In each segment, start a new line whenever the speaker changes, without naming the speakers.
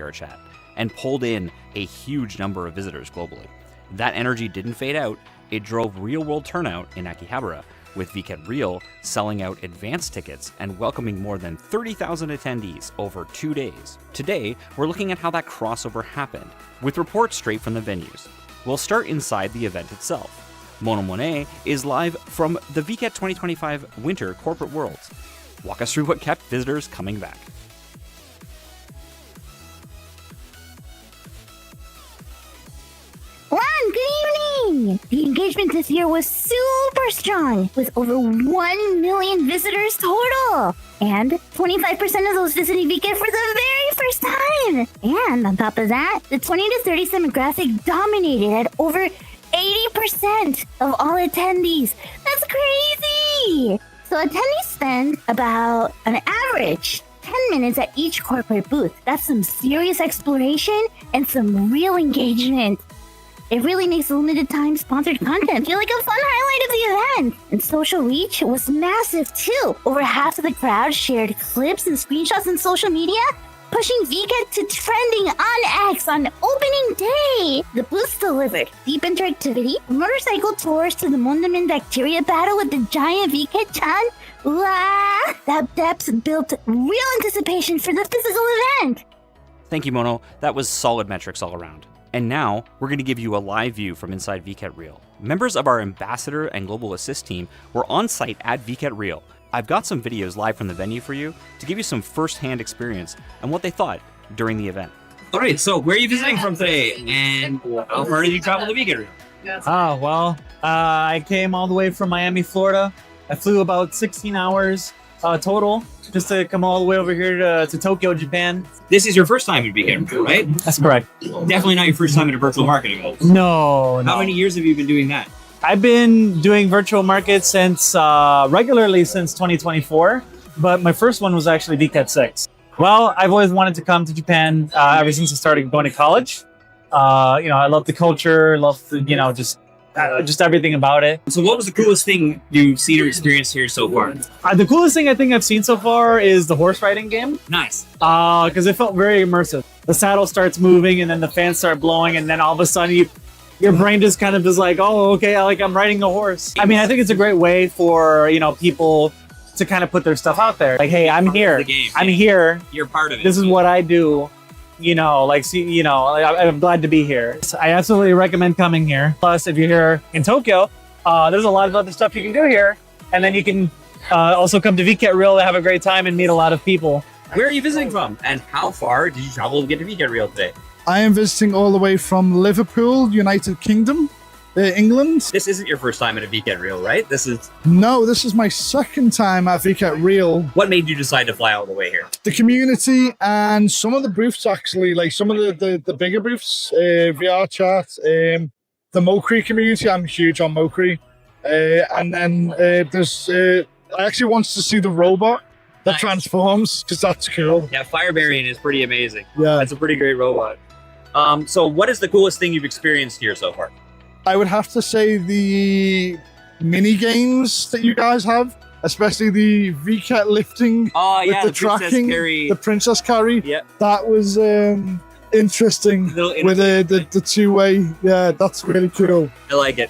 VRChat and pulled in a huge number of visitors globally. That energy didn't fade out. It drove real-world turnout in Akihabara, with VKet Real selling out advance tickets and welcoming more than 30,000 attendees over 2 days. Today, we're looking at how that crossover happened, with reports straight from the venues. We'll start inside the event itself. Mono Monet is live from the VKet 2025 Winter Corporate Worlds. Walk us through what kept visitors coming back.
Good evening! The engagement this year was super strong, with over 1 million visitors total. And 25% of those visiting VKet for the very first time. And on top of that, the 20 to 30 demographic dominated at over 80% of all attendees. That's crazy! So attendees spend about an average 10 minutes at each corporate booth. That's some serious exploration and some real engagement. It really makes limited time sponsored content feel like a fun highlight of the event. And social reach was massive too. Over half of the crowd shared clips and screenshots on social media, pushing VKet to trending on X on opening day. The booths delivered deep interactivity, motorcycle tours to the Mondamin bacteria battle with the giant VketChan. Wow, that depth built real anticipation for the physical event.
Thank you, Mono. That was solid metrics all around. And now, we're going to give you a live view from inside VKet Real. Members of our Ambassador and Global Assist team were on site at VKet Real. I've got some videos live from the venue for you to give you some first-hand experience and what they thought during the event.
All right, so where are you visiting from today, and how far did you travel to VKet Real?
I came all the way from Miami, Florida. I flew about 16 hours total just to come all the way over here to Tokyo, Japan.
This is your first time at VKet Real, right?
That's correct.
Definitely not your first time at a virtual market event.
No.
How many years have you been doing that?
I've been doing virtual markets since regularly since 2024, but my first one was actually VKet 6. Well, I've always wanted to come to Japan ever since I started going to college. I love the culture, love the, just everything about it.
So what was the coolest thing you've seen or experienced here so far?
The coolest thing I think I've seen so far is the horse riding game.
Nice.
Because it felt very immersive. The saddle starts moving and then the fans start blowing and then all of a sudden your brain just kind of is like, oh, okay, I'm riding a horse. I mean, I think it's a great way for, people to kind of put their stuff out there. Like, hey, I'm here. I'm here.
You're part of it.
This is what I do. I'm glad to be here. I absolutely recommend coming here. Plus, if you're here in Tokyo, there's a lot of other stuff you can do here. And then you can also come to VKet Real to have a great time and meet a lot of people.
Where are you visiting from? And how far did you travel to get to VKet Real today?
I am visiting all the way from Liverpool, United Kingdom, England.
This isn't your first time at a VKet Real, right?
No, this is my second time at VKet Real.
What made you decide to fly all the way here?
The community and some of the booths, actually, like some of the bigger booths, VRChat, the Mokri community. I'm huge on Mokri. And then I actually wanted to see the robot that transforms, because that's cool.
Yeah, Firebarian is pretty amazing.
Yeah.
That's a pretty great robot. So what is the coolest thing you've experienced here so far?
I would have to say the mini games that you guys have, especially the VKet lifting with the tracking, the princess carry.
Yeah,
that was interesting with the two-way. Yeah, that's really cool.
I like it.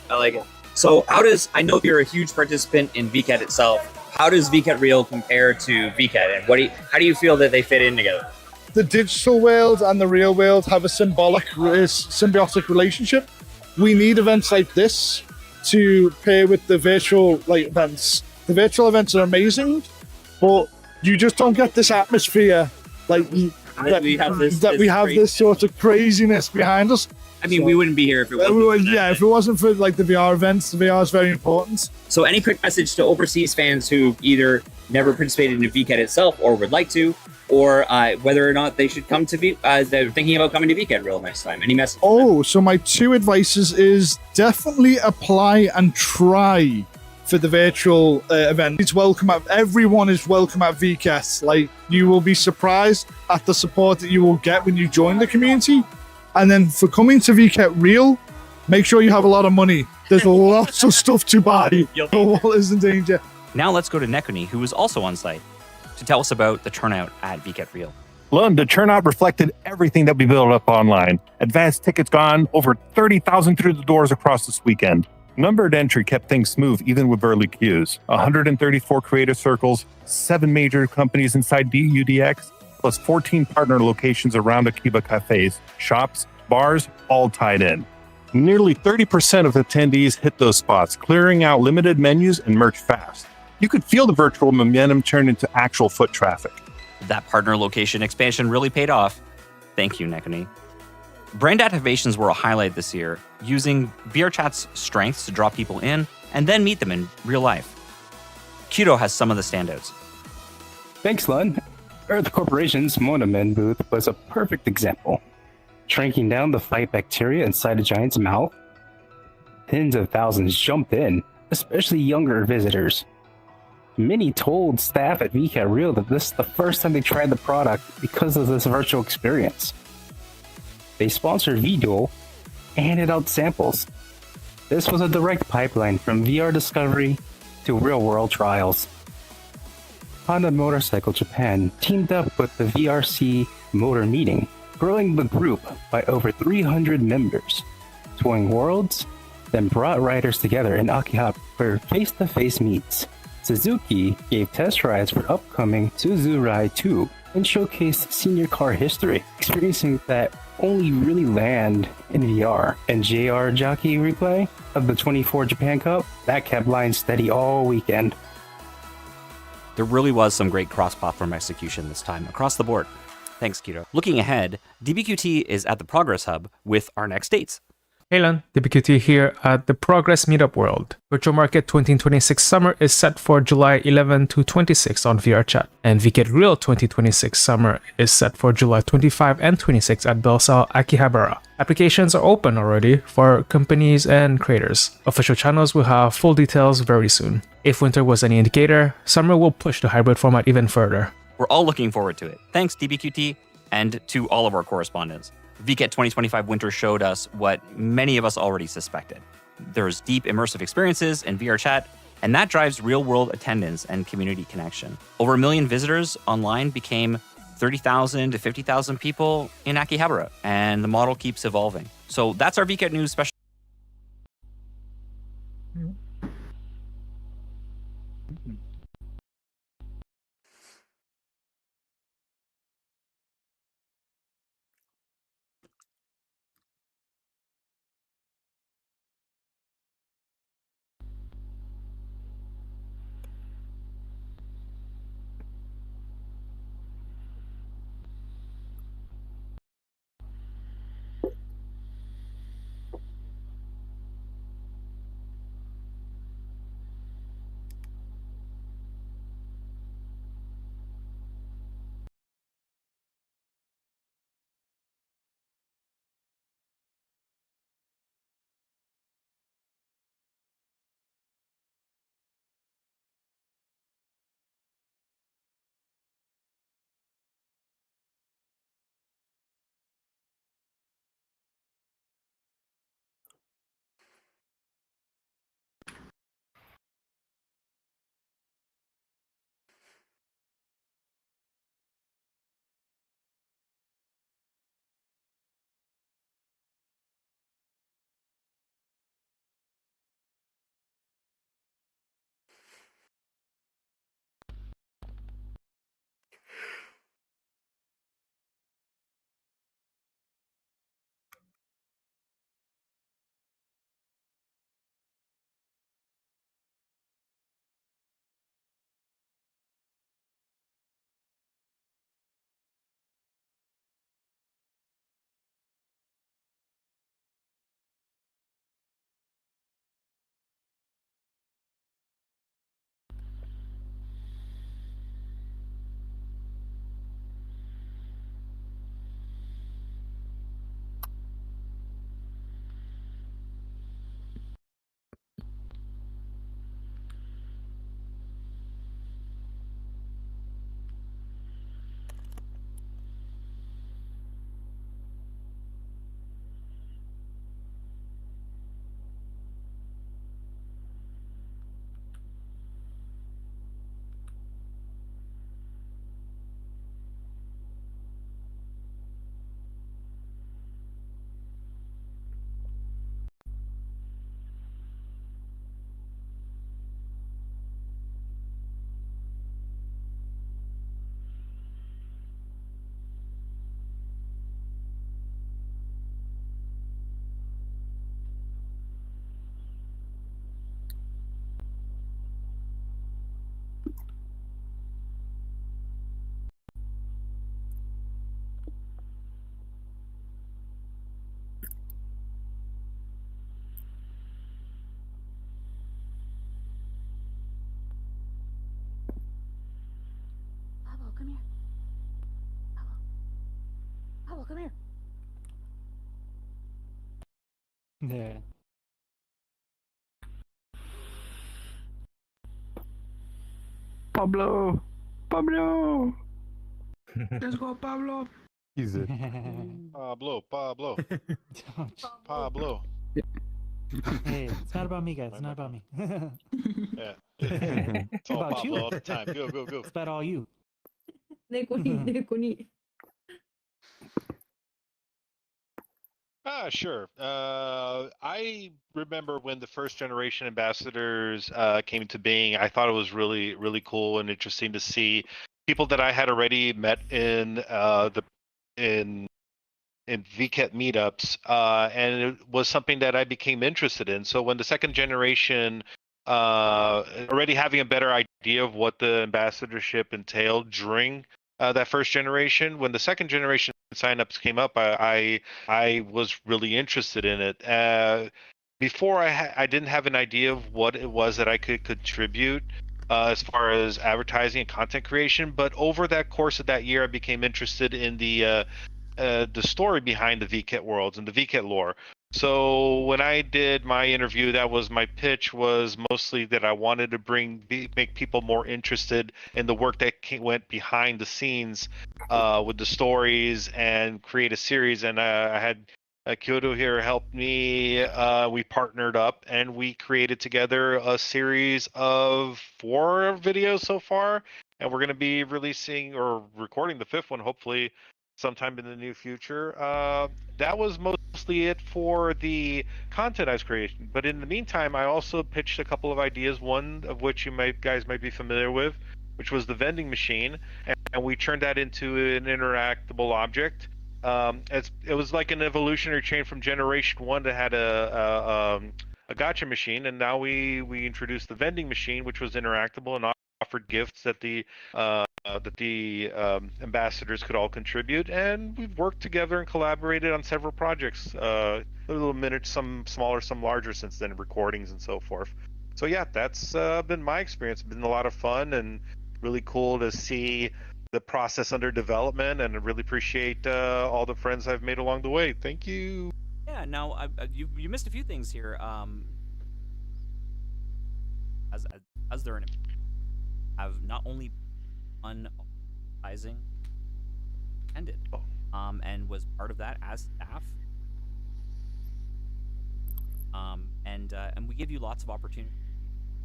So I know you're a huge participant in VKet itself. How does VKet Real compare to VKet, and how do you feel that they fit in together?
The digital world and the real world have a symbiotic relationship. We need events like this to pair with the virtual events. The virtual events are amazing, but you just don't get this atmosphere we have this sort of craziness behind us.
I mean, we wouldn't be here if it wasn't.
If it wasn't for the VR events. The VR is very important.
So any quick message to overseas fans who either never participated in VKet itself or would like to, or whether or not they should come to they're thinking about coming to VKet Real next time? Any message?
So my two advices is definitely apply and try for the virtual event. Everyone is welcome at VKet. You will be surprised at the support that you will get when you join the community. And then for coming to VKet Real, make sure you have a lot of money. There's lots of stuff to buy. The wall is in danger.
Now let's go to Nekuni, who was also on site, to tell us about the turnout at VketReal.
Lund, the turnout reflected everything that we built up online. Advanced tickets gone, over 30,000 through the doors across this weekend. Numbered entry kept things smooth even with early queues. 134 creative circles, 7 major companies inside DUDX, plus 14 partner locations around Akiba cafes, shops, bars, all tied in. Nearly 30% of attendees hit those spots, clearing out limited menus and merch fast. You could feel the virtual momentum turn into actual foot traffic.
That partner location expansion really paid off. Thank you, Nekuni. Brand activations were a highlight this year, using VRChat's strengths to draw people in and then meet them in real life. Kudo has some of the standouts.
Thanks, Lund. Earth Corporation's Monomen booth was a perfect example. Shrinking down to fight bacteria inside a giant's mouth. Tens of thousands jumped in, especially younger visitors. Many told staff at VKet Real that this is the first time they tried the product because of this virtual experience. They sponsored VDuel and handed out samples. This was a direct pipeline from VR discovery to real-world trials. Honda Motorcycle Japan teamed up with the VRC Motor Meeting, growing the group by over 300 members, touring worlds, then brought riders together in Akihabara for face-to-face meets. Suzuki gave test rides for upcoming Suzurai 2 and showcased senior car history, experiencing that only really land in VR. And JR Jockey replay of the 24 Japan Cup, that kept line steady all weekend.
There really was some great cross-platform execution this time, across the board. Thanks, Kudo. Looking ahead, DBQT is at the Progress Hub with our next dates.
Hey Lon, DBQT here at the Progress Meetup World. Virtual Market 2026 Summer is set for July 11 to 26 on VRChat, and VKet Real 2026 Summer is set for July 25 and 26 at Belsao Akihabara. Applications are open already for companies and creators. Official channels will have full details very soon. If winter was any indicator, summer will push the hybrid format even further.
We're all looking forward to it. Thanks, DBQT, and to all of our correspondents. VKet 2025 Winter showed us what many of us already suspected. There's deep immersive experiences in VRChat, and that drives real-world attendance and community connection. Over 1 million visitors online became 30,000 to 50,000 people in Akihabara, and the model keeps evolving. So that's our VKet News special.
come here.
Yeah.
Pablo! Pablo! Let's go, Pablo!
He's it.
Pablo, Pablo,
Don't-
Pablo.
hey, it's not about me, guys. It's not about me.
Yeah.
It's
It's all
about
Pablo
you.
all the time. Go, go, go.
It's about all you.
猫に猫に
Sure. I remember when the first generation ambassadors came into being. I thought it was really, really cool and interesting to see people that I had already met in in VKET meetups, and it was something that I became interested in. So when the second generation, already having a better idea of what the ambassadorship entailed during that first generation, when the second generation signups came up, I was really interested in it. Before I didn't have an idea of what it was that I could contribute. As far as advertising and content creation, but over that course of that year, I became interested in the story behind the VKET worlds and the VKET lore. So when I did my interview, that was my pitch, was mostly that I wanted to make people more interested in the work that went behind the scenes with the stories and create a series. And I had Kyoto here help me. We partnered up and we created together a series of 4 videos so far. And we're going to be releasing or recording the 5th one, hopefully sometime in the near future. That was mostly it for the content I was creating. But in the meantime, I also pitched a couple of ideas, one of which guys might be familiar with, which was the vending machine. And we turned that into an interactable object. It was like an evolutionary chain from Generation 1 that had a gacha machine, and now we introduced the vending machine, which was interactable and offered gifts that the ambassadors could all contribute, and we've worked together and collaborated on several projects, little minutes, some smaller, some larger since then, recordings and so forth. So yeah, that's been my experience. It's been a lot of fun and really cool to see the process under development, and I really appreciate all the friends I've made along the way. Thank you.
Yeah, now you missed a few things here. As they're have not only advertising ended, and was part of that as staff, and we give you lots of opportunity,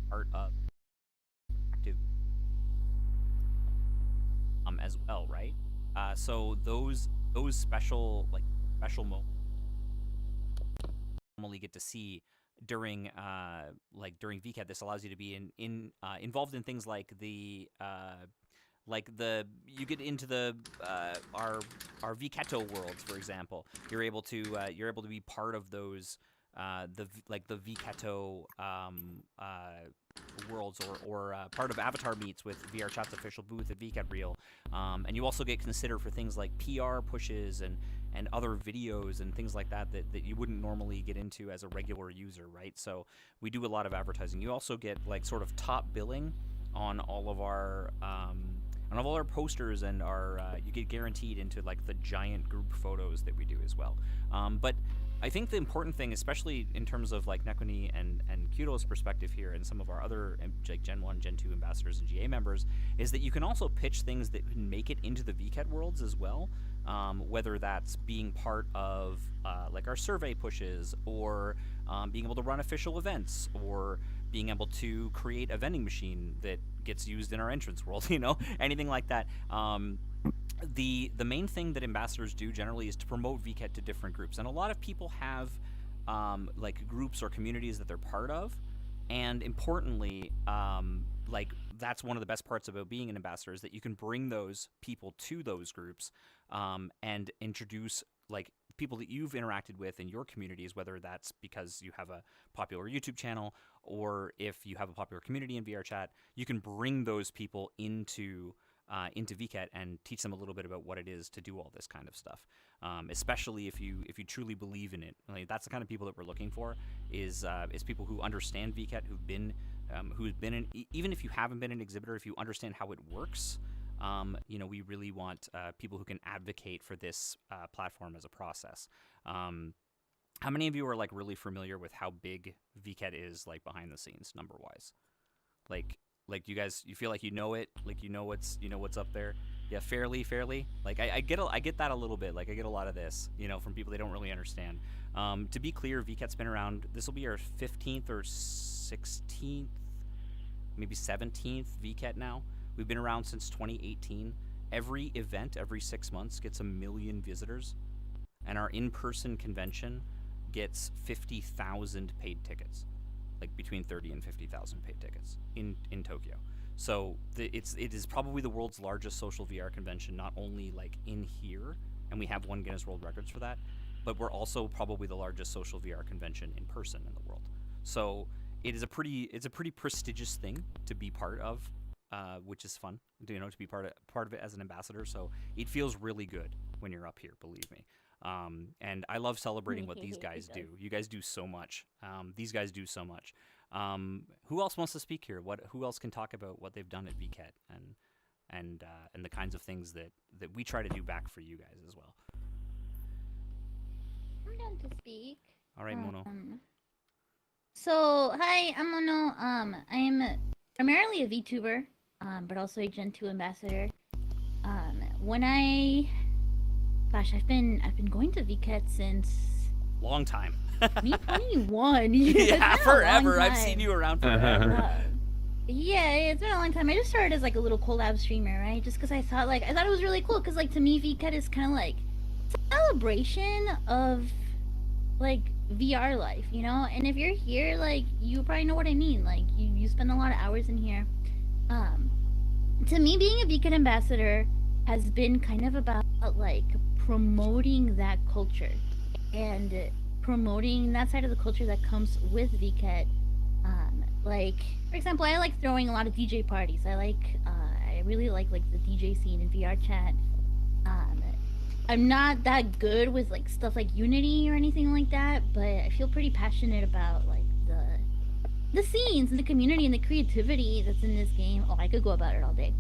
part of active, as well, right? So those special moments normally get to see during during VKET. This allows you to be involved in things like you get into the our VKETO worlds, for example. You're able to be part of those the VKETO worlds, or part of Avatar Meets with VRChat's official booth at VKET Real. And you also get considered for things like PR pushes and other videos and things like that you wouldn't normally get into as a regular user, right? So we do a lot of advertising. You also get sort of top billing on all of our posters, and you get guaranteed into the giant group photos that we do as well. But I think the important thing, especially in terms of Nekuni and Kudo's perspective here, and some of our other Gen 1, Gen 2 ambassadors and GA members, is that you can also pitch things that can make it into the VKET worlds as well. Whether that's being part of our survey pushes, or being able to run official events, or being able to create a vending machine that gets used in our entrance world, anything like that. The main thing that ambassadors do generally is to promote VKET to different groups, and a lot of people have groups or communities that they're part of, and importantly, that's one of the best parts about being an ambassador, is that you can bring those people to those groups, and introduce people that you've interacted with in your communities, whether that's because you have a popular YouTube channel, or if you have a popular community in VRChat, you can bring those people into VKET and teach them a little bit about what it is to do all this kind of stuff. Especially if you truly believe in it. That's the kind of people that we're looking for, is people who understand VKET, who've been in, even if you haven't been an exhibitor, if you understand how it works, We really want people who can advocate for this platform as a process. How many of you are like really familiar with how big VKet is like behind the scenes, number wise? Like you guys, you feel like you know it, like what's up there. Yeah, fairly. Like I get that a little bit. Like I get a lot of this, from people they don't really understand. To be clear, VKet's been around. This will be our 15th or 16th, maybe 17th VKet now. We've been around since 2018. Every event, every 6 months, gets 1 million visitors, and our in-person convention gets 50,000 paid tickets, like between 30 and 50,000 paid tickets in Tokyo. So it is probably the world's largest social VR convention, not only like in here, and we have won Guinness World Records for that, but we're also probably the largest social VR convention in person in the world. So it's a pretty prestigious thing to be part of, which is fun, to be part of it as an ambassador. So it feels really good when you're up here, believe me. And I love celebrating what these guys do. You guys do so much. These guys do so much. Who else wants to speak here? Who else can talk about what they've done at VKet and the kinds of things that we try to do back for you guys as well?
I'm down to speak.
All right, Mono.
So hi, I'm Mono. I'm primarily a VTuber, but also a Gen 2 ambassador. I've been going to VKet since
long time.
2021.
Yeah, forever. I've seen you around forever.
Yeah, it's been a long time. I just started as like a little collab streamer, right? Just because I thought it was really cool. Because like to me, VKet is kind of like it's a celebration of like VR life, And if you're here, like you probably know what I mean. Like you spend a lot of hours in here. To me, being a VKet ambassador has been kind of about like promoting that culture and promoting that side of the culture that comes with VKet. Like, for example, I like throwing a lot of DJ parties. I really like the DJ scene in VRChat. I'm not that good with like stuff like Unity or anything like that, but I feel pretty passionate about like the scenes and the community and the creativity that's in this game. Oh, I could go about it all day.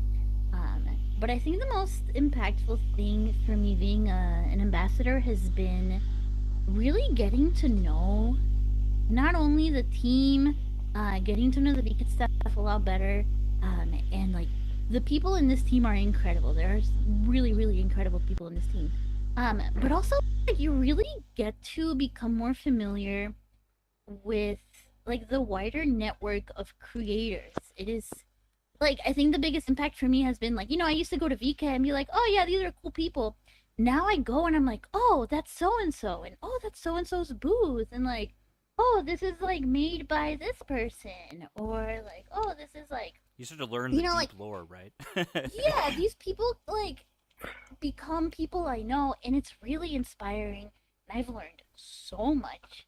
But I think the most impactful thing for me being an ambassador has been really getting to know not only the team, getting to know the VKet staff a lot better, and like the people in this team are incredible. There's really, really incredible people in this team. But also like you really get to become more familiar with like the wider network of creators. It is like, I think the biggest impact for me has been like, I used to go to VK and be like, oh yeah, these are cool people. Now I go and I'm like, oh, that's so-and-so, and oh, that's so-and-so's booth, and like, oh, this is like made by this person, or like, oh, this is like...
You start to learn the deep lore, right?
Yeah, these people like become people I know, and it's really inspiring, and I've learned so much.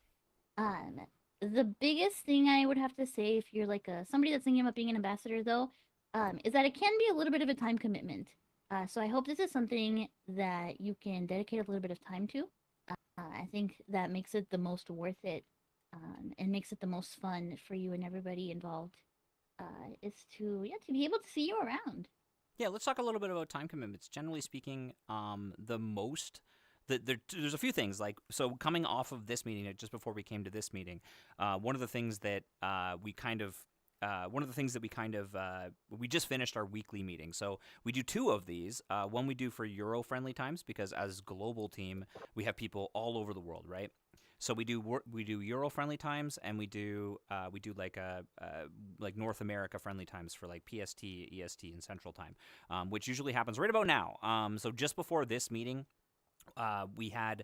The biggest thing I would have to say if you're like somebody that's thinking about being an ambassador though, is that it can be a little bit of a time commitment. So I hope this is something that you can dedicate a little bit of time to. I think that makes it the most worth it, and makes it the most fun for you and everybody involved. Is to be able to see you around.
Yeah, let's talk a little bit about time commitments. Generally speaking, there's a few things, like, so coming off of this meeting, just before we came to this meeting, one of the things that we just finished our weekly meeting. So we do two of these. One we do for Euro friendly times, because as global team, we have people all over the world, right? So we do Euro friendly times, and we do like North America friendly times for like PST, EST, and Central Time, which usually happens right about now. So just before this meeting, we had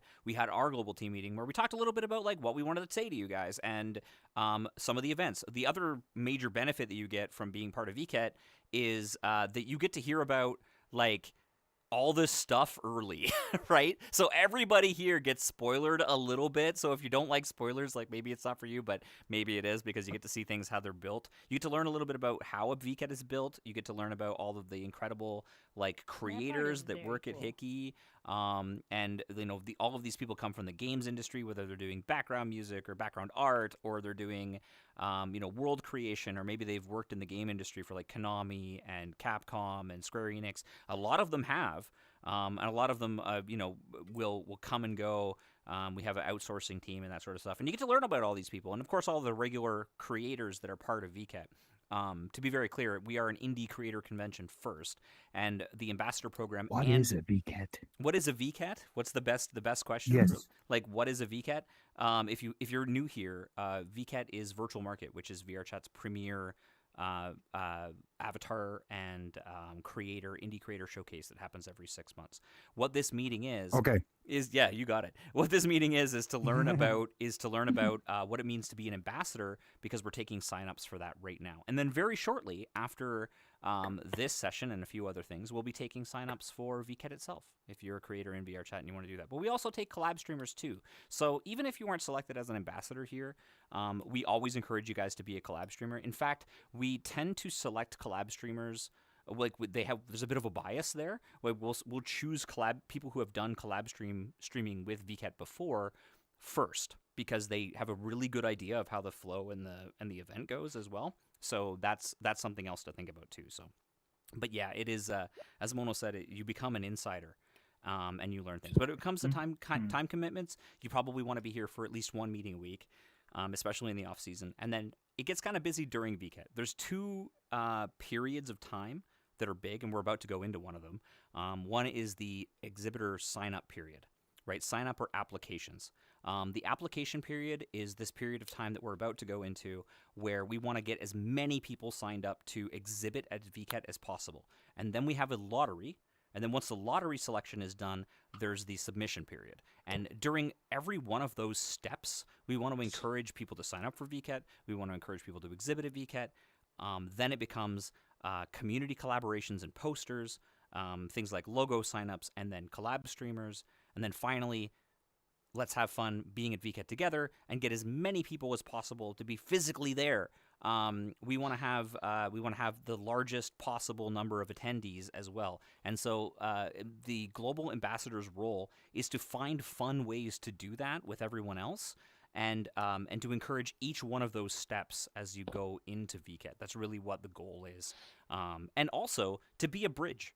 our global team meeting where we talked a little bit about like what we wanted to say to you guys and some of the events. The other major benefit that you get from being part of VKet is that you get to hear about like all this stuff early, right? So everybody here gets spoilered a little bit. So if you don't like spoilers, like maybe it's not for you, but maybe it is, because you get to see things how they're built. You get to learn a little bit about how a VKet is built. You get to learn about all of the incredible like creators that work at Hickey. And all of these people come from the games industry, whether they're doing background music or background art, or they're doing world creation, or maybe they've worked in the game industry for like Konami and Capcom and Square Enix. A lot of them have, and a lot of them will come and go. We have an outsourcing team and that sort of stuff, and you get to learn about all these people, and of course all the regular creators that are part of VKet. To be very clear, we are an indie creator convention first, and the ambassador program.
What is a VKet?
What is a VKet? What's the best question?
Yes.
Like, what is a VKet? If you're new here, VKet is Virtual Market, which is VRChat's premier avatar and indie creator showcase that happens every 6 months. What this meeting is you got it. What this meeting is to learn about what it means to be an ambassador, because we're taking signups for that right now. And then very shortly after this session and a few other things, we'll be taking signups for VKet itself, if you're a creator in VRChat and you want to do that. But we also take collab streamers too. So even if you weren't selected as an ambassador here, we always encourage you guys to be a collab streamer. In fact, we tend to select collab streamers there's a bit of a bias there. We'll choose people who have done collab streaming with VKet before first, because they have a really good idea of how the flow and the event goes as well. So that's something else to think about too. So, but yeah, it is as Mono said, you become an insider. And you learn things. But when it comes to time commitments, you probably want to be here for at least one meeting a week, especially in the off season. And then it gets kind of busy during VKet. There's two periods of time that are big, and we're about to go into one of them. One is the exhibitor sign-up period, right? Sign-up or applications. The application period is this period of time that we're about to go into, where we want to get as many people signed up to exhibit at VKet as possible. And then we have a lottery. And then once the lottery selection is done, there's the submission period. And during every one of those steps, we want to encourage people to sign up for VKet. We want to encourage people to exhibit at VKet. Then it becomes community collaborations and posters, things like logo signups, and then collab streamers. And then finally, let's have fun being at VKet together and get as many people as possible to be physically there. We want to have the largest possible number of attendees as well. And so the global ambassador's role is to find fun ways to do that with everyone else, and to encourage each one of those steps as you go into VKet. That's really what the goal is. And also to be a bridge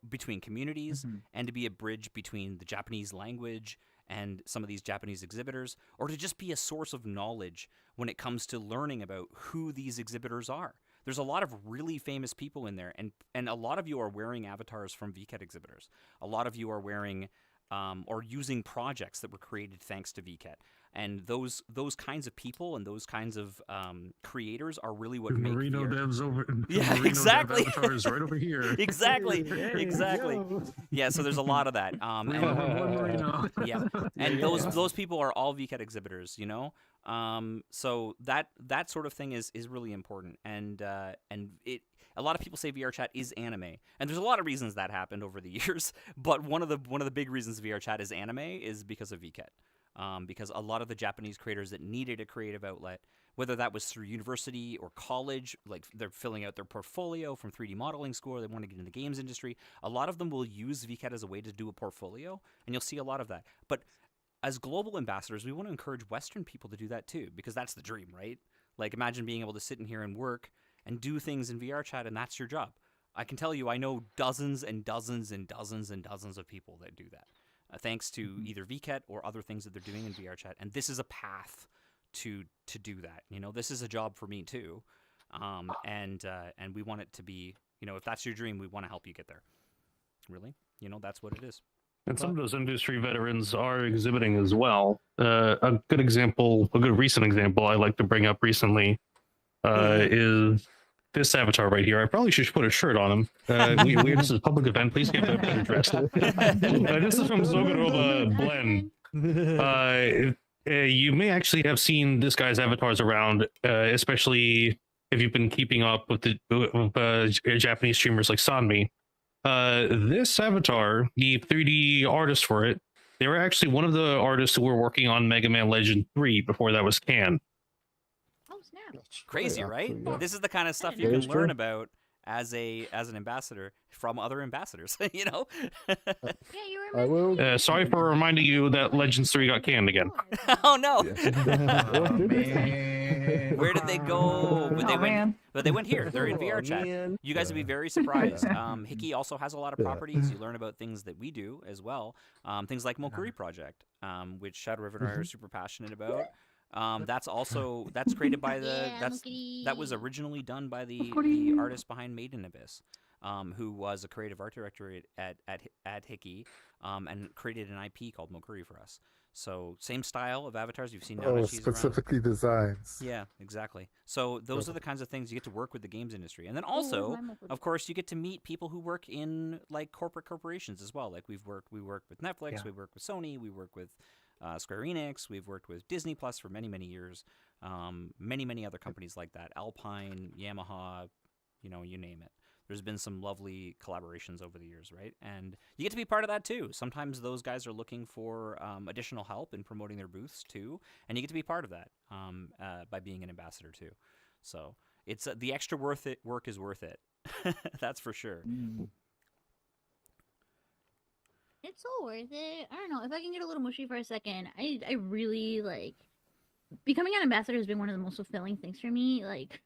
between communities, and to be a bridge between the Japanese language and some of these Japanese exhibitors, or to just be a source of knowledge when it comes to learning about who these exhibitors are. There's a lot of really famous people in there, and a lot of you are wearing avatars from VKet exhibitors. A lot of you are wearing or using projects that were created thanks to VKet. And those kinds of people and those kinds of creators are really what make
Marino devs over.
Yeah,
Marino
exactly.
Dev avatars right over here.
Exactly. Yeah, so there's a lot of that. Yeah, and those people are all VKet exhibitors, you know. So that sort of thing is really important, and a lot of people say VRChat is anime, and there's a lot of reasons that happened over the years. But one of the big reasons VRChat is anime is because of VKet. Because a lot of the Japanese creators that needed a creative outlet, whether that was through university or college, like they're filling out their portfolio from 3D modeling school, or they want to get in the games industry, a lot of them will use VKet as a way to do a portfolio, and you'll see a lot of that. But as global ambassadors, we want to encourage Western people to do that too, because that's the dream, right? Like, imagine being able to sit in here and work and do things in VRChat, and that's your job. I can tell you, I know dozens and dozens and dozens and dozens of people that do that. Thanks to either VKet or other things that they're doing in VRChat. And this is a path to do that. You know, this is a job for me too. And we want it to be, you know, if that's your dream, we want to help you get there. Really? You know, that's what it is.
And some of those industry veterans are exhibiting as well. A good recent example I like to bring up recently is this avatar right here. I probably should put a shirt on him. This is a public event. Please get better dressed. This is from Zogoroba Blend. You may actually have seen this guy's avatars around, especially if you've been keeping up with the Japanese streamers like Sanmi. This avatar, the 3D artist for it, they were actually one of the artists who were working on Mega Man Legend 3 before that was canned.
Crazy, right? This is the kind of stuff you can learn about as an ambassador from other ambassadors. You know.
Yeah, you
I will.
Sorry for reminding you that Legends 3 got canned again.
Oh no!
Oh,
man.
Where did they go? But they went.
man.
But they went here. They're in
Oh,
VRChat.
man.
You guys would be very surprised. Hickey also has a lot of properties. You learn about things that we do as well. Things like Mokuri Project, which Shadow River and I are super passionate about. That's created by that was originally done by the artist behind Maiden Abyss, who was a creative art director at Hickey, and created an IP called Mokuri for us. So same style of avatars you've seen now.
Oh, specifically designs.
Yeah, exactly. So those are the kinds of things you get to work with the games industry, and then also, of course, you get to meet people who work in like corporations as well. Like we work with Netflix, we work with Sony, we work with Square Enix, we've worked with Disney Plus for many years, many other companies like that, Alpine, Yamaha, you name it. There's been some lovely collaborations over the years, right? And you get to be part of that too. Sometimes those guys are looking for additional help in promoting their booths too, and you get to be part of that by being an ambassador too. So it's the extra work is worth it. That's for sure.
It's so worth it. I don't know. If I can get a little mushy for a second, I really like becoming an ambassador has been one of the most fulfilling things for me. Like,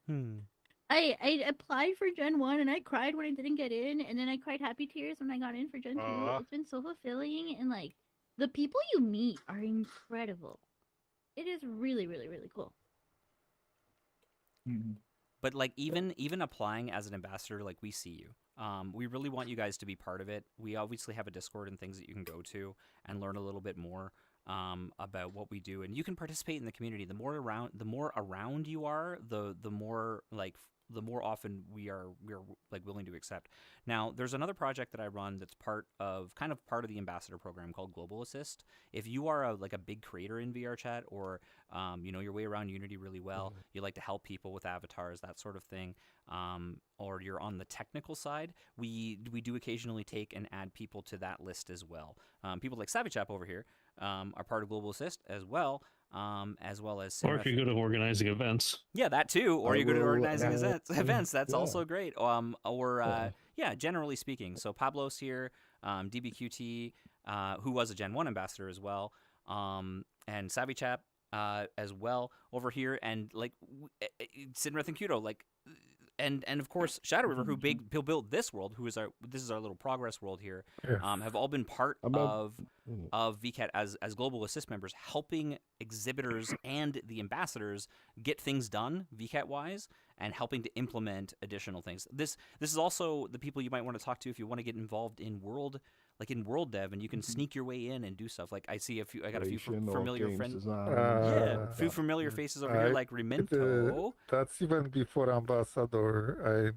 I applied for Gen 1 and I cried when I didn't get in, and then I cried happy tears when I got in for Gen 2. It's been so fulfilling, and like the people you meet are incredible. It is really cool.
But like even applying as an ambassador, like we see you. We really want you guys to be part of it. We obviously have a Discord and things that you can go to and learn a little bit more about what we do, and you can participate in the community. The more around you are, the more often we're like willing to accept. Now, there's another project that I run that's part of the ambassador program called Global Assist. If you are a big creator in VRChat, or you know your way around Unity really well, you like to help people with avatars, that sort of thing, or you're on the technical side, we do occasionally take and add people to that list as well. People like SavvyChap over here are part of Global Assist as well as
Or if you're good at organizing events.
Yeah, that too. Or you're good at organizing events. That's also great. Generally speaking. So Pablo's here, DBQT, who was a Gen 1 ambassador as well, and SavvyChap as well over here, and Sinrith and Kudo, and of course Shadow River, who built this world, this is our little progress world here, have all been part of VKET as Global Assist members, helping exhibitors and the ambassadors get things done VKET wise, and helping to implement additional things. This is also the people you might want to talk to if you want to get involved in world dev, and you can sneak your way in and do stuff. Like I got a few familiar friends. Few familiar faces over here, like Reminto.
That's even before ambassador.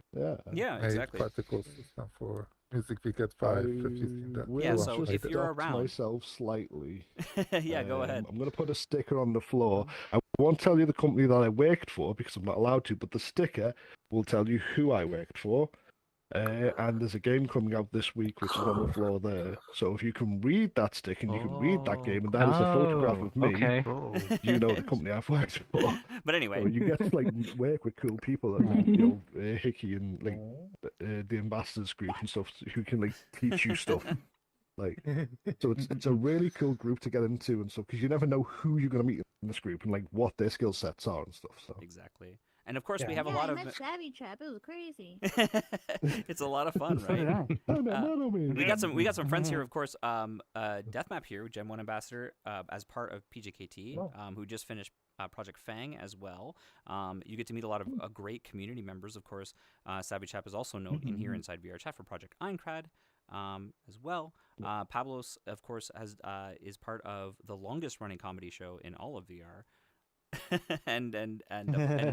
Exactly.
Particle system for Music VketChat 5. If you've seen that.
So if you're around,
myself slightly.
Go ahead.
I'm going to put a sticker on the floor. I won't tell you the company that I worked for because I'm not allowed to, but the sticker will tell you who I worked for. And there's a game coming out this week which is on the floor there. So if you can read that stick and you can read that game, and that is a photograph of me, you know the company I've worked for.
But anyway,
so you get to work with cool people, Hickey and the ambassadors group and stuff, who can teach you stuff. So it's a really cool group to get into and stuff, because you never know who you're going to meet in this group and what their skill sets are and stuff. So
exactly. And of course, we have a lot of.
I met SavvyChap. It was crazy.
It's a lot, of fun, right? We got some friends here, of course. Deathmap here, Gen 1 ambassador, as part of PJKT, who just finished Project Fang as well. You get to meet a lot of great community members, of course. SavvyChap is also known in here inside VRChat for Project Einkrad. As well, Pablos, of course, is part of the longest running comedy show in all of VR. and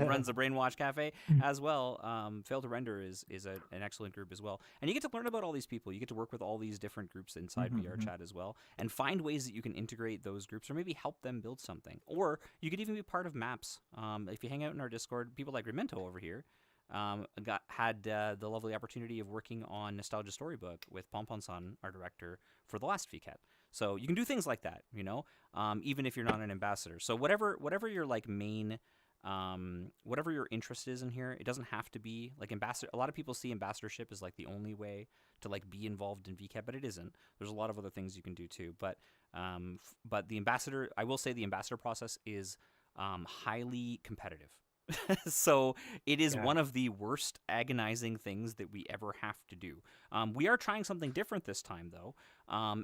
runs the Brainwash Cafe as well. Fail to Render is an excellent group as well. And you get to learn about all these people. You get to work with all these different groups inside VRChat as well, and find ways that you can integrate those groups, or maybe help them build something. Or you could even be part of maps. If you hang out in our Discord, people like Remento over here had the lovely opportunity of working on Nostalgia Storybook with Pompon-san, our director, for the last VKET. So you can do things like that, even if you're not an ambassador. So whatever your main whatever your interest is in here. It doesn't have to be like ambassador. A lot of people see ambassadorship as like the only way to like be involved in VKET, but it isn't. There's a lot of other things you can do too. But the ambassador, I will say, the ambassador process is highly competitive. So it is one of the worst agonizing things that we ever have to do. We are trying something different this time, though.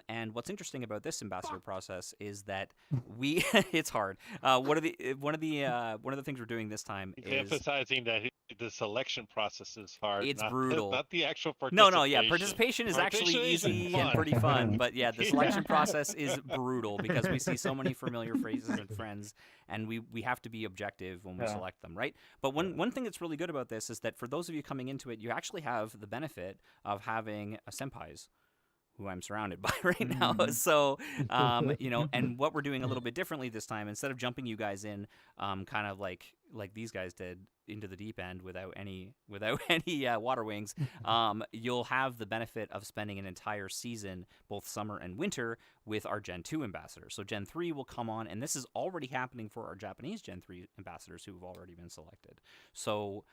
And what's interesting about this ambassador process is that we it's hard. One of the things we're doing this time
He's
is
emphasizing that the selection process is hard.
It's
not,
brutal.
Not the actual participation.
No, participation is actually easy and pretty fun. But yeah, the selection process is brutal because we see so many familiar phrases and friends, and we have to be objective when we select them, right? But one thing that's really good about this is that for those of you coming into it, you actually have the benefit of having a senpais, who I'm surrounded by right now. So, and what we're doing a little bit differently this time, instead of jumping you guys in, kind of like these guys did into the deep end without any water wings, you'll have the benefit of spending an entire season, both summer and winter, with our Gen 2 ambassadors. So Gen 3 will come on, and this is already happening for our Japanese Gen 3 ambassadors who have already been selected. So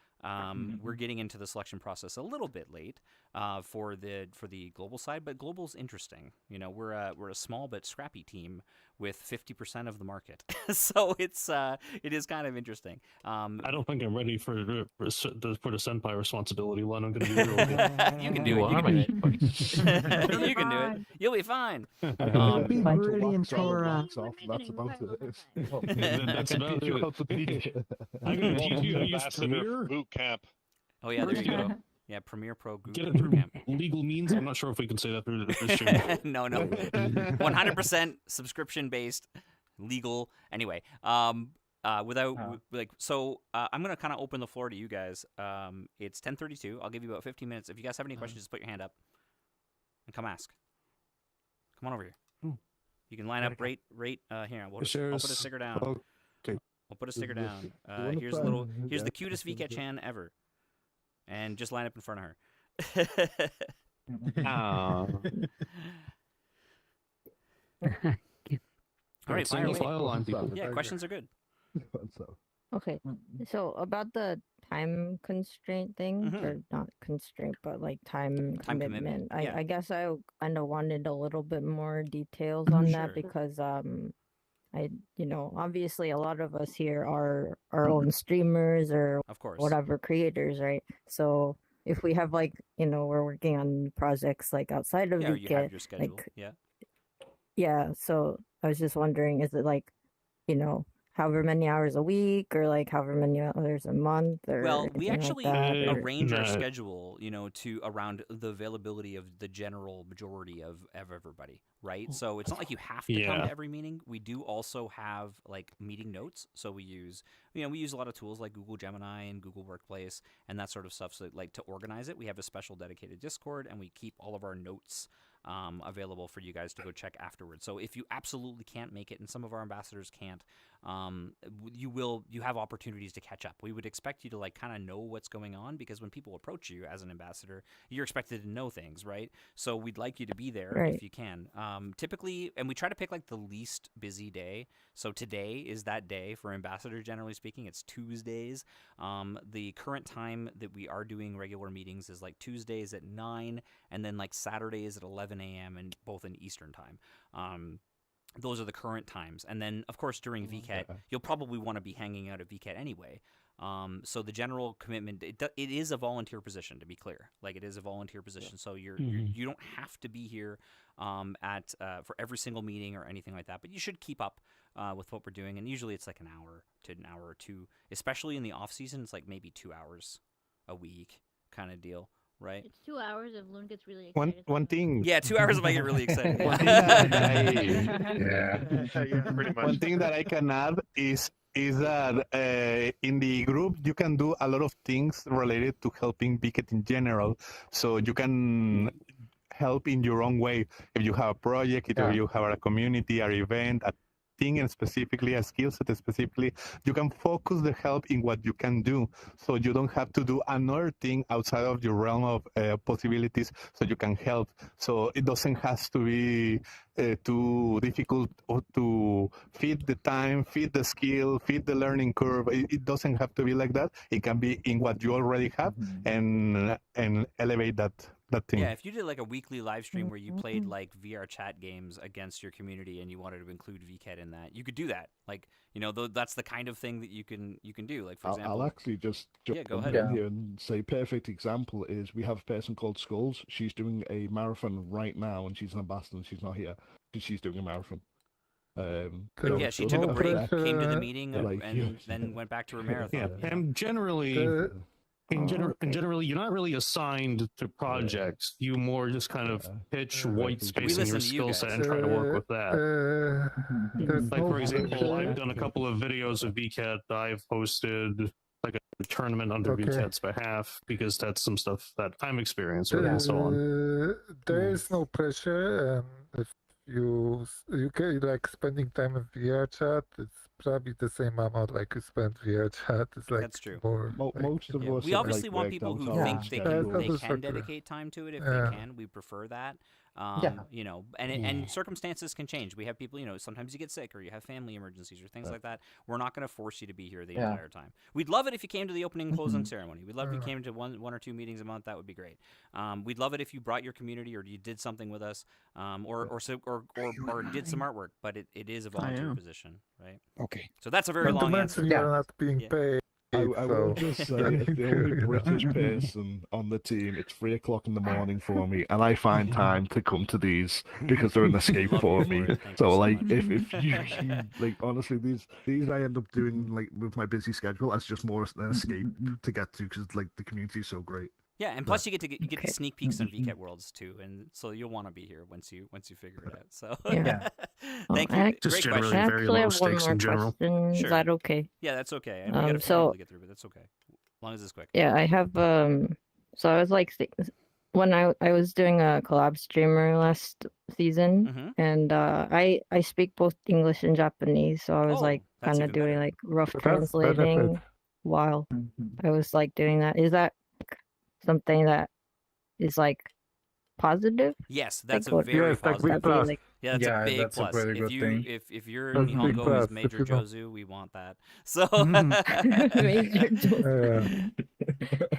we're getting into the selection process a little bit late for the global side, but global's interesting. We're a small but scrappy team with 50% of the market, so it is kind of interesting.
I don't think I'm ready for the senpai responsibility, Len. I'm going to be real.
You can do it. You can do it. You can do it. You'll be fine.
Be brilliant, Tora. That's about it.
That's about it. I'm going to teach you how to use Premiere.
Boot camp.
Oh yeah, there you go. Yeah, Premiere Pro Google.
Get it through legal means. I'm not sure if we can say that through this stream.
No. 100% subscription based, legal. Anyway, without so I'm gonna kind of open the floor to you guys. It's 10:32. I'll give you about 15 minutes. If you guys have any questions, just put your hand up and come ask. Come on over here. You can line up right here. I'll put a sticker down.
Okay.
We'll put a sticker down. Here's the cutest VketChan ever. And just line up in front of her.
All
right,
single file line people.
Yeah, questions are good.
Okay, so about the time constraint thing, or not constraint, but like time commitment. I guess I kind of wanted a little bit more details on that because obviously a lot of us here are our own streamers or
of course
whatever creators, right? So if we have we're working on projects like outside of VKET,
you have your schedule.
So I was just wondering, is it however many hours a week or however many hours a month? Or
well, we actually arrange our schedule, to around the availability of the general majority of everybody, right? So it's not like you have to come to every meeting. We do also have meeting notes. So we use a lot of tools like Google Gemini and Google Workplace and that sort of stuff. So to organize it, we have a special dedicated Discord and we keep all of our notes available for you guys to go check afterwards. So if you absolutely can't make it, and some of our ambassadors can't, you have opportunities to catch up. We would expect you to kind of know what's going on, because when people approach you as an ambassador, you're expected to know things, right? So we'd like you to be there if you can. Typically, and we try to pick the least busy day. So today is that day for ambassadors, generally speaking. It's Tuesdays. The current time that we are doing regular meetings is Tuesdays at 9, and then Saturdays at 11 a.m. and both in Eastern time. Those are the current times. And then, of course, during VKET, you'll probably want to be hanging out at VKET anyway. So the general commitment, it is a volunteer position, to be clear. It is a volunteer position, so you don't have to be here for every single meeting or anything like that. But you should keep up with what we're doing, and usually it's an hour to an hour or two. Especially in the off season, it's maybe 2 hours a week kind of deal. Right.
It's 2 hours if Loon gets really excited.
One thing.
Yeah, 2 hours if I get really excited.
Pretty much.
One thing that I can add is that in the group you can do a lot of things related to helping VKET in general. So you can help in your own way. If you have a project, if you have a community, an event, thing and specifically a skill set specifically, you can focus the help in what you can do. So you don't have to do another thing outside of your realm of possibilities so you can help. So it doesn't have to be too difficult or to fit the time, fit the skill, fit the learning curve. It doesn't have to be like that. It can be in what you already have and elevate that thing.
Yeah, if you did like a weekly live stream where you played like VRChat games against your community and you wanted to include VKet in that, you could do that. Like, you know, that's the kind of thing that you can do. Like, for example,
I'll actually just jump
go
in
ahead.
here and say perfect example is we have a person called Skulls. She's doing a marathon right now, and she's an ambassador, and she's not here because she's doing a marathon.
Yeah, she took a break, came to the meeting,
like,
and then went back to her marathon.
Yeah,
you know?
and generally, generally, you're not really assigned to projects. You more just kind of pitch white space in your skill set and try to work with that. Like, for example, I've done a couple of videos of VKet. I've hosted like a tournament under VKet's behalf because that's some stuff that I'm experienced with and so on.
There is no pressure, and if you can like spending time in VRChat, it's probably the same amount like you spend VRChat. It's like
That's true.
More.
Most of us
we
have,
obviously
like,
want
worked
people
out
who
our
think
own
they
schedules.
can dedicate time to it if
Yeah.
they can. We prefer that.
Yeah.
You know, and circumstances can change. We have people, you know, sometimes you get sick or you have family emergencies or things like that. We're not going to force you to be here the entire time. We'd love it if you came to the opening and closing ceremony. We'd love if you came to one or two meetings a month. That would be great. We'd love it if you brought your community or you did something with us, or did some artwork. But it is a volunteer position, right?
Okay.
So that's a very long answer.
You're not being paid.
I will
so-
just say, as the only British person on the team, it's 3 o'clock in the morning for me, and I find time to come to these because they're an escape for me. So, like, if you like, honestly, these I end up doing like with my busy schedule as just more an escape to get to because like the community is so great.
Yeah, and plus you get the sneak peeks on VKet Worlds too, and so you'll want to be here once you figure it out. So
Yeah.
thank
I
you.
ac-
Great
I
question.
actually have one more question. Is that okay?
Yeah, that's okay. And we got a few
so
people to get through, but that's okay. As long as it's quick.
yeah, I have so I was like when I was doing a collab streamer last season, and I speak both English and Japanese, so I was like kind of doing like rough
That's
translating
benefit.
while I was like doing that. Is that something that is like positive?
Yes, that's
Like,
a
what-
very
Yes, like
positive.
big plus.
Yeah, that's a big
that's a
plus.
very
If
good
you
thing.
if you're
That's big
Nihongo
plus,
as Major
if you know.
Jozu, we want that. So
Major Jozu.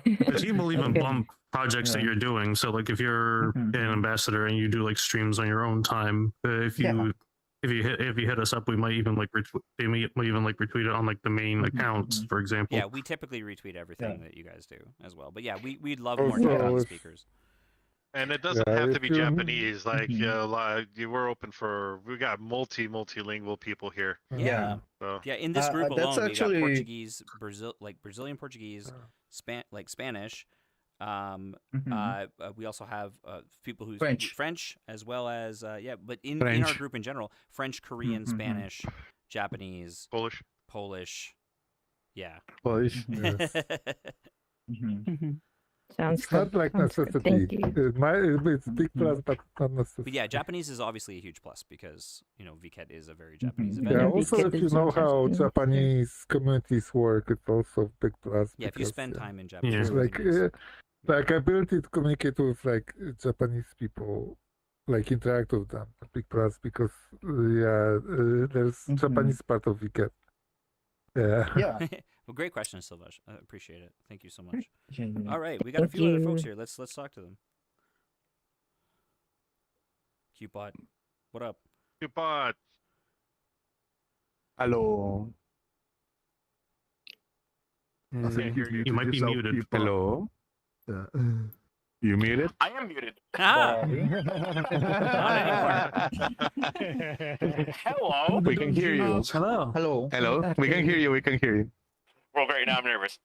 If you believe in
Okay.
bump projects that you're doing, so like if you're an ambassador and you do like streams on your own time, if you hit us up, we might even like they might even like retweet it on like the main accounts, for example.
yeah, we typically retweet everything that you guys do as well. But yeah, we'd love
Also,
more Japanese
if-
speakers.
And it doesn't
Yeah,
have to
if
be
you-
Japanese. Like, we're open for. We got multilingual people here.
Yeah.
So.
Yeah, in this group
that's
alone, we
actually-
got Portuguese, Brazilian Portuguese, Spanish. We also have people who speak French as well as but in our
French.
group in general, French, Korean, Spanish, Japanese, Polish. Yeah.
Polish. Yes.
Sounds
It's not
good.
like
Sounds good.
necessity.
Thank you.
It's big plus, but not necessary.
But yeah, Japanese is obviously a huge plus because VKet is a very Japanese event.
Yeah,
Yeah,
also
VKet
if you
is
know
in
how
Japanese.
Japanese communities work, it's also big plus.
Yeah, if you
because,
spend
yeah,
time in Japanese,
it's like
communities.
like ability to communicate with like Japanese people, like interact with them, big plus because there's Japanese part of VKet. Yeah.
Yeah.
Well, great question, Silvaj. I appreciate it. Thank you so much.
Genuine.
All right, we got a
Thank
few other folks
you.
here. Let's talk to them. Cupid, what up?
Cupid.
Hello.
I think
You might be muted.
Hello.
Yeah.
You muted?
I am muted.
Ah!
Hello.
We can hear you.
Hello.
Hello.
Hello. We can hear you. We can hear you.
Well, great. Now I'm nervous.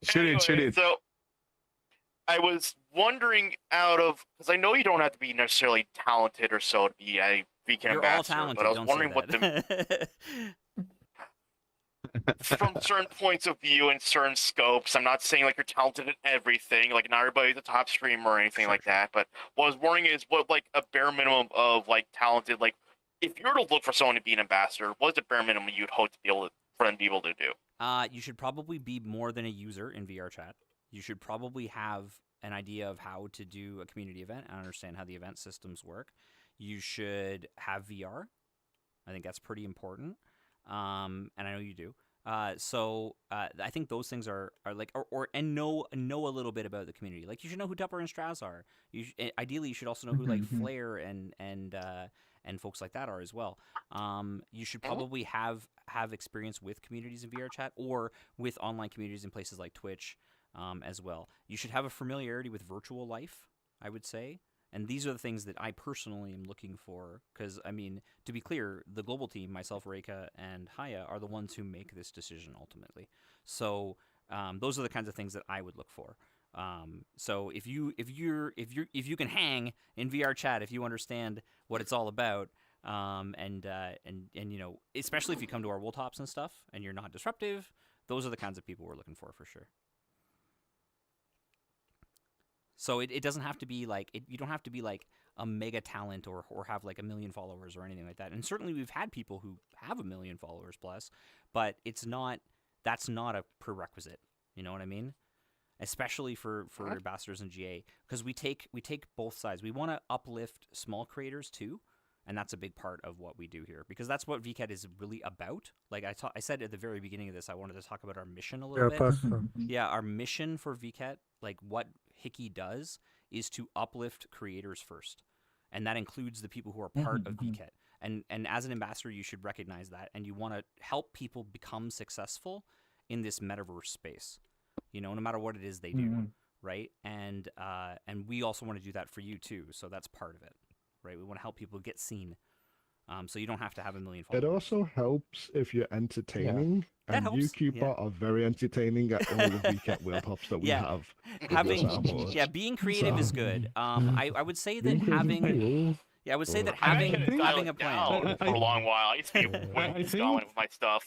Shoot it. Shoot
Anyway,
it.
So, I was wondering because I know you don't have to be necessarily talented or so to be a VK
You're all
ambassador,
talented.
but I was
Don't
wondering
say
what the
that.
from certain points of view and certain scopes. I'm not saying like you're talented at everything, like not everybody's a top streamer or anything like that. But what I was wondering is what like a bare minimum of like talented, like if you were to look for someone to be an ambassador, what's the bare minimum you'd hope to be able to, for them to be able to do?
You should probably be more than a user in VRChat. You should probably have an idea of how to do a community event and understand how the event systems work. You should have VR. I think that's pretty important. And I know you do. So I think those things are like, and know a little bit about the community. Like you should know who Tupper and Straz are. Ideally, you should also know who like Flair and folks like that are as well. You should probably have experience with communities in VRChat or with online communities in places like Twitch as well. You should have a familiarity with virtual life, I would say. And these are the things that I personally am looking for because, I mean, to be clear, the global team, myself, Reika, and Haya, are the ones who make this decision ultimately. So those are the kinds of things that I would look for. So if you can hang in VRChat, if you understand what it's all about, and you know, especially if you come to our Wool Tops and stuff, and you're not disruptive, those are the kinds of people we're looking for sure. So it doesn't have to be like you don't have to be like a mega talent or have like 1 million followers or anything like that. And certainly we've had people who have 1 million followers plus, but that's not a prerequisite. You know what I mean? Especially for ambassadors in GA, because we take both sides. We want to uplift small creators too, and that's a big part of what we do here because that's what VKET is really about. Like I said at the very beginning of this, I wanted to talk about our mission a little bit. Yeah, our mission for VKET, like what Hickey does, is to uplift creators first, and that includes the people who are part of VKET. And as an ambassador, you should recognize that, and you want to help people become successful in this metaverse space. You know, no matter what it is they do, right? And we also want to do that for you too. So that's part of it, right? We want to help people get seen. So you don't have to have 1 million followers.
It also helps if you're entertaining, and
helps.
you, Cupar, are very entertaining at all the VKET World Hops that we have.
Being creative is good. I would say that having having a plan
for a long while. I used to be going with my stuff.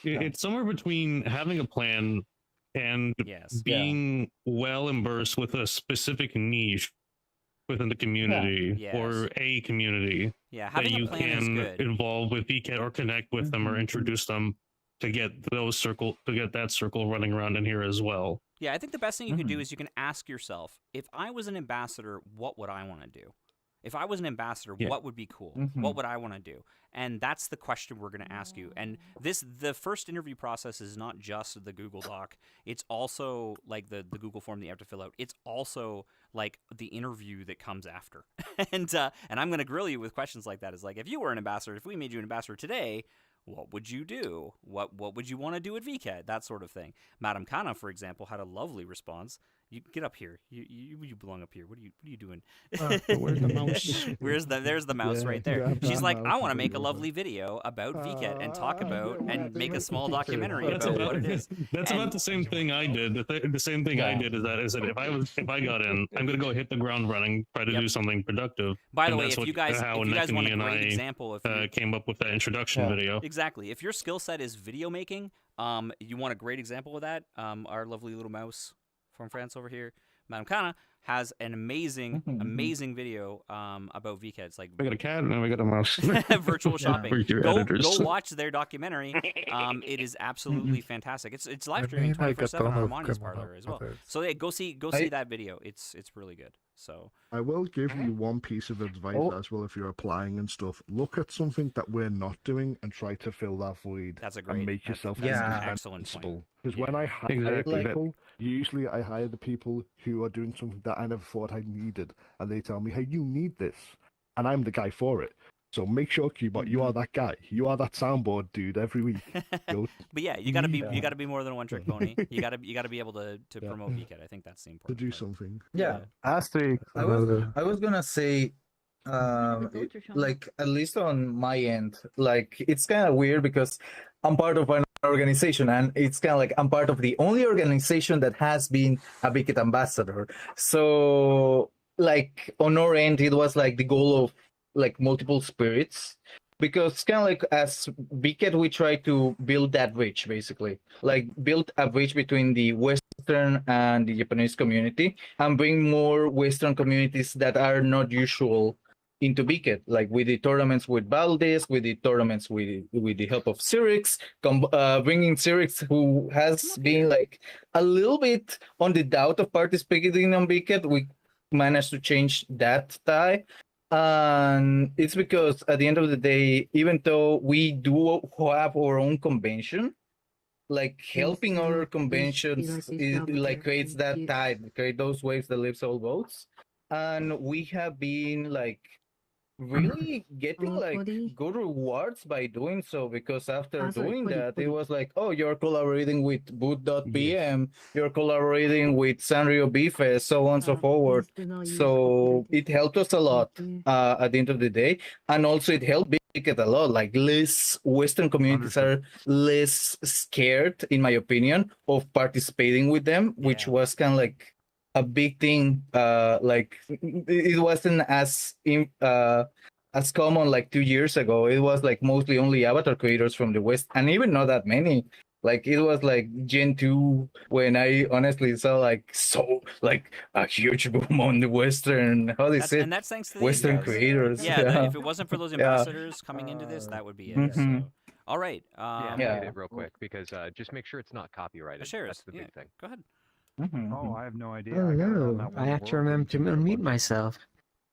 It's somewhere between having a plan and being well immersed with a specific niche within the community or a community that you can involve with VKET or connect with them or introduce them to get that circle running around in here as well.
Yeah, I think the best thing you can do is you can ask yourself, if I was an ambassador, what would I want to do? If I was an ambassador, what would be cool? What would I want to do? And that's the question we're going to ask you. And the first interview process is not just the Google Doc. It's also like the Google form that you have to fill out. It's also like the interview that comes after. And I'm going to grill you with questions like that. It's like, if you were an ambassador, if we made you an ambassador today, what would you do? What would you want to do at VKET? That sort of thing. Madame Kana, for example, had a lovely response. You get up here. You belong up here. What are you doing?
Where's the mouse?
There's the mouse right there. She's like, I want to make a lovely video about VKET and talk about and make a small documentary about what it is.
That's about the same thing I did. The same thing I did is that if I got in, I'm gonna go hit the ground running, try to do something productive.
By the way, if you guys want a great example,
came up with that introduction video.
Exactly. If your skill set is video making, you want a great example of that. Our lovely little mouse from France over here, Madame Kana, has an amazing video about VKET. It's like,
we got a cat and we got a mouse.
Virtual shopping. Go watch their documentary. It is absolutely fantastic. It's live streaming 24/7 on Armani's Parlor as well. So yeah, go see that video. It's really good. So
I will give you one piece of advice as well if you're applying and stuff. Look at something that we're not doing and try to fill that void.
That's a great
and make yourself
excellent point.
Because when I hire people, usually I hire the people who are doing something that I never thought I needed, and they tell me, "Hey, you need this," and I'm the guy for it. So make sure, Cubot, you are that guy. You are that soundboard dude every week.
But yeah, you gotta be more than a one-trick pony. You gotta be able to promote VKET. I think that's the important.
To do something.
Yeah.
Asterisk.
I was gonna say, like at least on my end, like it's kind of weird because I'm part of an organization, and it's kind of like I'm part of the only organization that has been a VKET ambassador. So like on our end, it was like the goal of like multiple spirits, because it's kind of like as VKet, we try to build that bridge, basically, like build a bridge between the Western and the Japanese community, and bring more Western communities that are not usual into VKet, like with the tournaments with Valdez, with the tournaments with the help of Cyrix, bringing Cyrix, who has been like a little bit on the doubt of participating on VKet. We managed to change that tie. And it's because at the end of the day, even though we do have our own convention, like helping other conventions is like creates that tide, create those waves that lifts all boats. And we have been like really getting like good rewards by doing so, because after doing that it was like, oh, you're collaborating with boot.pm, you're collaborating with Sanrio Bfest, so on and so forward. So it helped us a lot at the end of the day, and also it helped it a lot. Like less Western communities are less scared, in my opinion, of participating with them, which was kind of like a big thing. Like it wasn't as common like 2 years ago. It was like mostly only avatar creators from the West, and even not that many. Like it was like Gen 2 when I honestly saw like a huge boom on the Western, how they say,
And that's thanks to these
Western
guys.
creators.
Yeah, if it wasn't for those ambassadors coming into this, that would be it.
Mhm.
So, all right.
Yeah, I'm gonna hit it real quick because just make sure it's not copyrighted.
Sure.
That's the big thing.
Go ahead.
Oh, I have no idea.
Oh
I got it on
no,
that
I
one
have to
world
remember to
meeting.
unmute myself.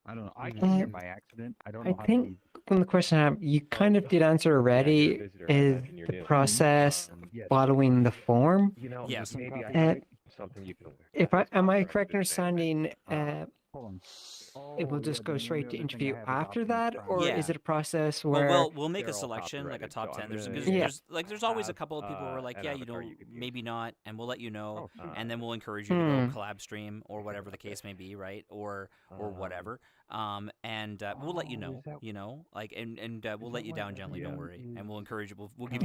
I don't know. I came here by accident. I don't know
I
how to
think from the question I have, you kind of did answer already, is the process following the form?
Yes.
Maybe something you can.
Am I correct in understanding it will just go straight to interview after that, or is it a process where
we'll make a selection, like a top 10. There's always a couple of people who are like, yeah, maybe not, and we'll let you know, and then we'll encourage you to go collab stream or whatever the case may be, right? Or whatever. And we'll let you know, like, and we'll let you down gently. Don't worry, and we'll encourage you. We'll give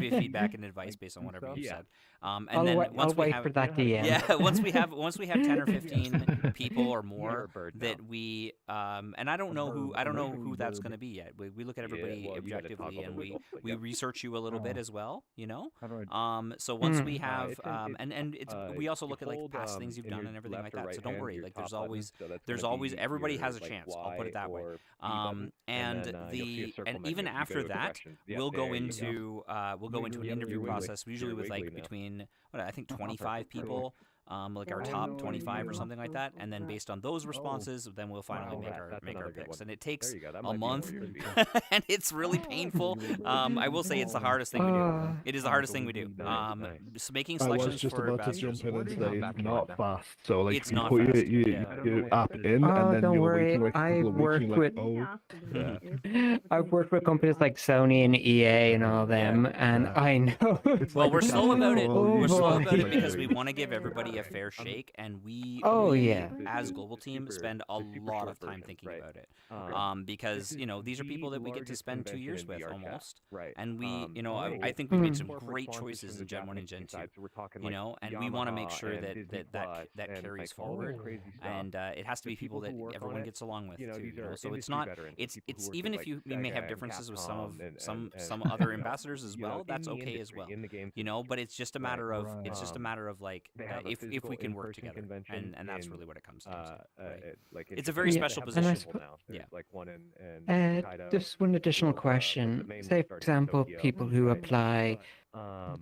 you feedback and advice based on whatever you said. And
I'll
then
wait,
once
I'll
we
wait
have,
for that DM.
yeah, once we have 10 or 15 people or more that we and I don't know who that's going to be yet. We look at everybody objectively, and we research you a little bit as well, So once we have and it's we also look at like past things you've done and everything like that. So don't worry, like there's always everybody has a chance. I'll put it that way. And even after that, we'll go into an interview process, usually with like between I think 25 people. Like our top 25 or something like that, and then based on those responses, then we'll finally make our picks. And it takes a month, and it's really painful. I will say it's the hardest thing we do. It is the hardest thing we do. So making selections
I was just
for
about to jump in and say it's not fast. So like
it's
you
not
put
fast.
your app in, and then
don't
you're
worry.
waiting like a couple of weeks, and you're like, oh.
I've worked with companies like Sony and EA and all them, and I know.
Well, we're slow about it. We're slow about it because we want to give everybody a fair shake, and we as global team spend a lot of time thinking about it, because these are people that we get to spend 2 years with almost, and we I think we made some great choices in Gen 1 and Gen 2, and we want to make sure that carries forward, and it has to be people that everyone gets along with too, so it's not it's even if we may have differences with some other ambassadors as well, that's okay as well, but it's just a matter of like if we can work together, and that's really what it comes down to. Right? It's a very special position.
Just one additional question. Say, for example, people who apply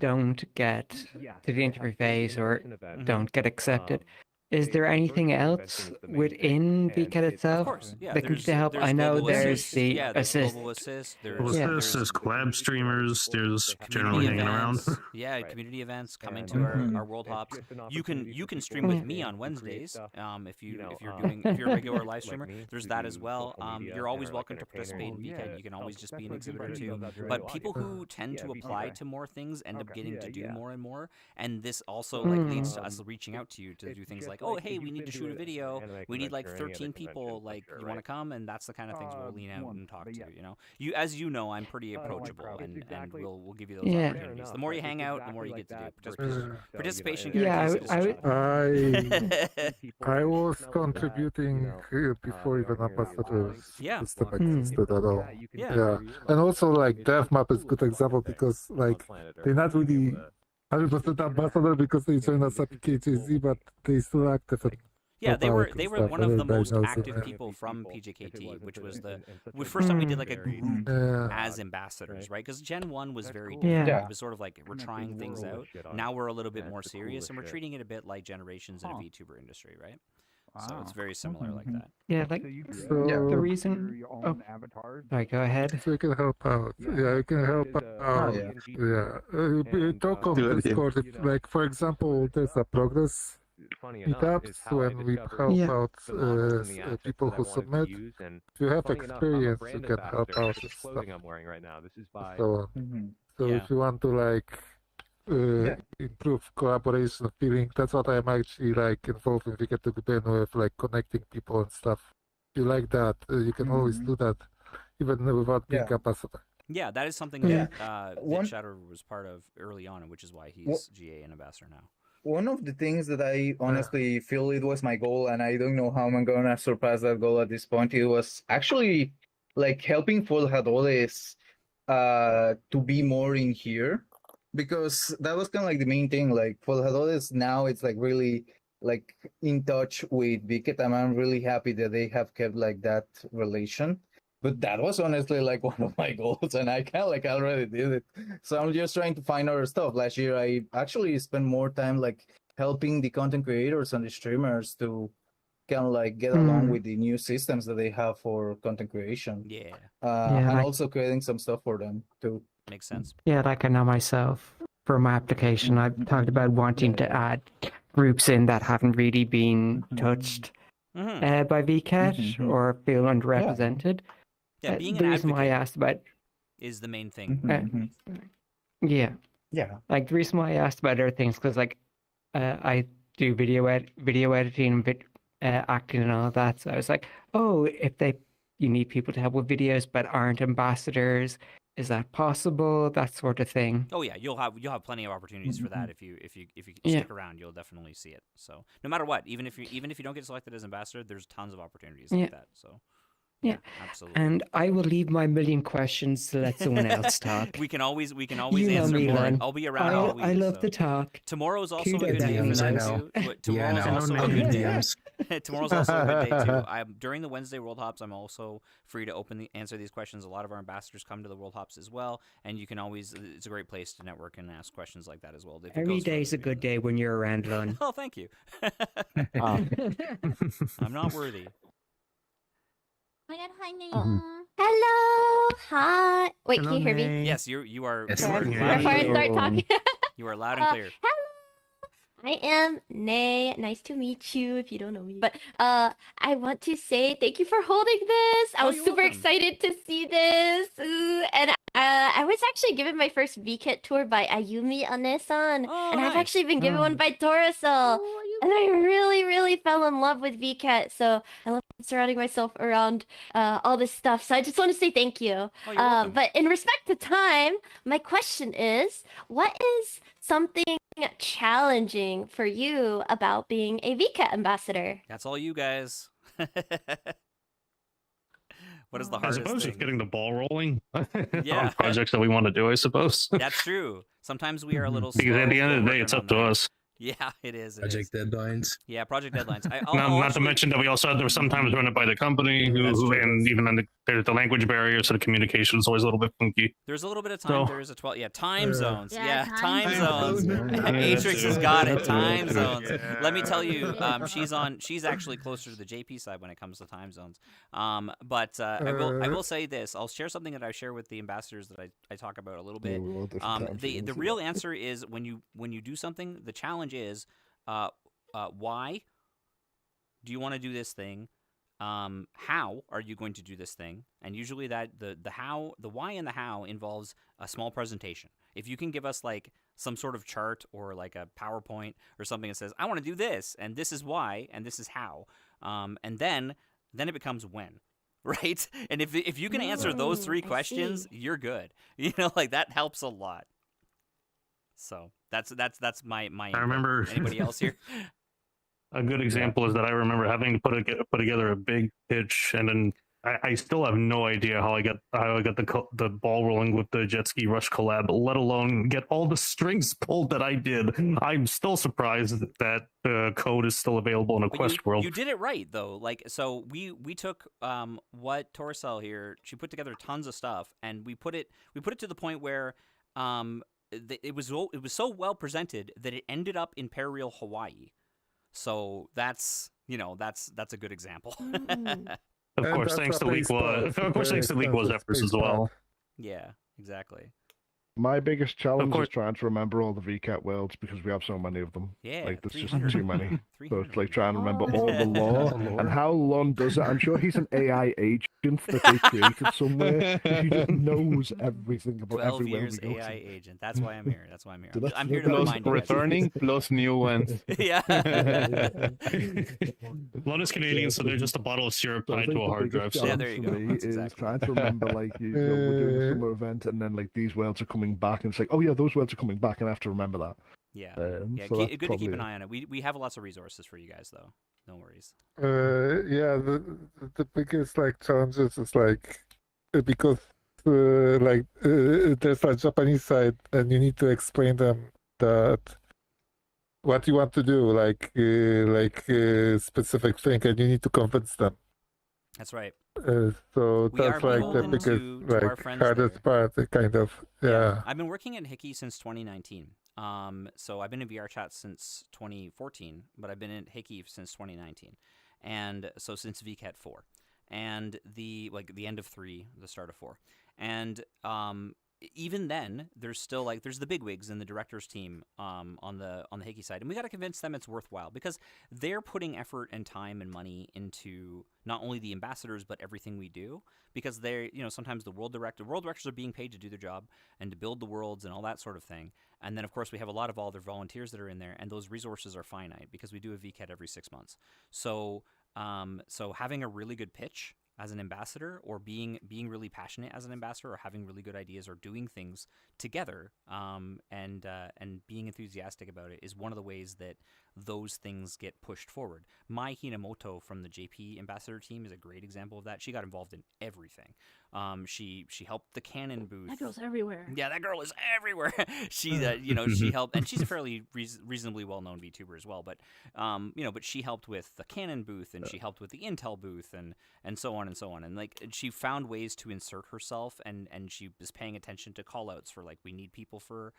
don't get to the interview phase or don't get accepted. Is there anything else within VKet itself that can help? I know there's the assist.
Global assist.
There's collab streamers. There's generally hanging around.
Yeah, community events coming to our world hops. You can stream with me on Wednesdays. If you're a regular live streamer, there's that as well. You're always welcome to participate in VKet. You can always just be an exhibitor too. But people who tend to apply to more things end up getting to do more and more. And this also like leads to us reaching out to you to do things like like, oh, hey, we need to shoot a video. We need like 13 people. Like, you want to come? And that's the kind of things we'll lean out and talk to. You know, as you know, I'm pretty approachable, and we'll give you those opportunities. The more you hang out, the more you get to do. Participation guarantees.
I was contributing before even ambassadors system existed at all. Yeah, and also like DevMap is a good example because like they're not really 100% ambassador because they joined us at PKJZ, but they still active.
Yeah, they were one of the most active people from PJKT, which was the first time we did like a group as ambassadors, right? Because Gen 1 was very different. It was sort of like we're trying things out. Now we're a little bit more serious, and we're treating it a bit like Generations in a VTuber industry, right? So it's very similar like that.
Yeah, like the reason. Oh, sorry, go ahead.
So we can help out. Yeah, we can help out. We talk on Discord. Like for example, there's a progress meetups when we help out people who submit. If you have experience, you can help out with stuff. So on. So if you want to like improve collaboration feeling, that's what I'm actually like involved in VketChan to begin with, like connecting people and stuff. If you like that, you can always do that, even without being ambassador.
Yeah, that is something that Shadow was part of early on, which is why he's GA and ambassador now.
One of the things that I honestly feel it was my goal, and I don't know how I'm gonna surpass that goal at this point, it was actually like helping Forjadores to be more in here. Because that was kind of like the main thing. Like Forjadores now, it's like really like in touch with VketChan. I'm really happy that they have kept like that relation. But that was honestly like one of my goals, and I kind of like already did it. So I'm just trying to find other stuff. Last year, I actually spent more time like helping the content creators and the streamers to kind of like get along with the new systems that they have for content creation. And also creating some stuff for them too.
Makes sense.
Yeah, like I know myself for my application, I've talked about wanting to add groups in that haven't really been touched by VKet or feel underrepresented.
Yeah, being
the
an
reason why I asked about
is the main thing.
Yeah. Like the reason why I asked about other things because like I do video editing and acting and all of that. So I was like, oh, if you need people to help with videos but aren't ambassadors. Is that possible? That sort of thing.
Oh yeah, you'll have plenty of opportunities for that if you stick around. You'll definitely see it. So no matter what, even if you don't get selected as ambassador, there's tons of opportunities like that. So
yeah,
absolutely.
And I will leave my million questions to let someone else talk.
we can always
you
answer
me,
more.
Len.
I'll be around all week.
I love to talk.
Tomorrow's also a good day for that too. Tomorrow's also a good day. Tomorrow's also a good day too. During the Wednesday World Hops, I'm also free to answer these questions. A lot of our ambassadors come to the World Hops as well, and you can always. It's a great place to network and ask questions like that as well.
Every day is a good day when you're around, Lon.
Oh, thank you. I'm not worthy.
Oh my god, hi Nate. Hello. Hi. Wait,
Hello,
can you hear me?
Yes, you are.
Before I start talking.
You are loud and clear.
Hello. I am Nay. Nice to meet you if you don't know me. But I want to say thank you for holding this. I was super excited to see this. And I was actually given my first VKet tour by Ayumi Ane-san. And I've actually been given one by Torasol. And I really, really fell in love with VKet. So I love surrounding myself around all this stuff. So I just want to say thank you. But in respect to time, my question is, what is something challenging for you about being a VKet ambassador?
That's all you guys. What is the
I
hardest
suppose
thing?
just getting the ball rolling
Yeah.
on projects that we want to do, I suppose.
That's true. Sometimes we are a little slow.
Because at the end of the day, it's up to us.
Yeah, it is.
Project deadlines.
Yeah, project deadlines.
Not to mention that we also have to sometimes run it by the company, and even then there's the language barrier, so the communication is always a little bit funky.
There's a little bit of time.
So-
There is a 12. Yeah, time zones.
Yeah,
time zones. Atrix has got it. Time zones. Let me tell you, she's actually closer to the JP side when it comes to time zones. But I will say this. I'll share something that I share with the ambassadors that I talk about a little bit. The real answer is when you do something, the challenge is why do you want to do this thing? How are you going to do this thing? And usually that the why and the how involves a small presentation. If you can give us like some sort of chart or like a PowerPoint or something that says, I want to do this, and this is why, and this is how. And then it becomes when, right? And if you can answer those 3 questions, you're good. You know, like that helps a lot. So that's my input.
I remember.
Anybody else here?
A good example is that I remember having to put together a big pitch, and then I still have no idea how I got the ball rolling with the jet ski rush collab, let alone get all the strings pulled that I did. I'm still surprised that the code is still available in a Quest world.
You did it right though. Like, so we took what Torcel here, she put together tons of stuff, and we put it to the point where it was so well presented that it ended up in Parareal Hawaii. So that's a good example.
Of course, thanks to Leakwa's efforts as well.
Yeah, exactly.
My biggest challenge is trying to remember all the VKet worlds because we have so many of them.
Yeah,
like there's just too many. So it's like trying to remember all the lore and how Lon does it. I'm sure he's an AI agent that they created somewhere. He just knows everything about
12
everywhere
years
we go.
AI agent. That's why I'm here.
So
I'm here to
plus
remind you.
returning plus new ones.
Yeah.
Lon is Canadian, so they're just a bottle of syrup tied to a hard drive. So.
Yeah, there you go.
Is exactly. Trying to remember like we're doing a summer event and then like these worlds are coming back and it's like, oh yeah, those worlds are coming back and I have to remember that.
Yeah.
So
Good to keep an eye on it. We have lots of resources for you guys though. No worries.
Yeah, the biggest like challenges is like because there's a Japanese side and you need to explain them that what you want to do, like a specific thing, and you need to convince them.
That's right.
So
We
that's
are
like the
beholden
biggest,
to our
like
friends
hardest part, kind of. Yeah.
I've been working at Hickey since 2019. So I've been in VRChat since 2014, but I've been in Hickey since 2019, and so since VKet 4, and the end of 3, the start of 4, and even then, there's still there's the bigwigs and the directors team on the Hickey side, and we got to convince them it's worthwhile because they're putting effort and time and money into not only the ambassadors but everything we do, because they're sometimes the world directors are being paid to do their job and to build the worlds and all that sort of thing, and then of course we have a lot of all their volunteers that are in there, and those resources are finite because we do a VKet every 6 months. So having a really good pitch as an ambassador, or being really passionate as an ambassador, or having really good ideas, or doing things together, and being enthusiastic about it is one of the ways that those things get pushed forward. Mai Hinamoto from the JP ambassador team is a great example of that. She got involved in everything. She helped the Canon booth.
That girl's everywhere.
Yeah, that girl is everywhere. She she helped, and she's a fairly reasonably well-known VTuber as well. But but she helped with the Canon booth, and she helped with the Intel booth, and so on and so on. And she found ways to insert herself, and she was paying attention to call-outs for we need people for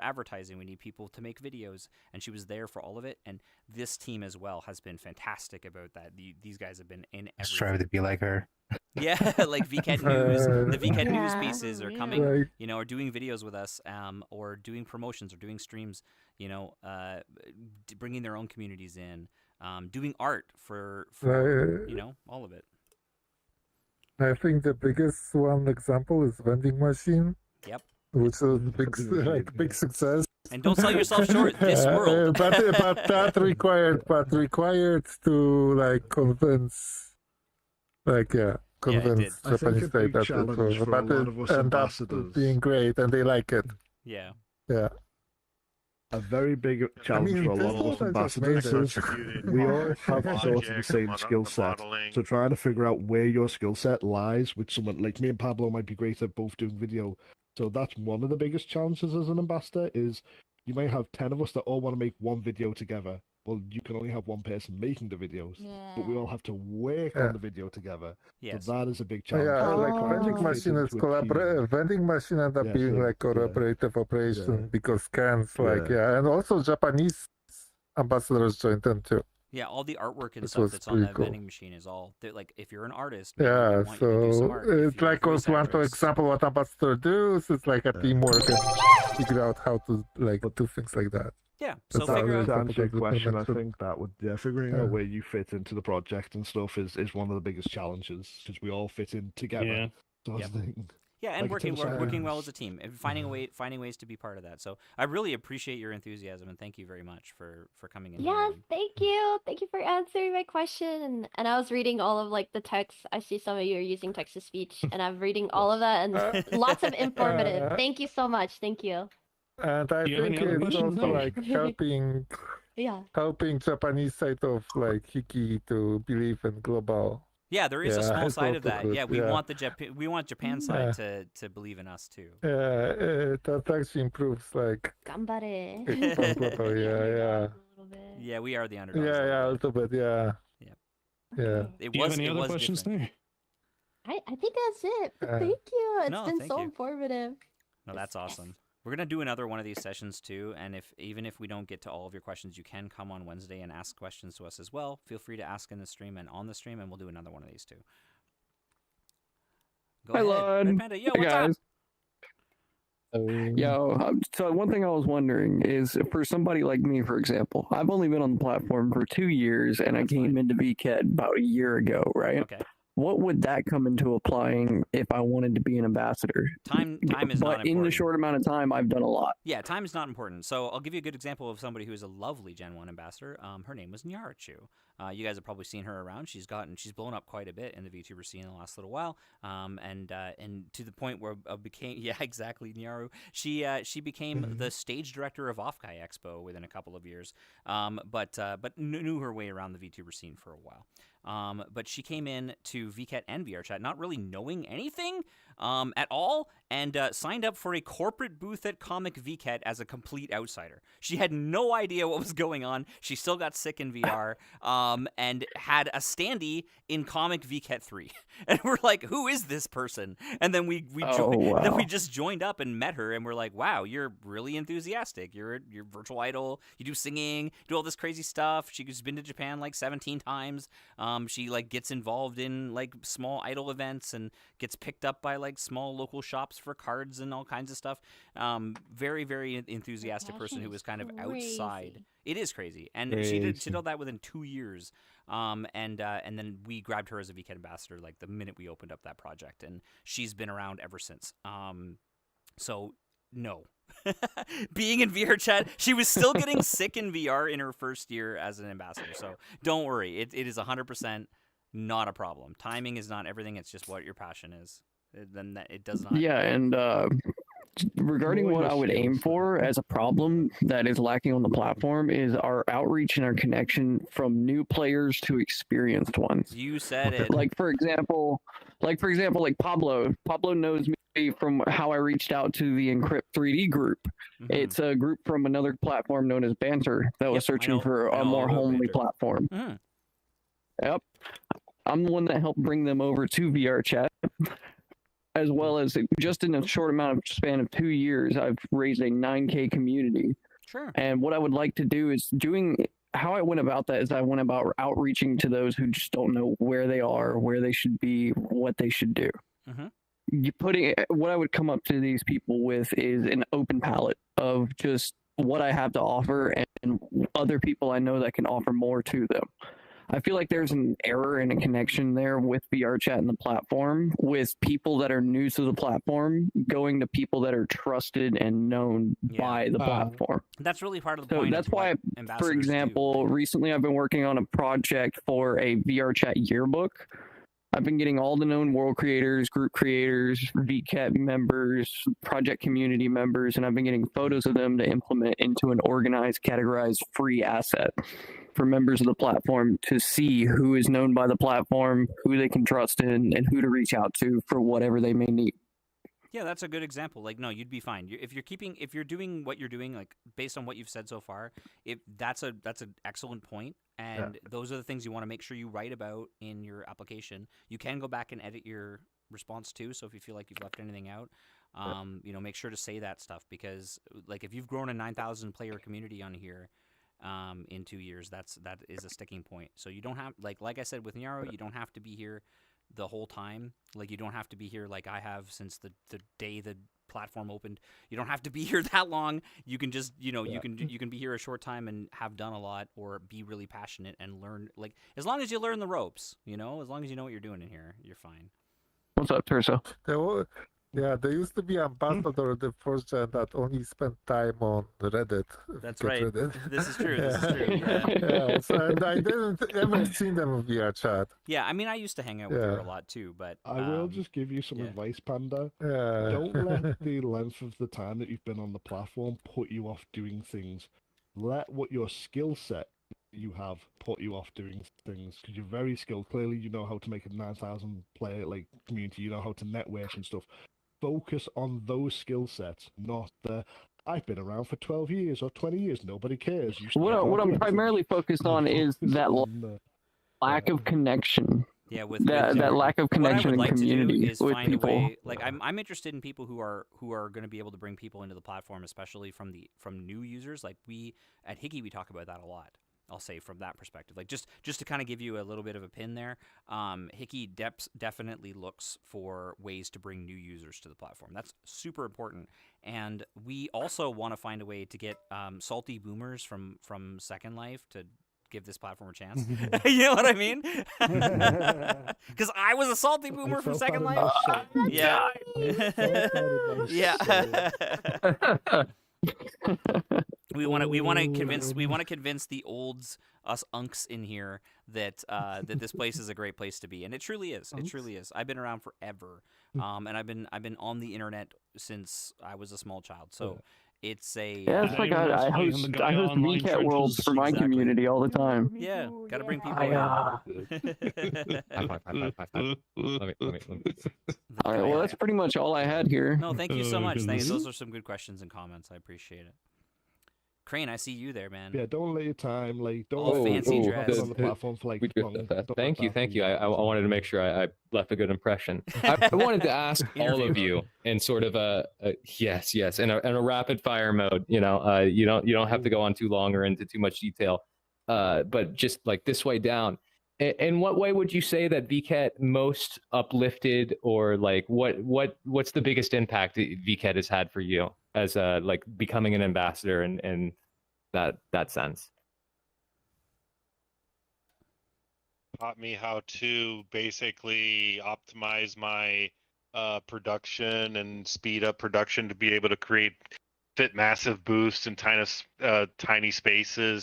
advertising, we need people to make videos, and she was there for all of it. And this team as well has been fantastic about that. These guys have been in everything.
Strive to be like her.
Yeah, like VKet News, the VKet News pieces are coming, or doing videos with us, or doing promotions, or doing streams, bringing their own communities in, doing art for all of it.
I think the biggest one example is vending machine.
Yep.
Which is a big success.
And don't sell yourself short. This world.
but that required to convince, convince Japanese state that it was, but it ended up being great, and they like it.
Yeah.
Yeah.
A very big challenge for a lot of us ambassadors is we all have sort of the same skill set. So trying to figure out where your skill set lies with someone like me and Pablo might be great at both doing video. So that's one of the biggest challenges as an ambassador is you may have 10 of us that all want to make one video together. Well, you can only have one person making the videos, but we all have to work on the video together.
Yes.
So that is a big challenge.
Yeah, vending machine is vending machine end up being collaborative operation because scans and also Japanese ambassadors joined them too.
Yeah, all the artwork and stuff that's on that vending machine is all if you're an artist.
Yeah,
you do some art.
It's like also one example what ambassador does. It's like a teamwork and figure out how to do things like that.
Yeah, so figure out.
To answer your question, I think that would figuring out where you fit into the project and stuff is one of the biggest challenges because we all fit in together.
Yeah.
Sort of thing.
Yeah, and
Like, it's
working well as a team and finding ways to be part of that. So I really appreciate your enthusiasm and thank you very much for coming in.
Yes,
here.
thank you for answering my question. And I was reading all of like the text. I see some of you are using text to speech, and I'm reading all of that and lots of informative. Thank you so much. Thank you.
And I
Do you have
think
any other
it's
questions?
also
No.
like helping
Yeah.
helping Japanese side of like Hiki to believe in global.
Yeah, there is a small
it's
side of
also
that.
good,
Yeah, we want Japan side to believe in us too.
That actually improves like
Gambare.
it's global. Yeah.
Yeah, we are the underdogs.
Yeah, a little bit. Yeah. Yeah.
It
Do you have
was
any
it
other
was
questions
different.
I think that's it. But thank you. It's
No,
been
thank
so
you.
informative.
No, that's awesome. We're gonna do another one of these sessions too, and even if we don't get to all of your questions, you can come on Wednesday and ask questions to us as well. Feel free to ask in the stream and on the stream, and we'll do another one of these too. Go
Hi,
ahead,
Lon.
Red Panda. Yo,
Hey,
what's
guys.
up?
So one thing I was wondering is for somebody like me, for example, I've only been on the platform for 2 years, and I came into VKET about a year ago, right?
Okay.
What would that come into applying if I wanted to be an ambassador?
Time is not
But in the
important.
short amount of time, I've done a lot.
Yeah, time is not important. So I'll give you a good example of somebody who is a lovely Gen 1 ambassador. Her name was Nyarachu. You guys have probably seen her around. She's blown up quite a bit in the VTuber scene in the last little while. And to the point where became exactly Nyaru. She became the stage director of Offkai Expo within a couple of years. But knew her way around the VTuber scene for a while. But she came in to VKET and VRChat not really knowing anything at all, and signed up for a corporate booth at Comic VKET as a complete outsider. She had no idea what was going on. She still got sick in VR, and had a standee in Comic VKET 3. And we're like, who is this person? And then then we just joined up and met her, and we're like, wow, you're really enthusiastic. You're virtual idol. You do singing, you do all this crazy stuff. She's been to Japan like 17 times. She like gets involved in like small idol events and gets picked up by like small local shops for cards and all kinds of stuff. Very, very enthusiastic person who was kind of outside. It is crazy, and she did all that within 2 years. And then we grabbed her as a VKET ambassador like the minute we opened up that project, and she's been around ever since. So no. Being in VRChat, she was still getting sick in VR in her first year as an ambassador. So don't worry, it is 100% not a problem. Timing is not everything; it's just what your passion is. Then it does not.
Yeah, and regarding what I would aim for as a problem that is lacking on the platform is our outreach and our connection from new players to experienced ones.
You said it.
Like for example, like Pablo. Pablo knows me from how I reached out to the Encrypt 3D group.
Mm-hmm.
It's a group from another platform known as Banter that was searching for a more homely platform.
Mm-hmm.
Yep. I'm the one that helped bring them over to VRChat. As well as just in a short amount of span of 2 years, I've raised a 9K community.
Sure.
And what I would like to do is how I went about that is I went about outreaching to those who just don't know where they are, where they should be, what they should do.
Mm-hmm.
What I would come up to these people with is an open palette of just what I have to offer and other people I know that can offer more to them. I feel like there's an error in a connection there with VRChat and the platform, with people that are new to the platform going to people that are trusted and known by the platform.
That's really part of the
So
point.
that's
of
why,
what
for
ambassadors
example, recently I've been working on a project for a VRChat yearbook. I've been getting all the known world creators, group creators, VKET members, project community members, and I've been getting photos of them to implement into an organized, categorized, free asset for members of the platform to see who is known by the platform, who they can trust in, and who to reach out to for whatever they may need.
Yeah, that's a good example. Like, no, you'd be fine. If you're doing what you're doing, like based on what you've said so far, that's an excellent point. And those are the things you want to make sure you write about in your application. You can go back and edit your response too. So if you feel like you've left anything out, make sure to say that stuff, because like if you've grown a 9,000 player community on here in 2 years, that is a sticking point. So you don't have like I said with Nyaro, you don't have to be here the whole time. Like you don't have to be here like I have since the day the platform opened. You don't have to be here that long. You can just you can be here a short time and have done a lot, or be really passionate and learn, like as long as you learn the ropes, as long as you know what you're doing in here, you're fine.
What's up, Terso?
Yeah, there used to be ambassador of the first gen that only spent time on Reddit.
That's
Get
right.
Reddit.
This is true. This is true. Yeah.
Yeah, so, and I didn't ever seen them in VRChat.
Yeah, I mean, I used to hang out with her a lot too, but
I will just give you some
yeah.
advice, Panda.
Yeah.
Don't let the length of the time that you've been on the platform put you off doing things. Let what your skill set you have put you off doing things because you're very skilled. Clearly, you know how to make a 9,000 player community. You know how to network and stuff. Focus on those skill sets, not the I've been around for 12 years or 20 years. Nobody cares. You
What I'm primarily focused on is that lack of connection.
Yeah, with
that lack of connection
what I would like
and community
to do is
with
find
people.
a way. Like I'm interested in people who are going to be able to bring people into the platform, especially from new users. Like we at Higgy, we talk about that a lot. I'll say from that perspective, like just to kind of give you a little bit of a pin there, Hickey definitely looks for ways to bring new users to the platform. That's super important, and we also want to find a way to get salty boomers from Second Life to give this platform a chance. You know what I mean? Because I was a salty boomer from Second Life. Yeah. Yeah. We want to convince the olds, us unks in here, that that this place is a great place to be, and it truly is. It truly is. I've been around forever, and I've been on the internet since I was a small child. So it's a
it's like I host VKet worlds for my community all the time.
Yeah, gotta bring people
in.
in.
All right, well that's pretty much all I had here.
No, thank you so much. Thanks. Those are some good questions and comments. I appreciate it. Crane, I see you there, man.
Yeah, don't let your time
don't fancy dress
on the platform for
Thank you. I wanted to make sure I left a good impression. I wanted to ask all of you in sort of a yes, in a rapid fire mode. You know, you don't have to go on too long or into too much detail, but just like this way down. In what way would you say that VKet most uplifted, or like what's the biggest impact VKet has had for you as like becoming an ambassador in that sense?
Taught me how to basically optimize my production and speed up production to be able to fit massive boosts in tiny spaces.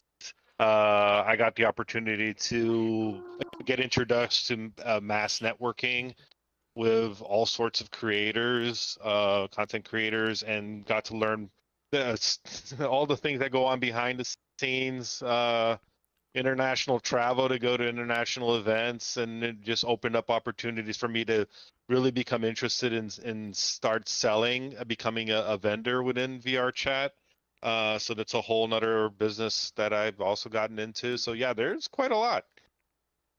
I got the opportunity to get introduced to mass networking with all sorts of creators, content creators, and got to learn all the things that go on behind the scenes, international travel to go to international events, and it just opened up opportunities for me to really become interested in start selling, becoming a vendor within VRChat. So that's a whole nother business that I've also gotten into. So yeah, there's quite a lot.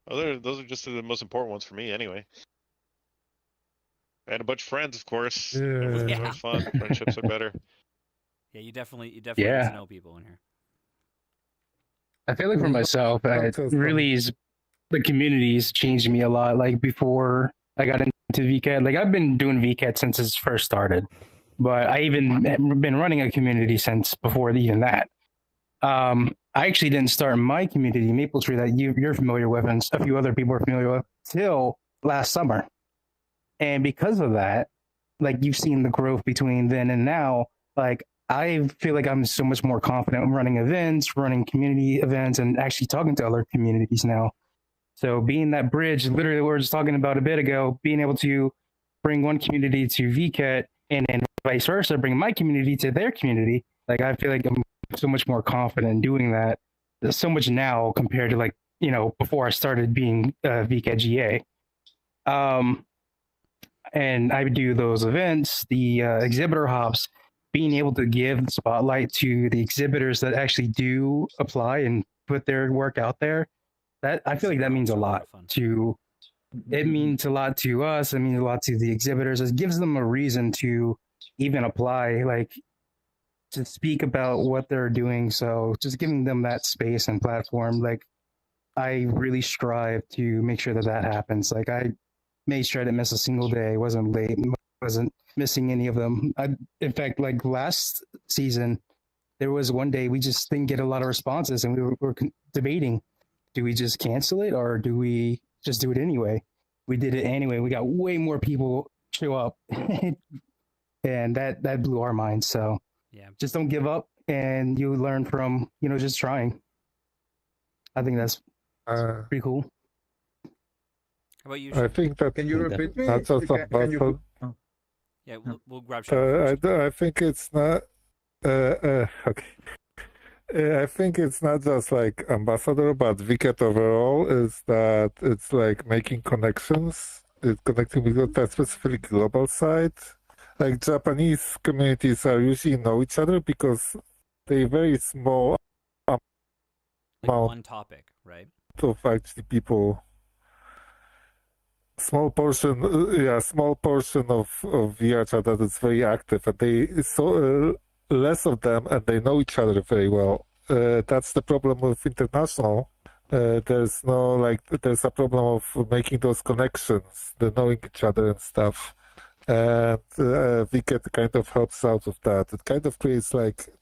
Those are just the most important ones for me anyway. And a bunch of friends, of course. It was fun. Friendships are better.
Yeah, you definitely get to know people in here.
I feel like for myself, the community's changed me a lot. Like before I got into VKet, like I've been doing VKet since it's first started, but I even been running a community since before even that. I actually didn't start my community, Maple Tree, that you're familiar with, and a few other people are familiar with, till last summer. And because of that, like you've seen the growth between then and now, like I feel like I'm so much more confident running events, running community events, and actually talking to other communities now. So being that bridge, literally what we were just talking about a bit ago, being able to bring one community to VKet and then vice versa, bring my community to their community. Like I feel like I'm so much more confident in doing that. There's so much now compared to before I started being VKet GA. And I would do those events, the exhibitor hops, being able to give the spotlight to the exhibitors that actually do apply and put their work out there. That I feel like that means a lot to. It means a lot to us. It means a lot to the exhibitors. It gives them a reason to even apply, like to speak about what they're doing. So just giving them that space and platform, like I really strive to make sure that happens. Like I made sure I didn't miss a single day. Wasn't late. Wasn't missing any of them. In fact, like last season, there was one day we just didn't get a lot of responses, and we were debating: do we just cancel it or do we just do it anyway? We did it anyway. We got way more people show up, and that blew our minds. So
yeah,
just don't give up, and you learn from just trying. I think that's pretty cool.
How about you?
I think that
Can you repeat me?
not just about
Yeah, we'll grab Shadow first.
I think it's not. Okay. I think it's not just like ambassador, but VKet overall is that it's like making connections. It's connecting with that specifically global side. Like Japanese communities are usually know each other because they very small
Like
amount
one topic, right?
of actually people. Small portion of VRChat that is very active, and they less of them, and they know each other very well. That's the problem with international. There's a problem of making those connections, the knowing each other and stuff. And VKet kind of helps out with that. It kind of creates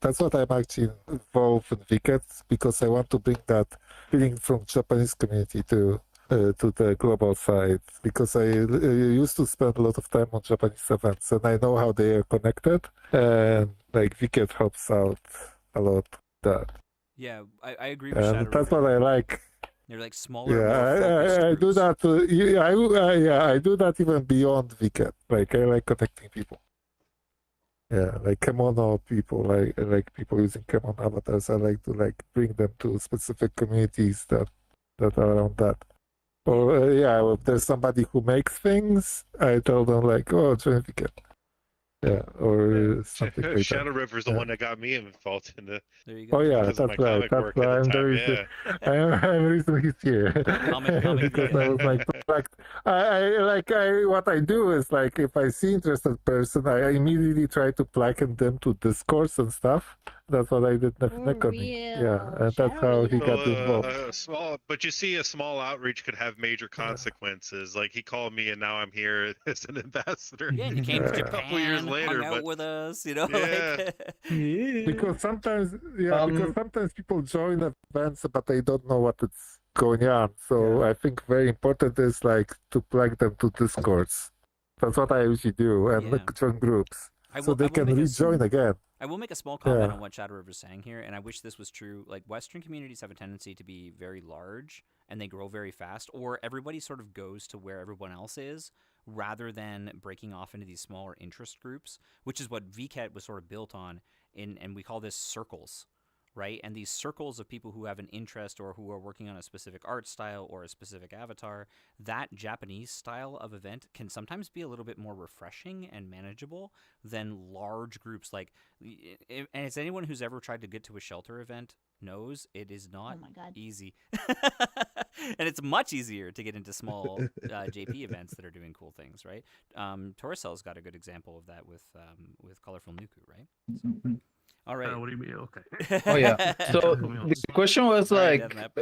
that's what I'm actually involved in VKet, because I want to bring that feeling from Japanese community to the global side, because I used to spend a lot of time on Japanese events, and I know how they are connected, and VKet helps out a lot with that.
Yeah, I agree with Shadow.
And that's what I like.
They're like smaller.
Yeah, I do that. I do that even beyond VKet. I like connecting people. Yeah, like Kemono people, I like people using Kemono avatars. I like to bring them to specific communities that are around that. Or if there's somebody who makes things, I tell them oh, join VKet. Yeah, or something like
Shadow
that.
River's the one that got me involved in the.
There you
Oh yeah,
because of
that's
my
right.
comic
That's
work
why
at
I'm
the time,
very.
yeah.
I'm recently here because I was what I do is if I see interested person, I immediately try to plug them to discourse and stuff. That's what I did with Nekoni. Yeah, and that's how he got involved.
But you see, a small outreach could have major consequences. Like he called me, and now I'm here as an ambassador.
Yeah, and you came to
a
Japan,
couple years later,
hung out with us,
Yeah.
Because sometimes people join events, but they don't know what is going on. So I think very important is to plug them to Discords. That's what I usually do, and join groups so they can rejoin again.
I will make a small comment on what Shadow River is saying here, and I wish this was true. Western communities have a tendency to be very large, and they grow very fast, or everybody sort of goes to where everyone else is, rather than breaking off into these smaller interest groups, which is what VKet was sort of built on, and we call this circles, right? And these circles of people who have an interest or who are working on a specific art style or a specific avatar, that Japanese style of event can sometimes be a little bit more refreshing and manageable than large groups. And as anyone who's ever tried to get to a shelter event knows, it is not easy. And it's much easier to get into small JP events that are doing cool things, right? Torcel's got a good example of that with Colorful Nuku, right? So, all right.
What do you mean? Okay.
Oh yeah. So the question was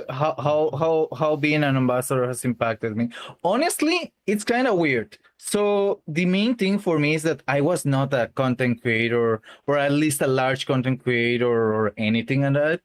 how being an ambassador has impacted me. Honestly, it's kind of weird. So the main thing for me is that I was not a content creator, or at least a large content creator or anything like that.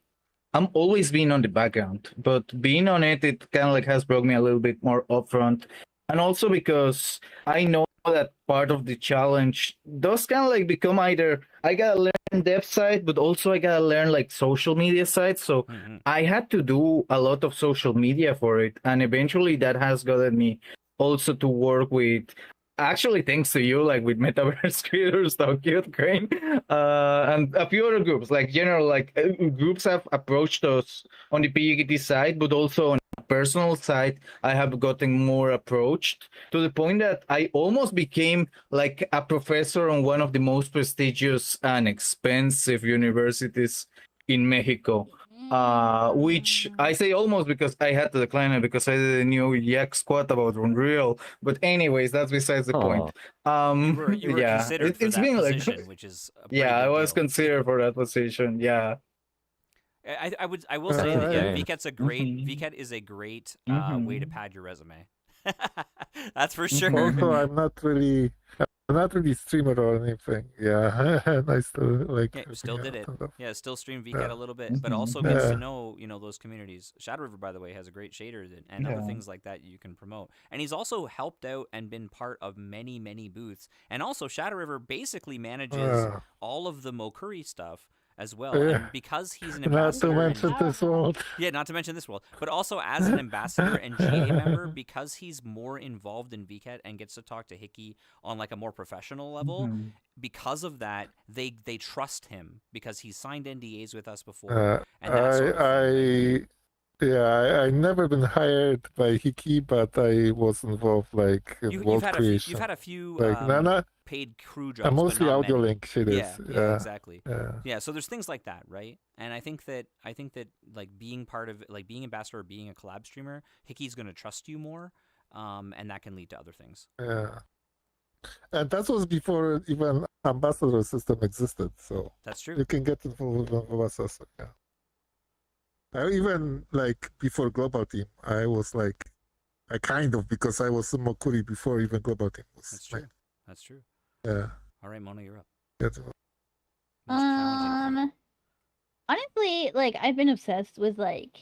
I'm always being on the background, but being on it kind of has brought me a little bit more upfront. And also because I know that part of the challenge does kind of become either I gotta learn dev side, but also I gotta learn social media side. So I had to do a lot of social media for it, and eventually that has gotten me also to work with. Actually, thanks to you, with Metaverse Creators, Tokyo, Crane, and a few other groups, groups have approached us on the PGT side, but also on a personal side, I have gotten more approached to the point that I almost became a professor on one of the most prestigious and expensive universities in Mexico. Which I say almost because I had to decline it because I didn't know yak squat about Unreal. But anyways, that's besides the point.
You were considered for that position, which is a pretty
I
big
was
deal.
considered for that position. Yeah.
I will say that VKet's a great VKet is a great way to pad your resume. That's for sure.
Also, I'm not really not really streamer or anything. Yeah, I still like.
Yeah, still did it. Yeah, still stream VCAT
Yeah.
a little bit, but also gets to
Yeah.
know, those communities. Shadow River, by the way, has a great shader and other
Yeah.
things like that you can promote. And he's also helped out and been part of many, many booths. And also, Shadow River basically manages all of the Mokuri stuff as well.
Yeah.
And because he's an
Not to
ambassador,
mention this world.
yeah, not to mention this world, but also as an ambassador and GA member, because he's more involved in VCAT and gets to talk to Hickey on like a more professional level.
Mhm.
Because of that, they trust him because he's signed NDAs with us before. And that
I,
sort of thing.
I never been hired by Hiki, but I was involved like in
You've
world
had
creation.
you've had a few
like
paid crew jobs,
mostly
but not
audio
many.
link shaders.
Yeah, exactly.
Yeah.
Yeah, so there's things like that, right? And I think that like being part of like being ambassador or being a collab streamer, Hickey's going to trust you more, and that can lead to other things.
Yeah. And that was before even ambassador system existed. So
that's true.
You can get involved with ambassadors. Yeah. Even like before global team, I was like, I kind of because I was Mokuri before even global team was.
That's true. That's true.
Yeah.
All right, Mona, you're up.
Honestly, like I've been obsessed with like,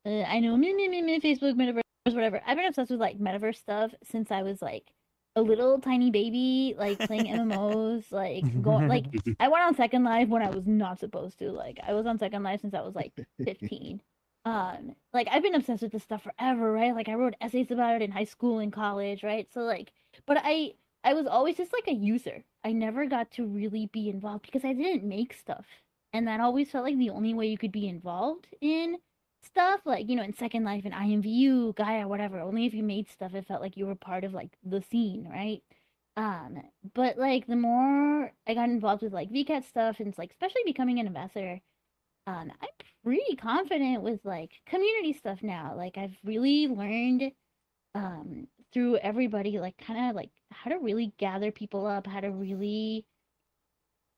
I know Facebook, metaverse, whatever. I've been obsessed with like metaverse stuff since I was like a little tiny baby, like playing MMOs, like going like I went on Second Life when I was not supposed to. Like I was on Second Life since I was like 15. Like I've been obsessed with this stuff forever, right? Like I wrote essays about it in high school and college, right? So like, but I was always just like a user. I never got to really be involved because I didn't make stuff. And that always felt like the only way you could be involved in stuff, like, in Second Life and IMVU, Gaia, whatever. Only if you made stuff, it felt like you were part of like the scene, right? But like the more I got involved with like VCAT stuff and like especially becoming an ambassador, I'm pretty confident with like community stuff now. Like I've really learned through everybody, like kind of like how to really gather people up, how to really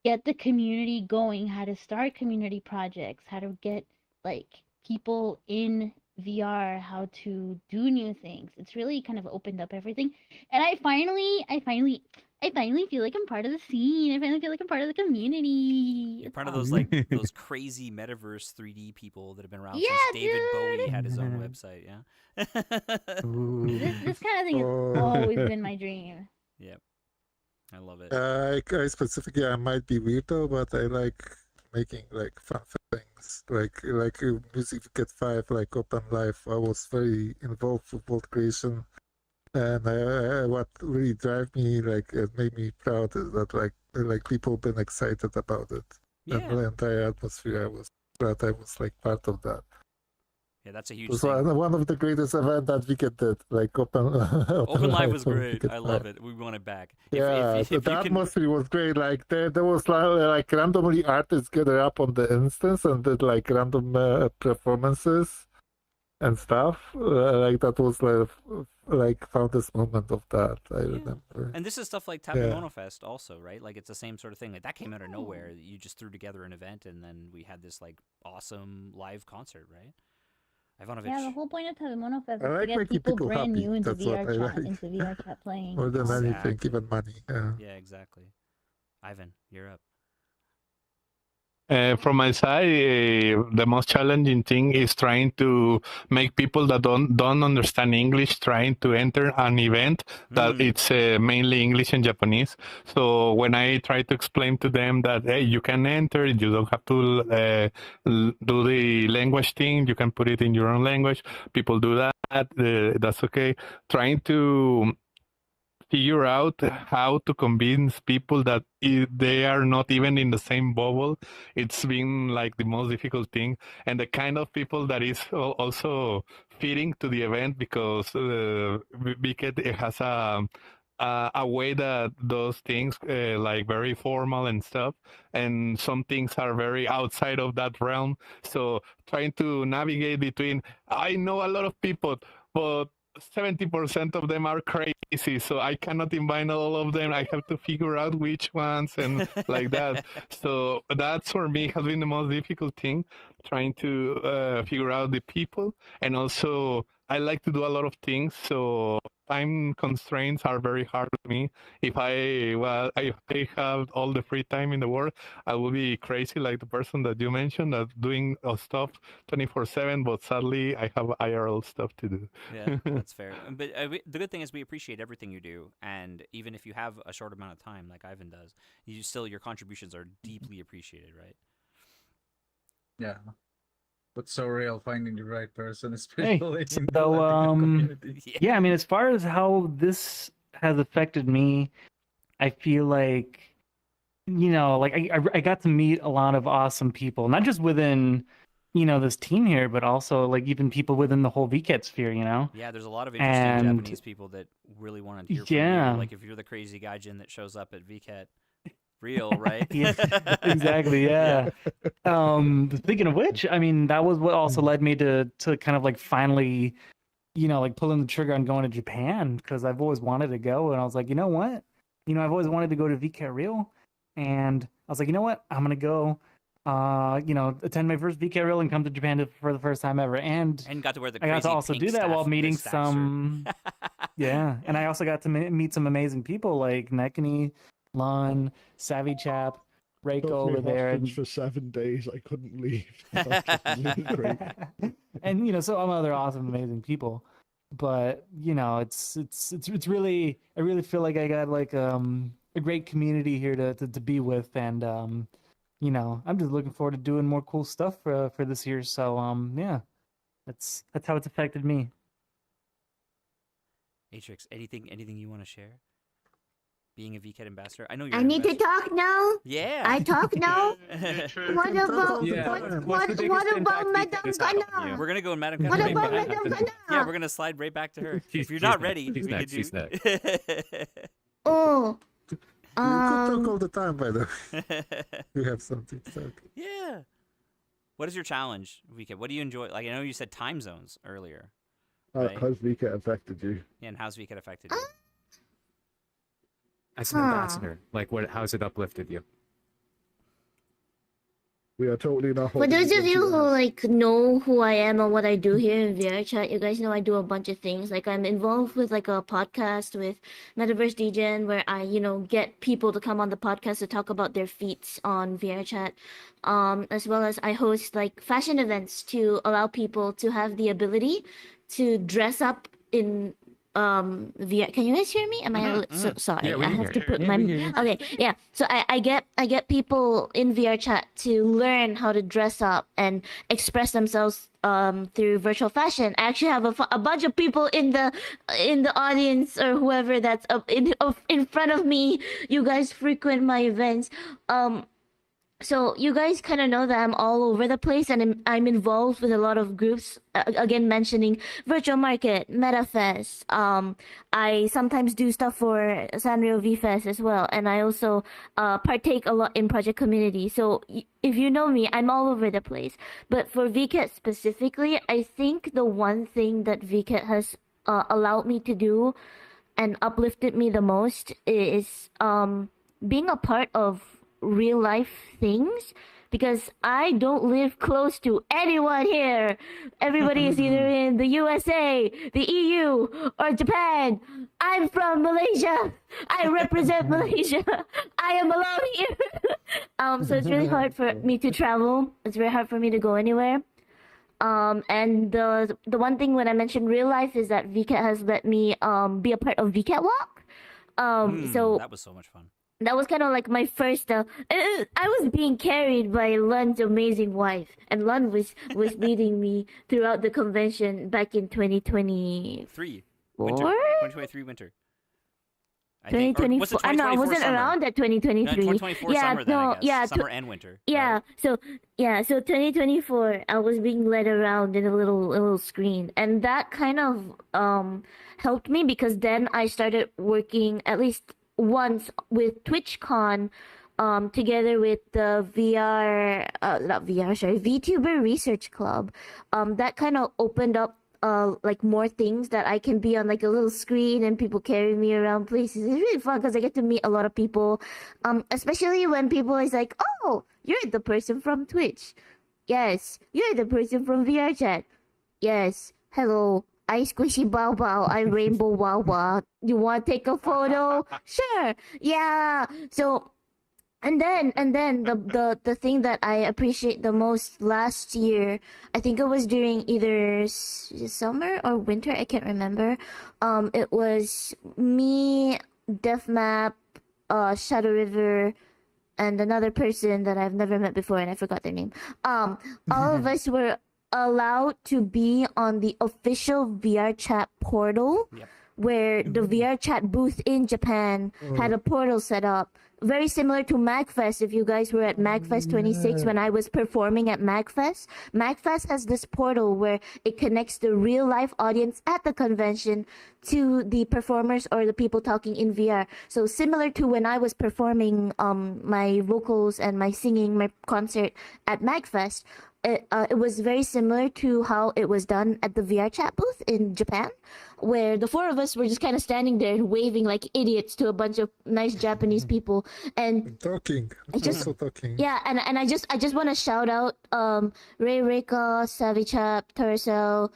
get the community going, how to start community projects, how to get like people in VR, how to do new things. It's really kind of opened up everything. And I finally feel like I'm part of the scene. I finally feel like I'm part of the community.
You're part of those like those crazy metaverse 3D people that have been around
Yeah,
since David
dude.
Bowie had his own website, yeah.
This kind of thing has always been my dream.
Yep. I love it.
I specifically, I might be weirdo, but I like making like fun things, like music get 5, like Open Life. I was very involved with world creation, and what really drive me, like it made me proud, is that like people been excited about it, and the entire atmosphere. I was glad I was like part of that.
Yeah, that's a huge
It was
thing.
one of the greatest events that VketChan did. Like Open
Live was
on
great.
VketChan
I love it. We want it back.
Yeah,
if
the
you can...
atmosphere was great. Like there was like randomly artists gather up on the instance and did like random performances and stuff. Like that was like foundest moment of that. I remember.
And this is stuff like Tabumono Fest also, right? Like it's the same sort of thing. Like that came out of nowhere. You just threw together an event and then we had this like awesome live concert, right? Ivanovich.
Yeah, the whole point of Tabumono Fest
I
is to
like
get
making
people
people
brand
happy.
new into
That's what I
VRChat,
like.
into VRChat playing.
More than anything,
Exactly.
even money. Yeah.
Yeah, exactly. Ivan, you're up.
From my side, the most challenging thing is trying to make people that don't understand English trying to enter an event that it's mainly English and Japanese. So when I try to explain to them that hey, you can enter, you don't have to do the language thing, you can put it in your own language. People do that. That's okay. Trying to figure out how to convince people that they are not even in the same bubble. It's been like the most difficult thing, and the kind of people that is also fitting to the event, because VKet has a way that those things like very formal and stuff, and some things are very outside of that realm. So trying to navigate between, I know a lot of people, but 70% of them are crazy, so I cannot invite all of them. I have to figure out which ones and like that. So that's for me has been the most difficult thing, trying to figure out the people. And also I like to do a lot of things, so time constraints are very hard for me. If if I have all the free time in the world, I will be crazy like the person that you mentioned that doing stuff 24/7. But sadly, I have IRL stuff to do.
Yeah, that's fair. But the good thing is we appreciate everything you do, and even if you have a short amount of time, like Ivan does, your contributions are deeply appreciated, right?
Yeah. But so real finding the right person,
Hey,
especially in the
so
Latino community.
yeah, I mean, as far as how this has affected me, I feel like, like I got to meet a lot of awesome people, not just within, this team here, but also like even people within the whole VKet sphere,
Yeah, there's a lot of interesting
And
Japanese people that really want to hear from
yeah.
you. Like if you're the crazy gaijin that shows up at VKet Real, right?
Yeah, exactly. Yeah. Speaking of which, I mean, that was what also led me to kind of like finally, like pulling the trigger on going to Japan because I've always wanted to go, and I was like, you know what? I've always wanted to go to VKet Real, and I was like, you know what? I'm gonna go, attend my first VKet Real and come to Japan for the first time ever, and
got to wear the
I got to
crazy
also
pink
do that while
staff-
meeting
the staff
some, yeah, and I also got to meet some amazing people like Nekani, Lon, Savvy Chap, Reiko
Took me
over there,
hostage
and
for 7 days. I couldn't leave. That was really great.
and so other awesome, amazing people. But it's really, I really feel like I got like a great community here to be with, and I'm just looking forward to doing more cool stuff for this year. So yeah, that's how it's affected me.
Atrix, anything you want to share? Being a VKet ambassador, I know you're.
I need to talk now.
Yeah.
I talk now. What about what about Madame Kana?
We're gonna go in Madame
What
Kana.
about Madame Kana?
Yeah, we're gonna slide right back to her. If you're not ready, we could do.
Oh.
You could talk all the time, by the way. You have something to say.
Yeah. What is your challenge, VK? What do you enjoy? Like I know you said time zones earlier. Right?
How's VK affected you?
Yeah, and how's VKet affected you?
As an ambassador, like how's it uplifted you?
We are totally not.
For those of you who like know who I am and what I do here in VRChat, you guys know I do a bunch of things. Like I'm involved with like a podcast with Metaverse DGen where I, get people to come on the podcast to talk about their feats on VRChat. As well as I host like fashion events to allow people to have the ability to dress up in VR. Can you guys hear me? Am I so sorry?
Yeah, we
I
can
have to
hear
put
you.
my
Yeah, we hear you.
okay. Yeah. So I get people in VRChat to learn how to dress up and express themselves through virtual fashion. I actually have a bunch of people in the audience or whoever that's up in front of me. You guys frequent my events. So you guys kind of know that I'm all over the place, and I'm involved with a lot of groups. Again, mentioning Virtual Market, MetaFest. I sometimes do stuff for Sanrio VFest as well, and I also partake a lot in project community. So if you know me, I'm all over the place. But for VKet specifically, I think the one thing that VKet has allowed me to do and uplifted me the most is being a part of real life things, because I don't live close to anyone here. Everybody is either in the USA, the EU, or Japan. I'm from Malaysia. I represent Malaysia. I am alone here. So it's really hard for me to travel. It's very hard for me to go anywhere. And the one thing when I mentioned real life is that VKet has let me be a part of VKet Walk. So
that was so much fun.
That was kind of like my first. I was being carried by Lun's amazing wife, and Lun was leading me throughout the convention back in 2023.
Winter. 2023 winter. I think. Or was it
2024. I know I
2024
wasn't
summer?
around at 2023.
No, 2024
yeah,
summer then,
no,
I guess.
yeah,
Summer and winter.
Yeah, so 2024, I was being led around in a little screen, and that kind of helped me because then I started working at least once with TwitchCon, together with the VTuber Research Club. That kind of opened up like more things that I can be on like a little screen and people carry me around places. It's really fun because I get to meet a lot of people, especially when people is like, oh, you're the person from Twitch. Yes, you're the person from VRChat. Yes, hello, I squishy bow bow, I rainbow wow wow. You want to take a photo? Sure. Yeah. So and then the thing that I appreciate the most last year, I think it was during either summer or winter, I can't remember. It was me, Deathmap, Shadow River, and another person that I've never met before, and I forgot their name. All of us were allowed to be on the official VRChat portal, where the VRChat booth in Japan had a portal set up. Very similar to MagFest. If you guys were at MagFest 26 when I was performing at MagFest, MagFest has this portal where it connects the real life audience at the convention to the performers or the people talking in VR. So similar to when I was performing my vocals and my singing, my concert at MagFest, it was very similar to how it was done at the VRChat booth in Japan, where the four of us were just kind of standing there and waving like idiots to a bunch of nice Japanese people and
talking. Also talking.
Yeah, and I just want to shout out Ray Reka, Savichap, Tercel,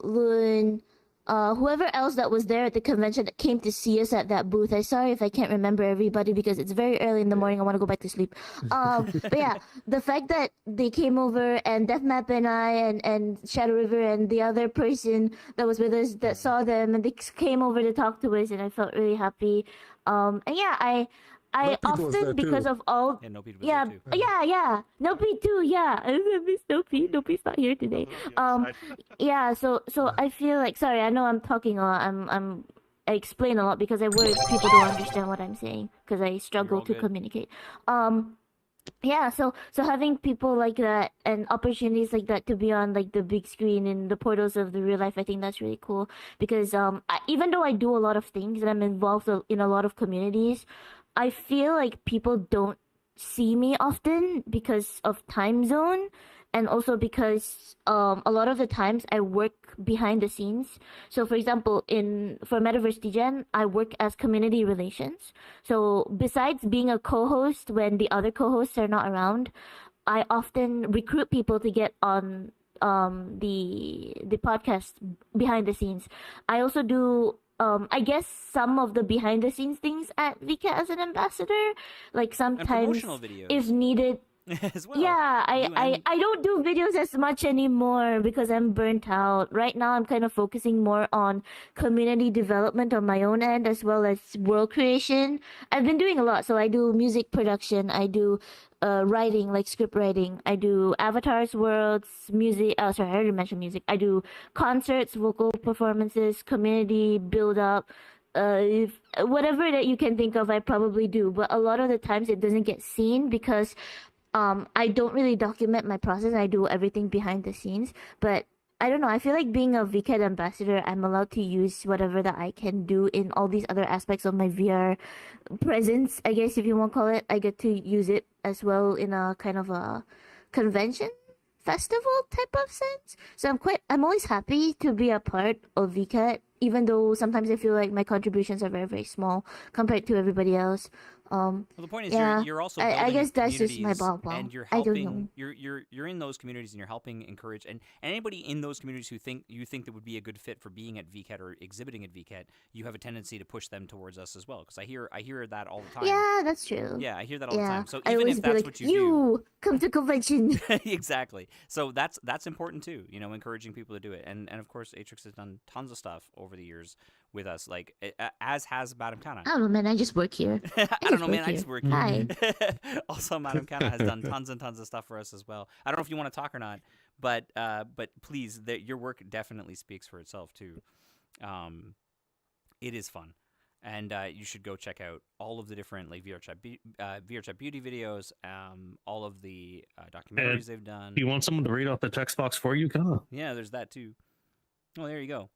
Loon, whoever else that was there at the convention that came to see us at that booth. I'm sorry if I can't remember everybody because it's very early in the morning. I want to go back to sleep. But yeah, the fact that they came over and Deathmap and I and Shadow River and the other person that was with us that saw them and they came over to talk to us and I felt really happy. And yeah, I
Nopid was there
often because
too.
of all
Nopid was
yeah
there too.
yeah Nopid too I miss Nopid. Nopid's not here today. Yeah, so I feel like, sorry, I know I'm talking a lot. I explain a lot because I worry people don't understand what I'm saying because I struggle to communicate. Yeah, so having people like that and opportunities like that to be on like the big screen and the portals of the real life, I think that's really cool because even though I do a lot of things and I'm involved in a lot of communities, I feel like people don't see me often because of time zone and also because a lot of the times I work behind the scenes. So for example, for Metaverse DGen, I work as community relations. So besides being a co-host when the other co-hosts are not around, I often recruit people to get on the podcast behind the scenes. I also do I guess some of the behind the scenes things at VketChan as an ambassador, like sometimes
promotional videos.
if needed.
As well.
Yeah, I don't do videos as much anymore because I'm burnt out. Right now, I'm kind of focusing more on community development on my own end as well as world creation. I've been doing a lot. So I do music production. I do writing, like script writing. I do avatars, worlds, music. Oh, sorry, I already mentioned music. I do concerts, vocal performances, community build up. Whatever that you can think of, I probably do. But a lot of the times it doesn't get seen because I don't really document my process. I do everything behind the scenes. But I don't know. I feel like being a VKET ambassador, I'm allowed to use whatever that I can do in all these other aspects of my VR presence, I guess if you want to call it. I get to use it as well in a kind of a convention festival type of sense. So I'm always happy to be a part of VKET, even though sometimes I feel like my contributions are very, very small compared to everybody else.
Well, the point is,
yeah,
you're also
I guess that's just my
communities,
ball.
and you're
I don't
helping.
know.
You're in those communities, and you're helping encourage, and anybody in those communities who think that would be a good fit for being at VKET or exhibiting at VKET, you have a tendency to push them towards us as well. Because I hear that all the time.
Yeah, that's true.
Yeah, I hear that all the time. So
I
even
always
if
be
that's
like,
what you
come to convention.
do, exactly. So that's important too. You know, encouraging people to do it, and of course, Atrix has done tons of stuff over the years with us, like as has Madame Kana.
I don't know, man. I just work here.
I don't know, man. I
here.
just work here.
Hi.
Also, Madame Kana has done tons and tons of stuff for us as well. I don't know if you want to talk or not, but please, your work definitely speaks for itself too. It is fun, and you should go check out all of the different like VRChat beauty videos, all of the documentaries they've done.
Do you want someone to read off the text box for you, Kana?
Yeah, there's that too. Oh, there you go.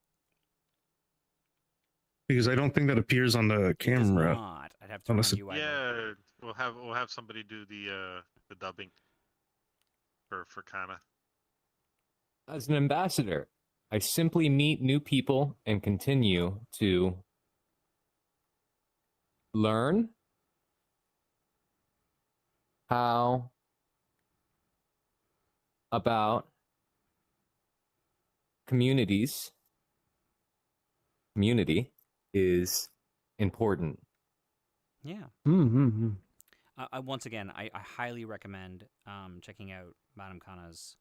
Because I don't think that appears on the camera.
Not. I'd have to run UI.
Yeah, we'll have somebody do the dubbing for Kana.
As an ambassador, I simply meet new people and continue to learn how about community is important.
Yeah.
Mm-hmm.
Once again, I highly recommend checking out Madame Kana's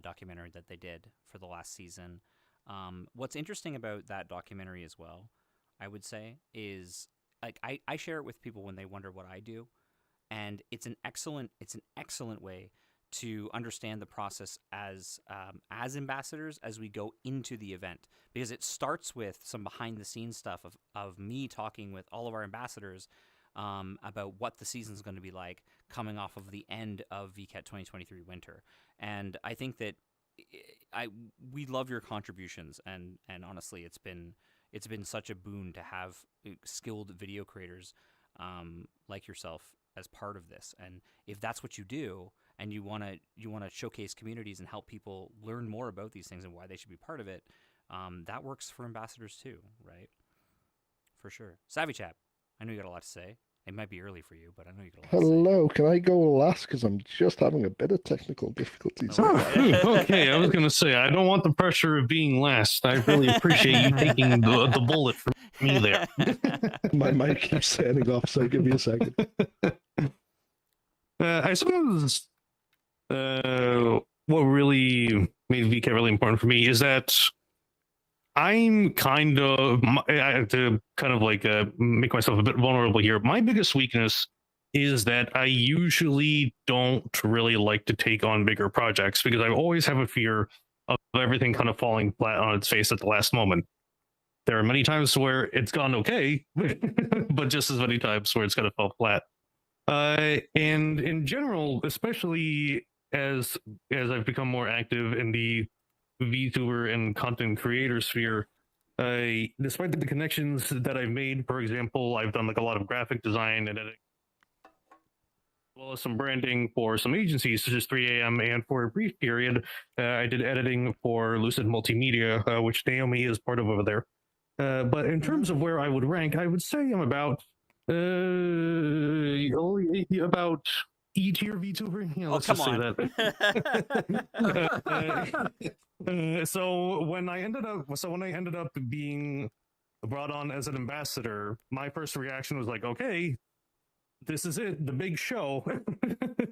documentary that they did for the last season. What's interesting about that documentary as well, I would say, is like I share it with people when they wonder what I do, and it's an excellent way to understand the process as ambassadors as we go into the event, because it starts with some behind the scenes stuff of me talking with all of our ambassadors about what the season's going to be like coming off of the end of VKET 2023 winter. And I think that we love your contributions, and honestly, it's been such a boon to have skilled video creators like yourself as part of this. And if that's what you do, and you want to showcase communities and help people learn more about these things and why they should be part of it, that works for ambassadors too, right? For sure. VRChat, I know you got a lot to say. It might be early for you, but I know you got a lot to say.
Hello, can I go last? Because I'm just having a bit of technical difficulties.
Okay, I was going to say, I don't want the pressure of being last. I really appreciate you taking the bullet from me there.
My mic keeps turning off, so give me a second.
I suppose what really made VK really important for me is that I'm kind of, I have to kind of like make myself a bit vulnerable here. My biggest weakness is that I usually don't really like to take on bigger projects, because I always have a fear of everything kind of falling flat on its face at the last moment. There are many times where it's gone okay, but just as many times where it's going to fall flat. And in general, especially as I've become more active in the VTuber and content creator sphere, despite the connections that I've made, for example, I've done like a lot of graphic design and editing, as well as some branding for some agencies such as 3AM, and for a brief period, I did editing for Lucid Multimedia, which Naomi is part of over there. But in terms of where I would rank, I would say I'm about E-tier VTuber. Yeah, let's just say that. So when I ended up being brought on as an ambassador, my first reaction was like, okay, this is it, the big show.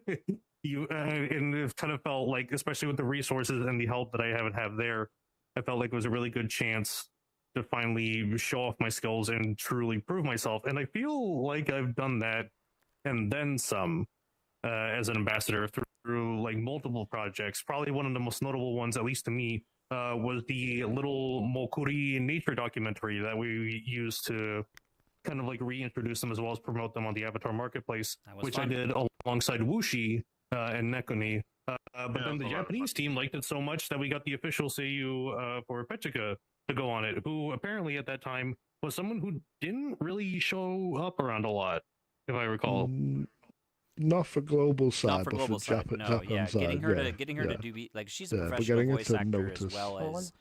And it kind of felt like, especially with the resources and the help that I haven't had there, I felt like it was a really good chance to finally show off my skills and truly prove myself. And I feel like I've done that and then some as an ambassador through like multiple projects. Probably one of the most notable ones, at least to me, was the little Mokuri nature documentary that we used to kind of like reintroduce them as well as promote them on the Avatar Marketplace, which
fun.
I did alongside Wushi and Nekoni. But then the Japanese team liked it so much that we got the official Seiyu for Pechika to go on it, who apparently at that time was someone who didn't really show up around a lot, if I recall.
Not for global side,
Not for
but
global
for
side, no,
Japan
yeah.
side.
Getting her to do like she's a
but
professional
getting her
voice
to
actor as
notice.
well as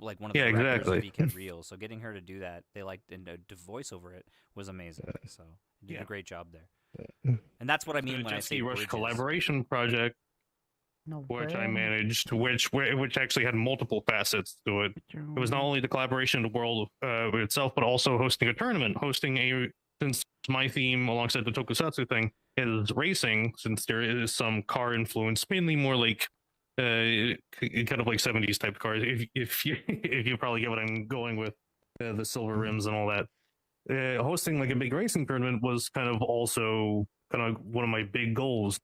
like one of the
Yeah,
directors
exactly.
of VKET Real. So getting her to do that, they liked, and to voice over it was amazing. So you did a great job there. And that's what I mean when I say
Rush
bridges.
collaboration project, which I managed, which actually had multiple facets to it. It was not only the collaboration in the world itself, but also hosting a tournament, since my theme alongside the tokusatsu thing is racing, since there is some car influence, mainly more like kind of like 70s type cars, if you probably get what I'm going with, the silver rims and all that. Hosting like a big racing tournament was kind of also kind of one of my big goals,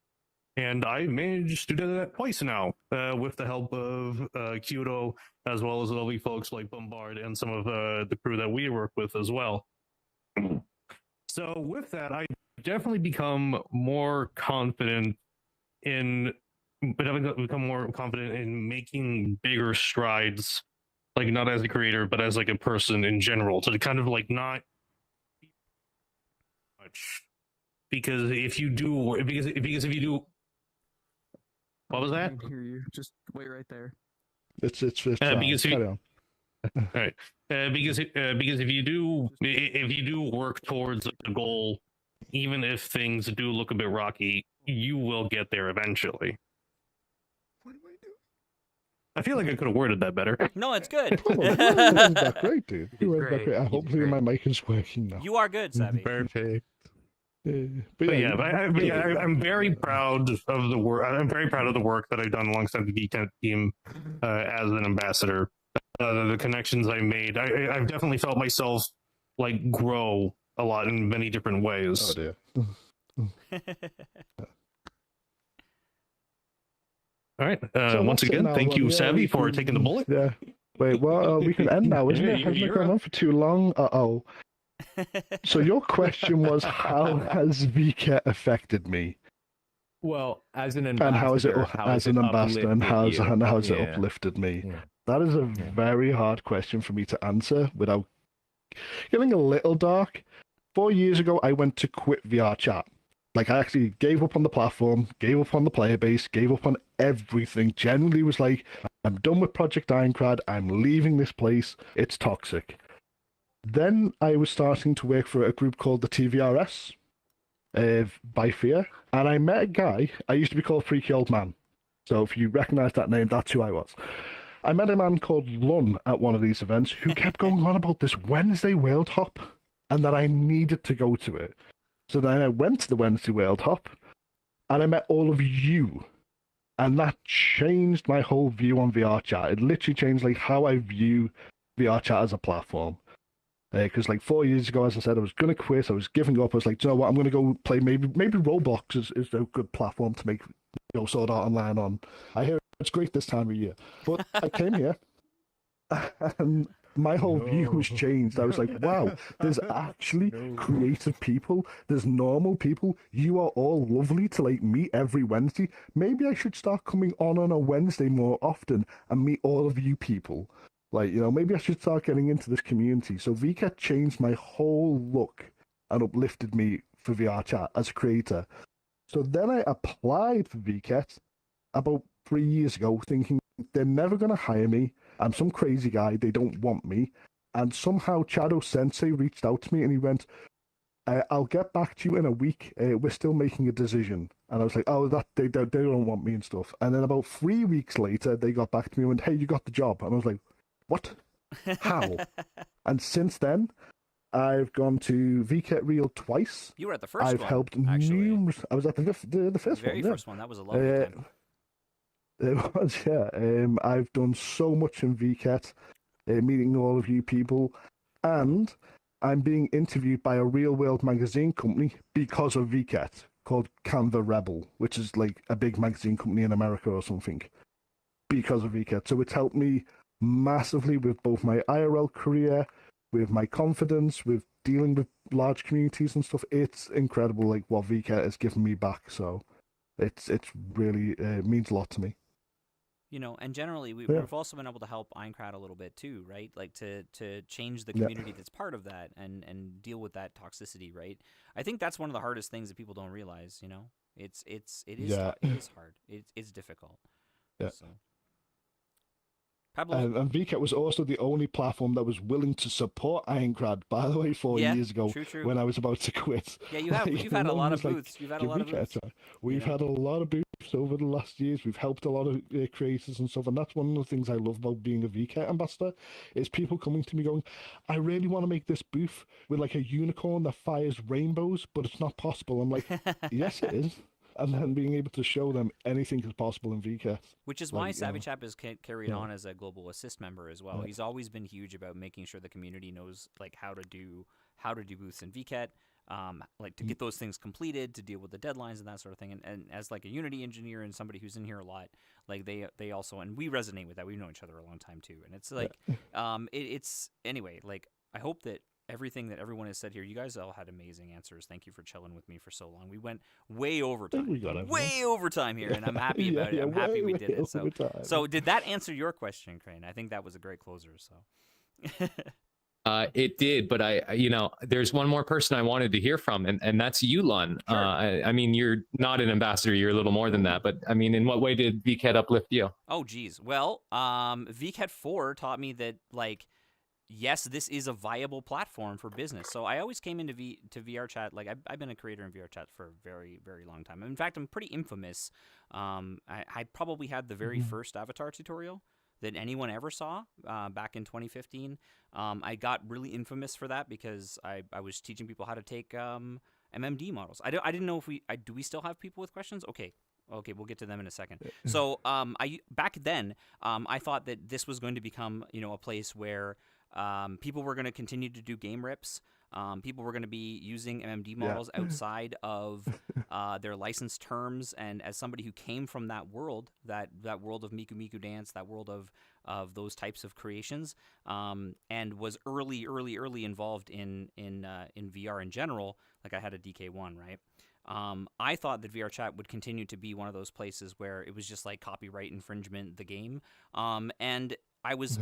and I managed to do that twice now with the help of Kyoto, as well as lovely folks like Bombard and some of the crew that we work with as well. So with that, I definitely become more confident in making bigger strides, like not as a creator, but as like a person in general, to kind of like not much. Because if you do, what was that?
I can hear you. Just wait right there.
It's
carry on. All right. Because if you do work towards a goal, even if things do look a bit rocky, you will get there eventually.
What am I doing?
I feel like I could have worded that better.
No, it's good.
Oh, you went back great, dude. You went back great. Hopefully my mic is working now.
You are good, Savvy.
Perfect.
But
I'm very proud of the work. I'm very proud of the work that I've done alongside the VketChan team as an ambassador. The connections I made, I've definitely felt myself like grow a lot in many different ways.
Oh dear.
All right.
So
Once
that's it
again,
now,
thank you,
Ron.
Savvy, for taking the bullet.
Yeah. Wait, well, we can end now, isn't it? Hasn't it gone on for too long? Uh-oh. So your question was, how has VKet affected me?
Well, as an
And how is it, as an ambassador, and how's it
Yeah.
uplifted me? That is a very hard question for me to answer without getting a little dark. 4 years ago, I went to quit VRChat. Like, I actually gave up on the platform, gave up on the player base, gave up on everything. Generally was like, I'm done with Project Ironclad, I'm leaving this place, it's toxic. Then I was starting to work for a group called the TVRS, by Fear, and I met a guy. I used to be called Freaky Old Man. So if you recognize that name, that's who I was. I met a man called Lun at one of these events who kept going on about this Wednesday World Hop and that I needed to go to it. So then I went to the Wednesday World Hop and I met all of you. And that changed my whole view on VRChat. It literally changed like how I view VRChat as a platform. Because like 4 years ago, as I said, I was going to quit. I was giving up. I was like, do you know what? I'm going to go play maybe Roblox is a good platform to make Sword Art Online on. I hear it's great this time of year. But I came here and my whole view was changed. I was like, wow, there's actually creative people. There's normal people. You are all lovely to like meet every Wednesday. Maybe I should start coming on a Wednesday more often and meet all of you people. Like, maybe I should start getting into this community. So VKet changed my whole look and uplifted me for VRChat as a creator. So then I applied for VKet about 3 years ago, thinking they're never going to hire me. I'm some crazy guy. They don't want me. And somehow Chado Sensei reached out to me and he went, I'll get back to you in a week. We're still making a decision. And I was like, oh, they don't want me and stuff. And then about 3 weeks later, they got back to me and went, hey, you got the job. And I was like, what? How? And since then, I've gone to VKet Real twice.
You were at the first
I've
one,
helped
actually.
numerous. I was at the first
The
one.
very
Yeah.
first one. That was a lovely time.
It was, yeah. I've done so much in VKet, meeting all of you people, and I'm being interviewed by a real world magazine company because of VKet called Canva Rebel, which is like a big magazine company in America or something, because of VKet. So it's helped me massively with both my IRL career, with my confidence, with dealing with large communities and stuff. It's incredible, like what VKet has given me back. So it's really means a lot to me.
And generally
Yeah.
we've also been able to help Aincrad a little bit too, right? Like to change the community that's part of that and deal with that toxicity, right? I think that's one of the hardest things that people don't realize. It is
Yeah.
it is hard. It's difficult.
Yeah.
So. Pablo.
And VKet was also the only platform that was willing to support Aincrad, by the way, 4
Yeah,
years ago
true.
when I was about to quit.
Yeah, you've had a lot of booths. You've had a lot of
VKet a
booths.
try. We've had a lot of booths over the last years. We've helped a lot of creators and stuff, and that's one of the things I love about being a VKet ambassador, is people coming to me going, I really want to make this booth with like a unicorn that fires rainbows, but it's not possible. I'm like, yes, it is. And then being able to show them anything is possible in VKet.
Which is why SavvyChap has carried on as a global assist member as well.
Yeah.
He's always been huge about making sure the community knows like how to do booths in VKet, like to get those things completed, to deal with the deadlines and that sort of thing. And as like a Unity engineer and somebody who's in here a lot, like they also, and we resonate with that. We've known each other a long time too. And it's like, it's anyway, like I hope that everything that everyone has said here, you guys all had amazing answers. Thank you for chilling with me for so long. We went way over time, here, and I'm happy about it. I'm happy we did it. So did that answer your question, Crane? I think that was a great closer. So
It did, but there's one more person I wanted to hear from, and that's you, Lun.
Sure.
I mean, you're not an ambassador; you're a little more than that. But I mean, in what way did VKet uplift you?
Oh, geez. Well, VKet 4 taught me that like. Yes, this is a viable platform for business. So I always came into VRChat. Like I've been a creator in VRChat for a very, very long time. In fact, I'm pretty infamous. I probably had the very first avatar tutorial. that anyone ever saw back in 2015. I got really infamous for that because I was teaching people how to take MMD models. I didn't know if do we still have people with questions? Okay, we'll get to them in a second. So back then I thought that this was going to become a place where people were going to continue to do game rips. People were going to be using MMD models outside of their licensed terms. And as somebody who came from that world, that world of Miku Miku Dance, that world of those types of creations, and was early involved in VR in general, like I had a DK1, right? I thought that VRChat would continue to be one of those places where it was just like copyright infringement, the game. And I was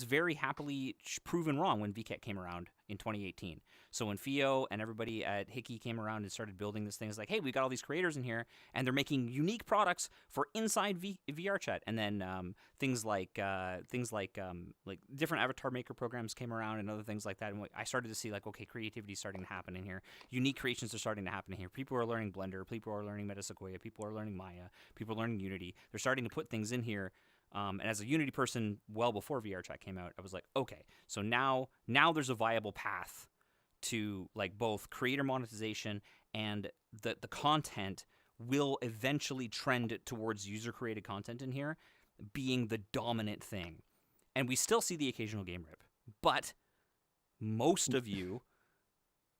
very happily proven wrong when VketChat came around in 2018. So when Fio and everybody at Hickey came around and started building this thing, it's like, hey, we've got all these creators in here, and they're making unique products for inside VRChat. And then things like different avatar maker programs came around and other things like that. And I started to see like, okay, creativity is starting to happen in here. Unique creations are starting to happen in here. People are learning Blender. People are learning Metasequoia. People are learning Maya. People are learning Unity. They're starting to put things in here. And as a Unity person, well before VRChat came out, I was like, okay, so now there's a viable path to like both creator monetization and the content will eventually trend towards user-created content in here being the dominant thing. And we still see the occasional game rip, but most of you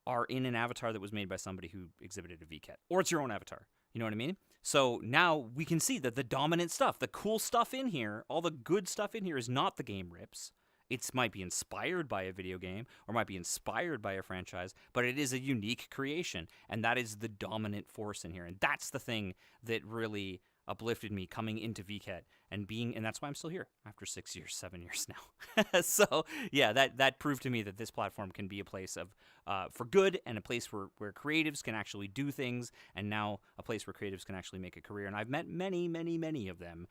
are in an avatar that was made by somebody who exhibited a VKET, or it's your own avatar. You know what I mean? So now we can see that the dominant stuff, the cool stuff in here, all the good stuff in here is not the game rips. It might be inspired by a video game or might be inspired by a franchise, but it is a unique creation, and that is the dominant force in here. And that's the thing that really uplifted me coming into VKET and that's why I'm still here after 6 years, 7 years now. So yeah, that proved to me that this platform can be a place of for good and a place where creatives can actually do things, and now a place where creatives can actually make a career. And I've met many of them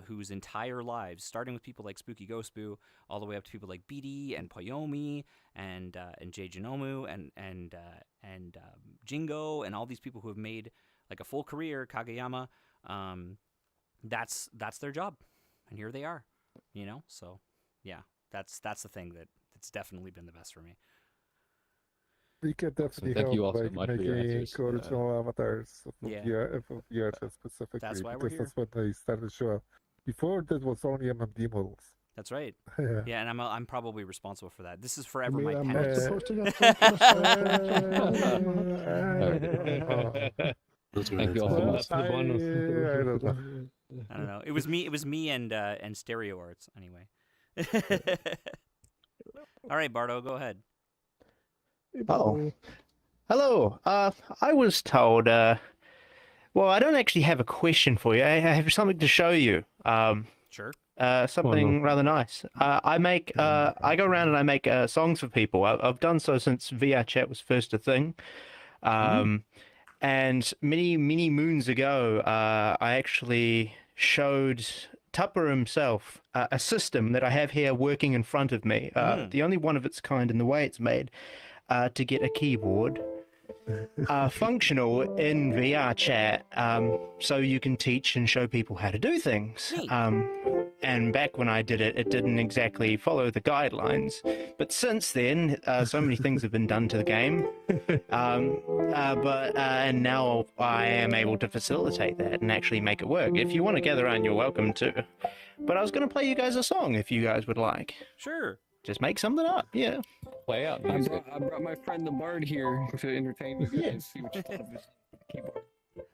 whose entire lives, starting with people like Spooky Ghostboo, all the way up to people like BD and Poyomi and Jay Genomu and Jingo and all these people who have made like a full career, Kageyama. That's their job, and here they are, So, yeah, that's the thing that's definitely been the best for me.
We can definitely
Thank you
help
all so much for your
making
answers.
original avatars for
Yeah.
VRChat specifically.
That's why we're
because that's when they started to show up. Before that was only MMD models.
That's right.
Yeah.
Yeah, and I'm probably responsible for that. This is forever
mean
my
I'm
penance.
not supposed to get
Thank you all so much.
I don't know.
I don't know. It was me and Stereo Arts anyway. All right, Bardo, go ahead.
Oh, hello. I was told. Well, I don't actually have a question for you. I have something to show you.
Sure.
Something rather nice. I go around and I make songs for people. I've done so since VRChat was first a thing. And many moons ago, I actually showed Tupper himself a system that I have here working in front of me. The only one of its kind in the way it's made, to get a keyboard functional in VRChat, so you can teach and show people how to do things. And back when I did it, it didn't exactly follow the guidelines. But since then, so many things have been done to the game. And now I am able to facilitate that and actually make it work. If you want to gather around, you're welcome to. But I was going to play you guys a song if you guys would like.
Sure.
Just make something up, yeah.
Play out
I
music.
brought my friend the Bard here to entertain you guys. See what you thought of his keyboard.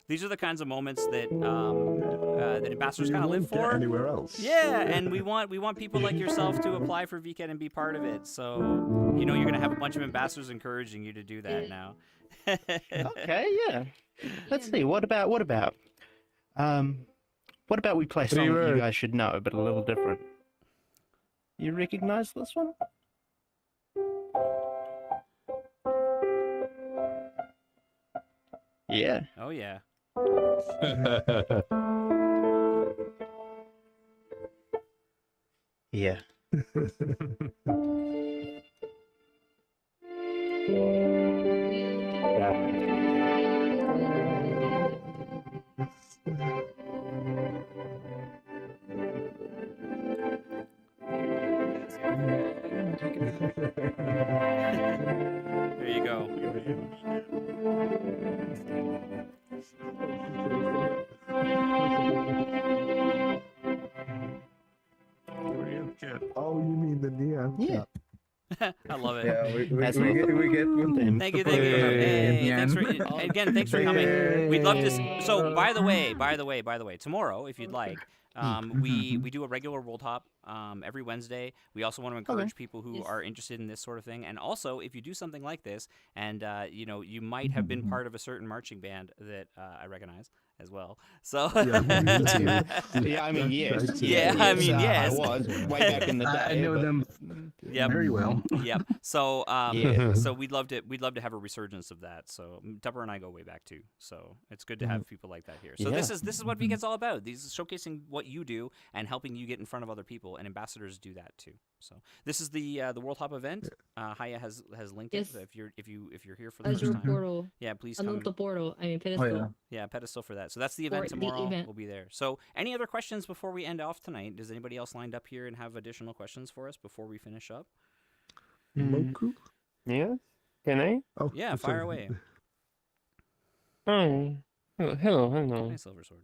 These are the kinds of moments that that ambassadors kind of live for.
Anywhere else?
Yeah, and we want people like yourself to apply for VKET and be part of it. So you're gonna have a bunch of ambassadors encouraging you to do that now.
Okay, yeah. Let's see. What about we play a song that you guys should know, but a little different. You recognize this one? Yeah.
Oh yeah.
Yeah.
love it.
Yeah, we
That's
we
what-
get good things.
Thank you, thank you. Hey, thanks for again. Thanks for coming. We'd love to. So, by the way, tomorrow, if you'd like, we do a regular World Hop every Wednesday. We also want to encourage people who are interested in this sort of thing, and also if you do something like this, and you might have been part of a certain marching band that I recognize as well. So
me too. Yeah, I mean, yes.
Yeah, I mean, yes.
I was way back in the day.
I know
but-
them
Yep.
very well.
Yep. So
Yeah.
so we'd love to have a resurgence of that. So Tupper and I go way back too. So it's good to have people like that here. So this is what VKet's all about. These is showcasing what you do and helping you get in front of other people, and ambassadors do that too. So this is the World Hop event. Haya has linked
Yes.
it. If you're here for the
As
first
your
time,
portal.
yeah, please
I
come.
the portal. I mean, pedestal.
Yeah, pedestal for that. So that's the event
the
tomorrow.
event.
We'll be there. So any other questions before we end off tonight? Does anybody else lined up here and have additional questions for us before we finish up?
Moku?
Yes? Can I?
Oh,
Yeah, fire away.
Oh, hello.
Hi, Silver Sword.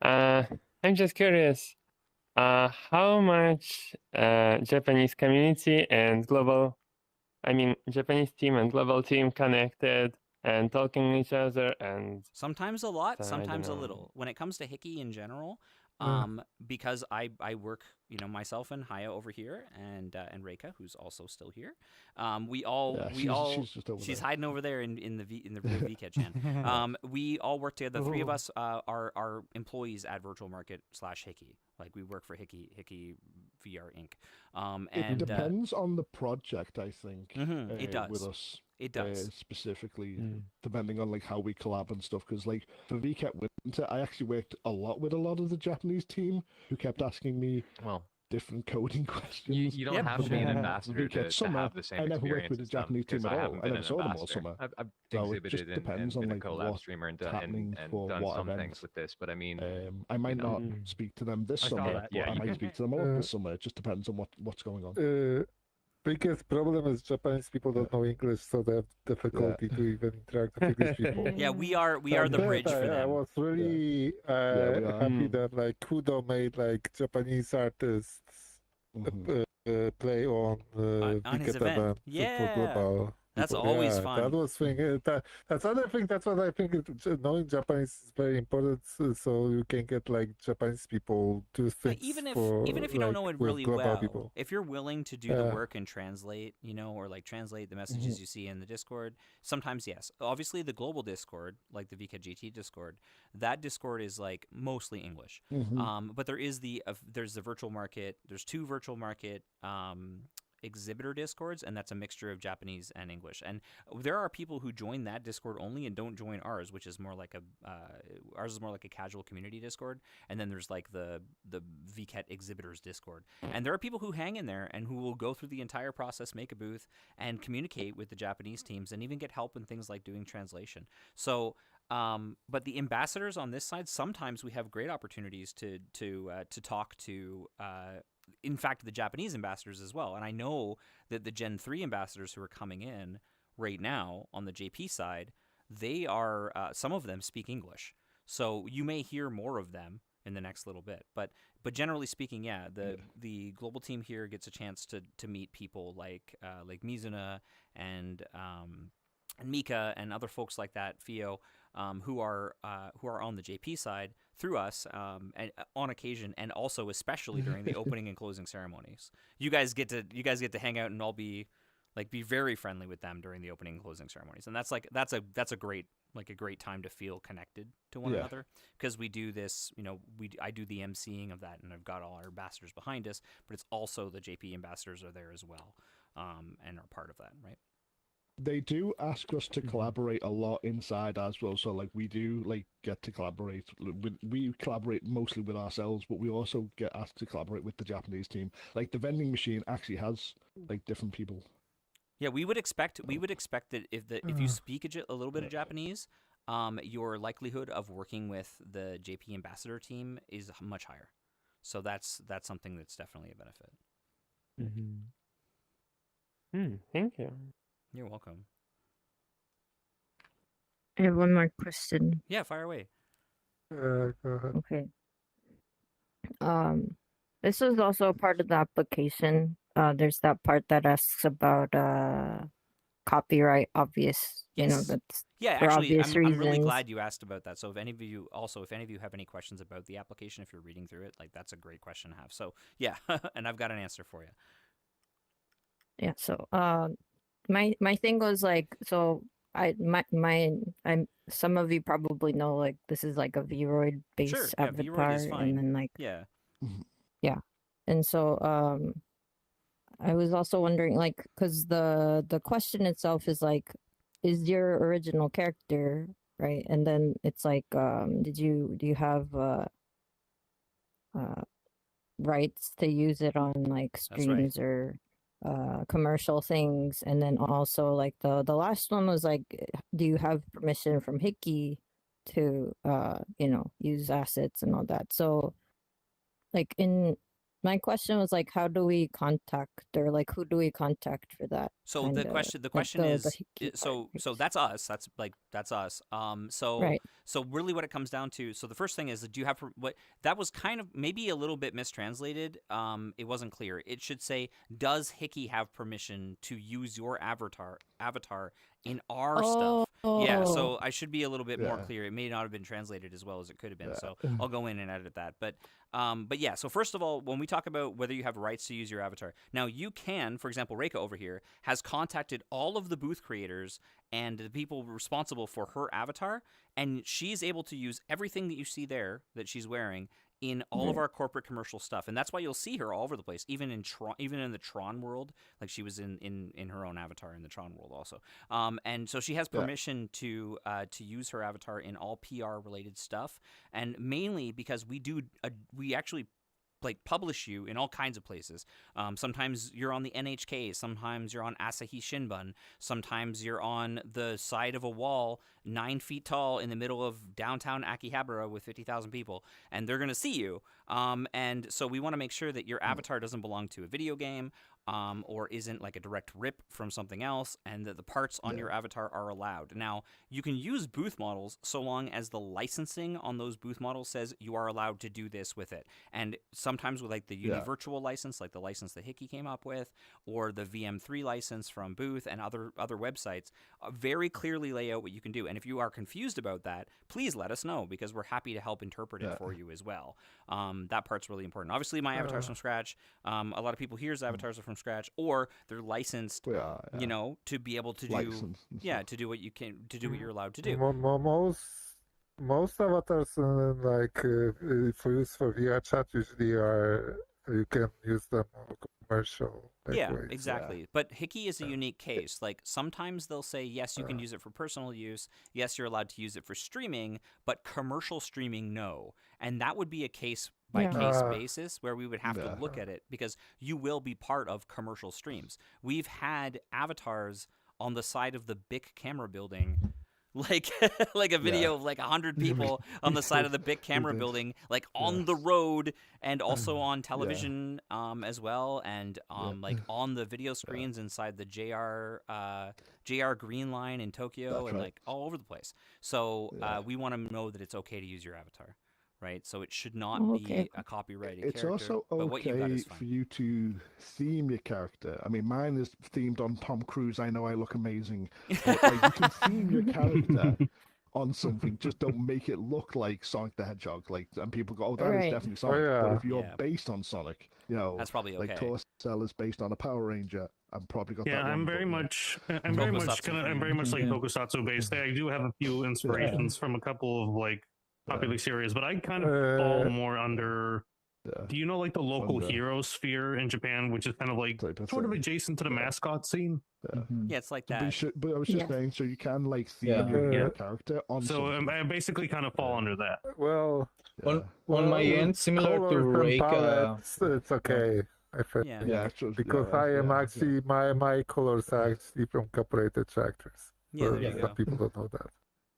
I'm just curious. How much Japanese community and Japanese team and global team connected and talking to each other and
Sometimes a lot,
So, I
sometimes a
don't know.
little. When it comes to Hickey in general,
Mm.
because I work, myself and Haya over here, and Reika, who's also still here. We all
she's just over
she's
there.
hiding over there in the VketChan. We all work together. The three of us are employees at Virtual Market / Hickey. Like we work for Hickey VR Inc.
It
And
depends on the project, I think.
It does.
With us.
It does.
Specifically, depending on like how we collab and stuff. Because like for VKet Winter, I actually worked a lot with a lot of the Japanese team who kept asking me different coding questions.
You don't have to be an ambassador to
Summer,
have the same
I never worked
experience
with the
and stuff,
Japanese team
because
at
I
all.
haven't
I
been
never
an
saw them all
ambassador.
summer.
I've
So it
exhibited
just depends
and
on
been a
like
collab
what
streamer and
happening for
done
what
some
event.
things with this, but I mean,
I might not speak to them this
I saw
summer,
that.
but
Yeah,
I
you
might
can-
speak to them a lot this summer. It just depends on what's going on.
Biggest problem is Japanese people don't know English, so they have difficulty to even interact with English people.
Yeah, we are the
But
bridge for
I
them.
was really
we are.
happy that like Kudo made like Japanese artists play on
on his
VKet
event.
event
Yeah.
for global.
That's
people.
always
Yeah,
fun.
That was thing. That's other thing. That's what I think. Knowing Japanese is very important, so you can get like Japanese people to things
Even if
for,
you don't know
like,
it
with
really
global
well,
people.
if you're willing to do the
Yeah.
work and translate, or like translate the messages you see in the Discord, sometimes yes. Obviously, the global Discord, like the VK GT Discord, that Discord is like mostly English. But there is there's the virtual market. There's two virtual market exhibitor discords, and that's a mixture of Japanese and English. And there are people who join that Discord only and don't join ours, which is more like ours is more like a casual community Discord. And then there's like the VKet exhibitors Discord, and there are people who hang in there and who will go through the entire process, make a booth, and communicate with the Japanese teams, and even get help in things like doing translation. So but the ambassadors on this side, sometimes we have great opportunities to talk to in fact, the Japanese ambassadors as well. And I know that the Gen 3 ambassadors who are coming in right now on the JP side, they are, some of them speak English. So you may hear more of them in the next little bit. But generally speaking, the global team here gets a chance to meet people like Mizuna and Mika and other folks like that, Fio, who are on the JP side through us, and on occasion, and also especially during the opening and closing ceremonies. You guys get to hang out and all be very friendly with them during the opening and closing ceremonies, and that's a great time to feel connected to one another, because we do this, I do the emceeing of that, and I've got all our ambassadors behind us, but it's also the JP ambassadors are there as well, and are part of that, right?
They do ask us to collaborate a lot inside as well. So like we do get to collaborate. We collaborate mostly with ourselves, but we also get asked to collaborate with the Japanese team. Like the vending machine actually has different people.
Yeah, we would expect that if you speak a little bit of Japanese, your likelihood of working with the JP ambassador team is much higher. So that's something that's definitely a benefit.
Thank you.
You're welcome.
I have one more question.
Yeah, fire away.
Go ahead.
Okay. This was also a part of the application there's that part that asks about copyright. Obvious,
Yes.
that's
Yeah,
for
actually,
obvious
I'm
reasons.
really glad you asked about that. So if any of you have any questions about the application, if you're reading through it, like that's a great question to have. So yeah, and I've got an answer for you.
Yeah. So my thing was like, so I'm some of you probably know, like, this is like a Vroid based
Sure, yeah,
avatar,
Vroid is fine.
and then like
Yeah.
yeah, and so I was also wondering, like, because the question itself is like, is your original character, right? And then it's like, do you have rights to use it on like
That's right.
streams or commercial things? And then also like the last one was like, do you have permission from Hickey to use assets and all that? So like, my question was like, how do we contact, or like, who do we contact for that?
So
kinda,
the
like,
question
the
is,
Hickey
so that's us. That's us. So
Right.
so really what it comes down to. So the first thing is, do you have what that was kind of maybe a little bit mistranslated. It wasn't clear. It should say, does Hickey have permission to use your avatar in our stuff? Yeah. So I should be a little bit more
Yeah.
clear. It may not have been translated as well as it could have been. So I'll go in and edit that. But yeah. So first of all, when we talk about whether you have rights to use your avatar, now you can, for example, Reika over here has contacted all of the booth creators and the people responsible for her avatar, and she's able to use everything that you see there that she's wearing in all of our corporate commercial stuff. And that's why you'll see her all over the place, even in the Tron world. Like she was in her own avatar in the Tron world also. And so she has permission to use her avatar in all PR related stuff, and mainly because we actually like publish you in all kinds of places. Sometimes you're on the NHK, sometimes you're on Asahi Shinbun, sometimes you're on the side of a wall 9 feet tall in the middle of downtown Akihabara with 50,000 people, and they're going to see you. And so we want to make sure that your avatar doesn't belong to a video game, or isn't like a direct rip from something else, and that the parts on your avatar are allowed. Now, you can use booth models so long as the licensing on those booth models says you are allowed to do this with it. And sometimes with like the Univirtual license, like the license that Hickey came up with, or the VM3 license from Booth and other websites, very clearly lay out what you can do. And if you are confused about that, please let us know, because we're happy to help interpret it for you as well. That part's really important. Obviously, my avatar's from scratch. A lot of people here's avatars are from scratch, or they're licensed, to be able to do, to do what you can, to do what you're allowed to do.
Most avatars for use for VRChat usually are, you can use them on commercial.
Exactly. But Hickey is a unique case. Like sometimes they'll say, yes, you can use it for personal use. Yes, you're allowed to use it for streaming, but commercial streaming, no. And that would be a case by case basis where we would have to look at it, because you will be part of commercial streams. We've had avatars on the side of the Bic camera building, like a video of like 100 people on the side of the Bic camera building, like on the road, and also on television as well, and like on the video screens inside the JR Green Line in Tokyo, and like all over the place. So we want to know that it's okay to use your avatar. Right, so it should not be a copyrighted
It's
character.
also
but what you got
okay
is fine.
for you to theme your character. I mean, mine is themed on Tom Cruise. I know I look amazing. But, like, you can theme your character on something. Just don't make it look like Sonic the Hedgehog. Like, and people go, "Oh, that is definitely Sonic." But if you're based on Sonic,
that's probably okay.
Like Torcell is based on a Power Ranger. I've probably got that.
Yeah, I'm very much like Tokusatsu based. I do have a few inspirations from a couple of like popular series, but I kind of fall more under. Do you know like the local hero sphere in Japan, which is kind of like sort of adjacent to the mascot scene?
Yeah, it's like that.
But I was just saying, so you can like theme your character on.
So I basically kind of fall under that.
Well,
on my end, similar to Reika,
it's okay. Because I am actually my colors are actually from cooperated tractors. Some people don't know that.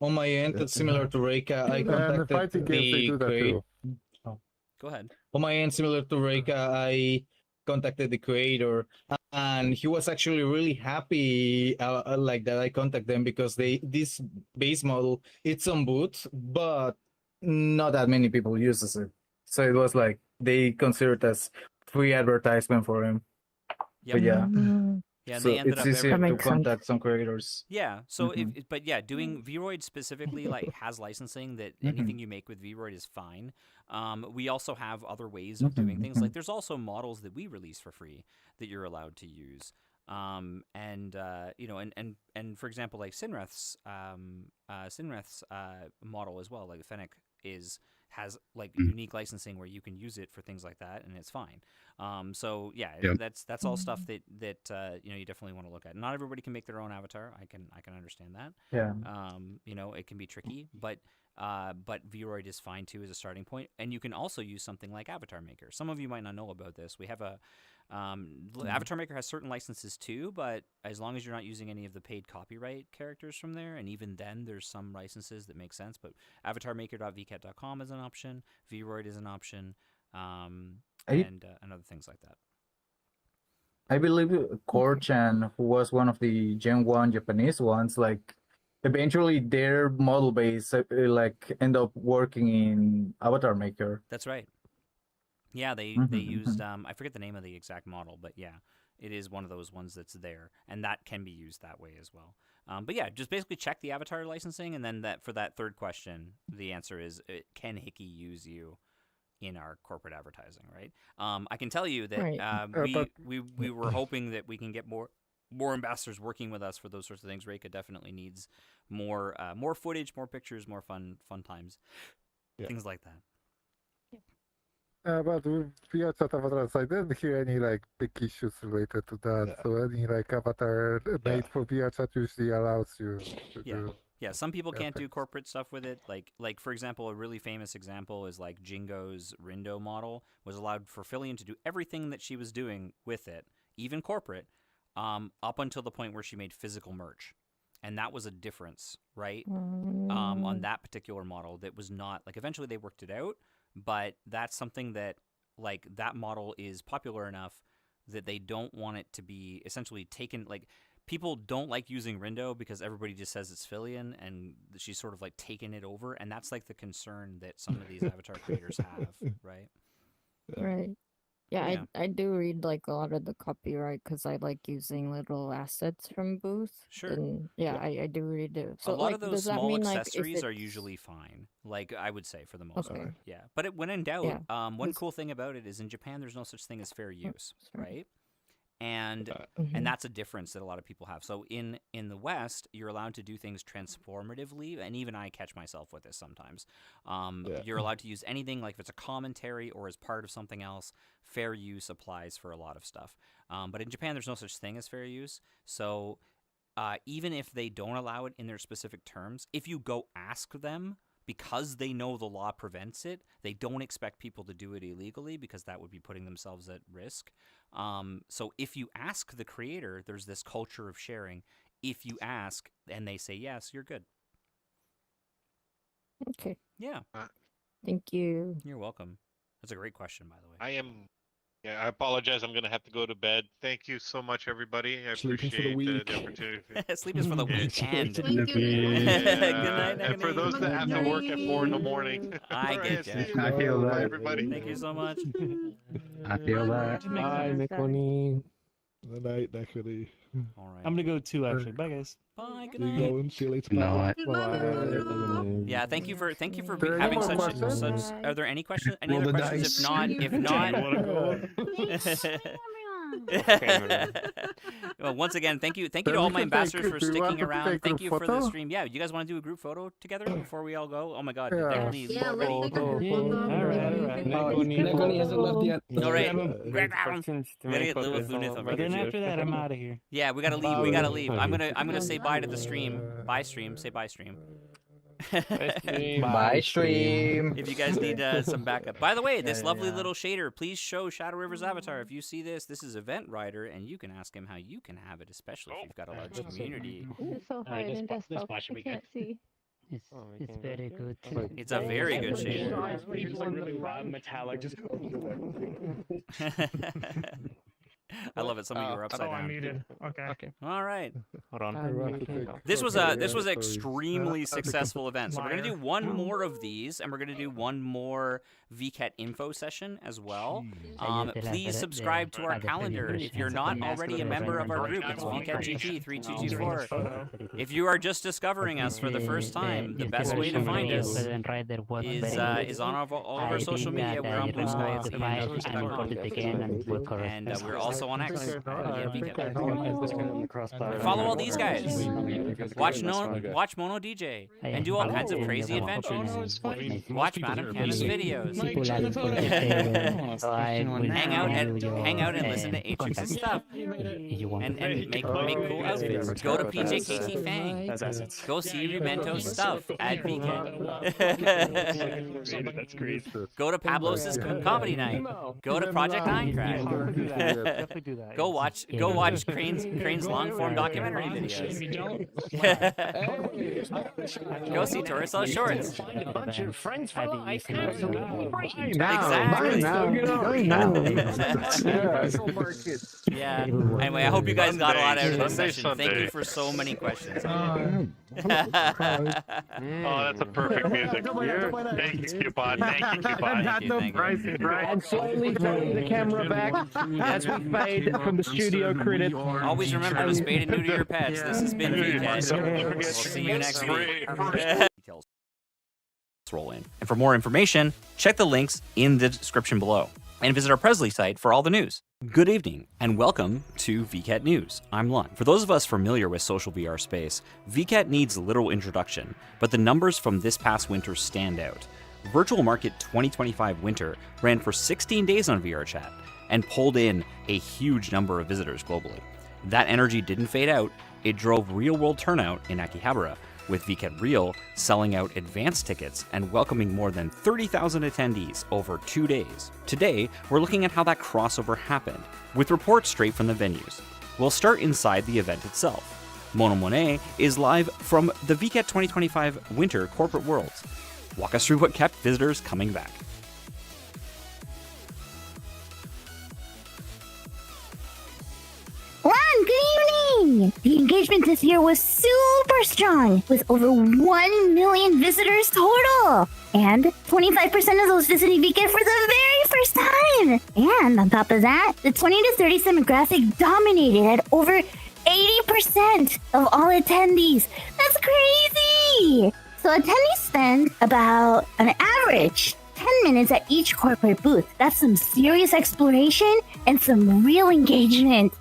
On my end, it's similar to Reika. I contacted the creator.
Go ahead.
On my end, similar to Reika, I contacted the creator, and he was actually really happy like that I contacted them, because this base model, it's on boot, but not that many people uses it. So it was like they considered as free advertisement for him.
Yep.
But yeah.
Yeah, and
So
they ended
it's
up
easier
everywhere.
to contact some creators.
Yeah. So
Mhm.
but yeah, doing Vroid specifically like has licensing that anything you make with Vroid is fine. We also have other ways of doing things. Like there's also models that we release for free that you're allowed to use. And you know, and for example, like Sinreth's model as well, like Fennec has like unique licensing where you can use it for things like that, and it's fine. So yeah, that's all stuff that you know, you definitely want to look at. Not everybody can make their own avatar. I can understand that.
Yeah.
You know, it can be tricky, but Vroid is fine too as a starting point, and you can also use something like Avatar Maker. Some of you might not know about this. We have a Avatar Maker has certain licenses too, but as long as you're not using any of the paid copyright characters from there, and even then there's some licenses that make sense, but avatarmaker.vket.com is an option, Vroid is an option, and other things like that.
I believe VketChan, who was one of the Gen 1 Japanese ones, like eventually their model base like end up working in Avatar Maker.
That's right. Yeah, they used I forget the name of the exact model, but yeah, it is one of those ones that's there, and that can be used that way as well. But yeah, just basically check the avatar licensing, and then for that third question, the answer is can Hickey use you in our corporate advertising, right? I can tell you that we were hoping that we can get more ambassadors working with us for those sorts of things. Reika definitely needs more footage, more pictures, more fun times, things like that.
But with VRChat avatars, I didn't hear any like big issues related to that. So any like avatar made for VRChat usually allows you to do.
Yeah, some people can't do corporate stuff with it. Like for example, a really famous example is like Jingo's Rindo model was allowed for Fillion to do everything that she was doing with it, even corporate, up until the point where she made physical merch. And that was a difference, right? On that particular model that was not like, eventually they worked it out, but that's something that like that model is popular enough that they don't want it to be essentially taken. Like people don't like using Rindo because everybody just says it's Fillion, and she's sort of like taken it over, and that's like the concern that some of these avatar creators have, right?
Right. Yeah, I do read like a lot of the copyright because I like using little assets from Booth.
Sure.
And I do read it. So
a lot
like,
of those
does that
small
mean,
accessories
like,
are usually fine. Like I would say for the most
Okay.
part. Yeah. But when in doubt,
Yeah.
one cool thing about it is in Japan there's no such thing as fair use, right? And
Mhm.
that's a difference that a lot of people have. So in the West, you're allowed to do things transformatively, and even I catch myself with this sometimes. You're allowed to use anything, like if it's a commentary or as part of something else. Fair use applies for a lot of stuff. But in Japan, there's no such thing as fair use. So even if they don't allow it in their specific terms, if you go ask them, because they know the law prevents it, they don't expect people to do it illegally because that would be putting themselves at risk. So if you ask the creator, there's this culture of sharing. If you ask and they say yes, you're good.
Okay.
Yeah.
Thank you.
You're welcome. That's a great question, by the way.
I apologize. I'm going to have to go to bed. Thank you so much, everybody. I
Sleeping for the
appreciate
week.
the opportunity.
Sleep is for the weekend.
Good
night.
And for those that have to work at 4 in the morning.
I get
see you.
that.
I feel
Bye,
that.
everybody.
Thank you so much.
I feel that.
Bye, Mikoni.
Good night, Nekody.
All right.
I'm gonna go too actually. Bye guys.
Bye. Good
You
night.
going? See you later.
No,
Bye.
Yeah, thank you for
There any
having
more
such.
questions?
Are there any questions? Any
Roll
other
the
questions?
dice.
If not, well, once again, thank you to all my ambassadors for sticking around. Thank you for the stream. Yeah, you guys want to do a group photo together before we all go? Oh my God, definitely.
Yeah, let's
already.
take a group photo.
All right. Nekoni hasn't left yet.
All right.
Questions to
Gotta
make
get Lilith
with
Lunith
all
over
of
here.
Then
you.
after that, I'm out of here.
Yeah, we gotta leave. We gotta leave. I'm gonna say bye to the stream. Bye stream. Say bye stream.
Bye, stream.
If you guys need some backup. By the way, this lovely little shader, please show Shadow River's avatar. If you see this, this is Event Rider, and you can ask him how you can have it, especially if you've got a large community.
It's so hard in desktop. I can't see.
It's very good.
It's a very good shader.
It's like really loud, metallic, just.
I love it. Some of you are upside down.
muted. Okay.
All right.
Hold on.
This was an extremely successful event. So we're gonna do one more of these, and we're gonna do one more VKet info session as well. Please subscribe to our calendar if you're not already a member of our group. It's VketGT3224. If you are just discovering us for the first time, the best way to find us is on all of our social media. We're on Blue Sky. And we're also on X. Follow all these guys. Watch Mono DJ and do all kinds of crazy adventures. Watch Madam Canda's videos. hang out and listen to Atrix's stuff. And make cool outfits. Go to PJKT Fang. Go see Rubento's stuff at VKet.
That's great.
Go to Pablo's comedy night. Go to Project Nine Crack.
Definitely do that.
Go watch Crane's long form documentary videos. Go see Torricello Shorts. Yeah. Anyway, I hope you guys got a lot out of this session. Thank you for so many questions.
Oh, that's a perfect music. Thank you, Cupid. Thank you, Cupid.
And slowly turning the camera back as we fade from the studio credits.
Always remember to spade and neuter your pets. This has been VKet. We'll see you next week. Details. Let's roll in. And for more information, check the links in the description below. And visit our Presley site for all the news. Good evening, and welcome to VKet News. I'm Lon. For those of us familiar with social VR space, VKet needs little introduction, but the numbers from this past winter stand out. Virtual Market 2025 Winter ran for 16 days on VRChat and pulled in a huge number of visitors globally. That energy didn't fade out. It drove real-world turnout in Akihabara, with VKet Real selling out advance tickets and welcoming more than 30,000 attendees over 2 days. Today, we're looking at how that crossover happened, with reports straight from the venues. We'll start inside the event itself. Mono Monet is live from the VKet 2025 Winter Corporate Worlds. Walk us through what kept visitors coming back.
Ron, good evening! The engagement this year was super strong, with over 1 million visitors total! And 25% of those visiting VKet for the very first time! And on top of that, the 20 to 30 demographic dominated at over 80% of all attendees! That's crazy! So attendees spend about an average 10 minutes at each corporate booth. That's some serious exploration and some real engagement.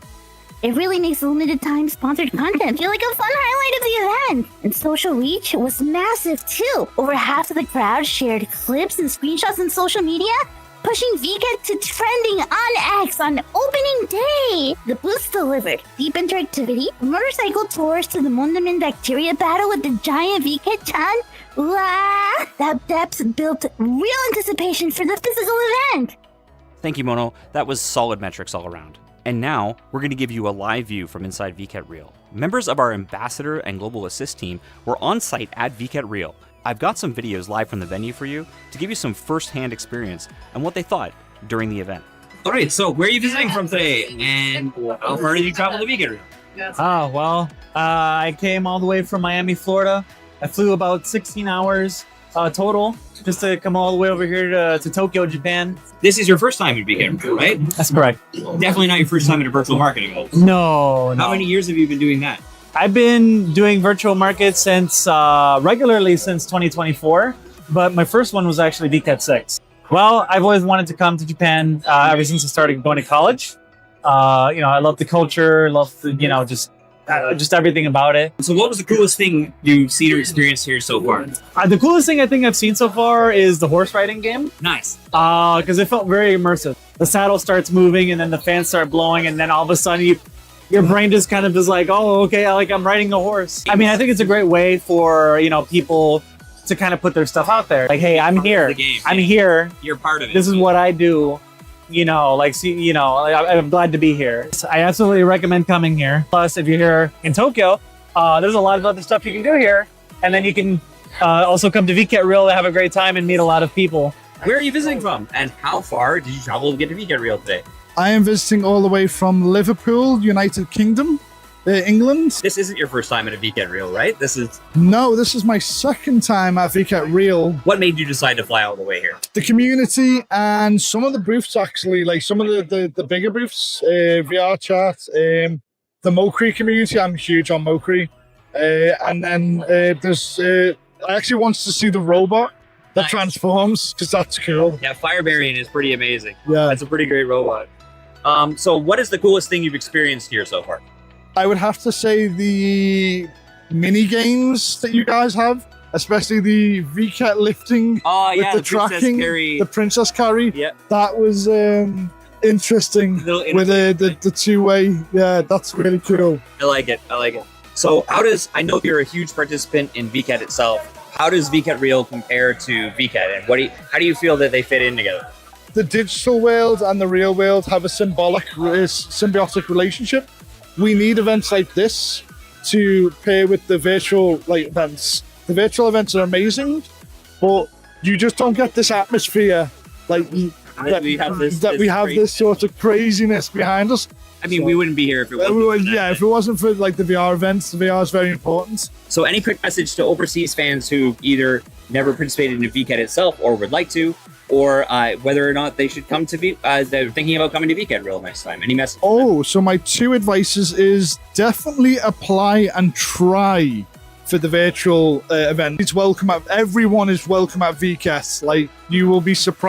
It really makes the limited time sponsored content feel like a fun highlight of the event. And social reach was massive too. Over half of the crowd shared clips and screenshots on social media, pushing VKet to trending on X on opening day. The booths delivered deep interactivity, motorcycle tours to the Mundamin bacteria battle with the giant VketChan. Wow, that depth built real anticipation for the physical event.
Thank you, Mono. That was solid metrics all around. And now, we're going to give you a live view from inside VKet Real. Members of our Ambassador and Global Assist team were on site at VKet Real. I've got some videos live from the venue for you to give you some first-hand experience and what they thought during the event.
All right, so where are you visiting from today, and how far did you travel to VKet Real?
I came all the way from Miami, Florida. I flew about 16 hours total just to come all the way over here to Tokyo, Japan.
This is your first time at VKet Real, right?
That's correct.
Definitely not your first time at a virtual marketing event.
No.
How many years have you been doing that?
I've been doing virtual markets regularly since 2024, but my first one was actually VKet 6. Well, I've always wanted to come to Japan ever since I started going to college. I love the culture, love the, just everything about it.
So what was the coolest thing you've seen or experienced here so far?
The coolest thing I think I've seen so far is the horse riding game.
Nice.
Because it felt very immersive. The saddle starts moving and then the fans start blowing and then all of a sudden your brain just kind of is like, oh, okay, I'm riding a horse. I mean, I think it's a great way for, people to kind of put their stuff out there. Like, hey, I'm here. I'm here.
You're part of it.
This is what I do. I'm glad to be here. So I absolutely recommend coming here. Plus, if you're here in Tokyo, there's a lot of other stuff you can do here. And then you can also come to VKet Real to have a great time and meet a lot of people.
Where are you visiting from? And how far did you travel to get to VKet Real today?
I am visiting all the way from Liverpool, United Kingdom, England.
This isn't your first time at a VketChat Real, right? This is
my second time at VketChat Real.
What made you decide to fly all the way here?
The community and some of the booths, actually, like some of the bigger booths, VRChat, the Mokri community. I'm huge on Mokri. And then there's, I actually want to see the robot that transforms, because that's cool.
Yeah, Firebarian is pretty amazing.
Yeah.
That's a pretty great robot. So what is the coolest thing you've experienced here so far?
I would have to say the mini games that you guys have, especially the VketChat lifting with the tracking, the princess carry.
Yeah,
that was interesting with the two-way. Yeah, that's really cool.
I like it. So I know you're a huge participant in VketChat itself. How does VketChat Real compare to VketChat, and how do you feel that they fit in together?
The digital world and the real world have a symbiotic relationship. We need events like this to pair with the virtual events. The virtual events are amazing, but you just don't get this atmosphere we have this sort of craziness behind us.
I mean, we wouldn't be here if it wasn't.
If it wasn't for the VR events. The VR is very important.
So any quick message to overseas fans who either never participated in VketChat itself or would like to, or whether or not they should come to they're thinking about coming to VketChat Real next time? Any message?
So my two advices is definitely apply and try for the virtual event. Everyone is welcome at VketChat. You will be surprised.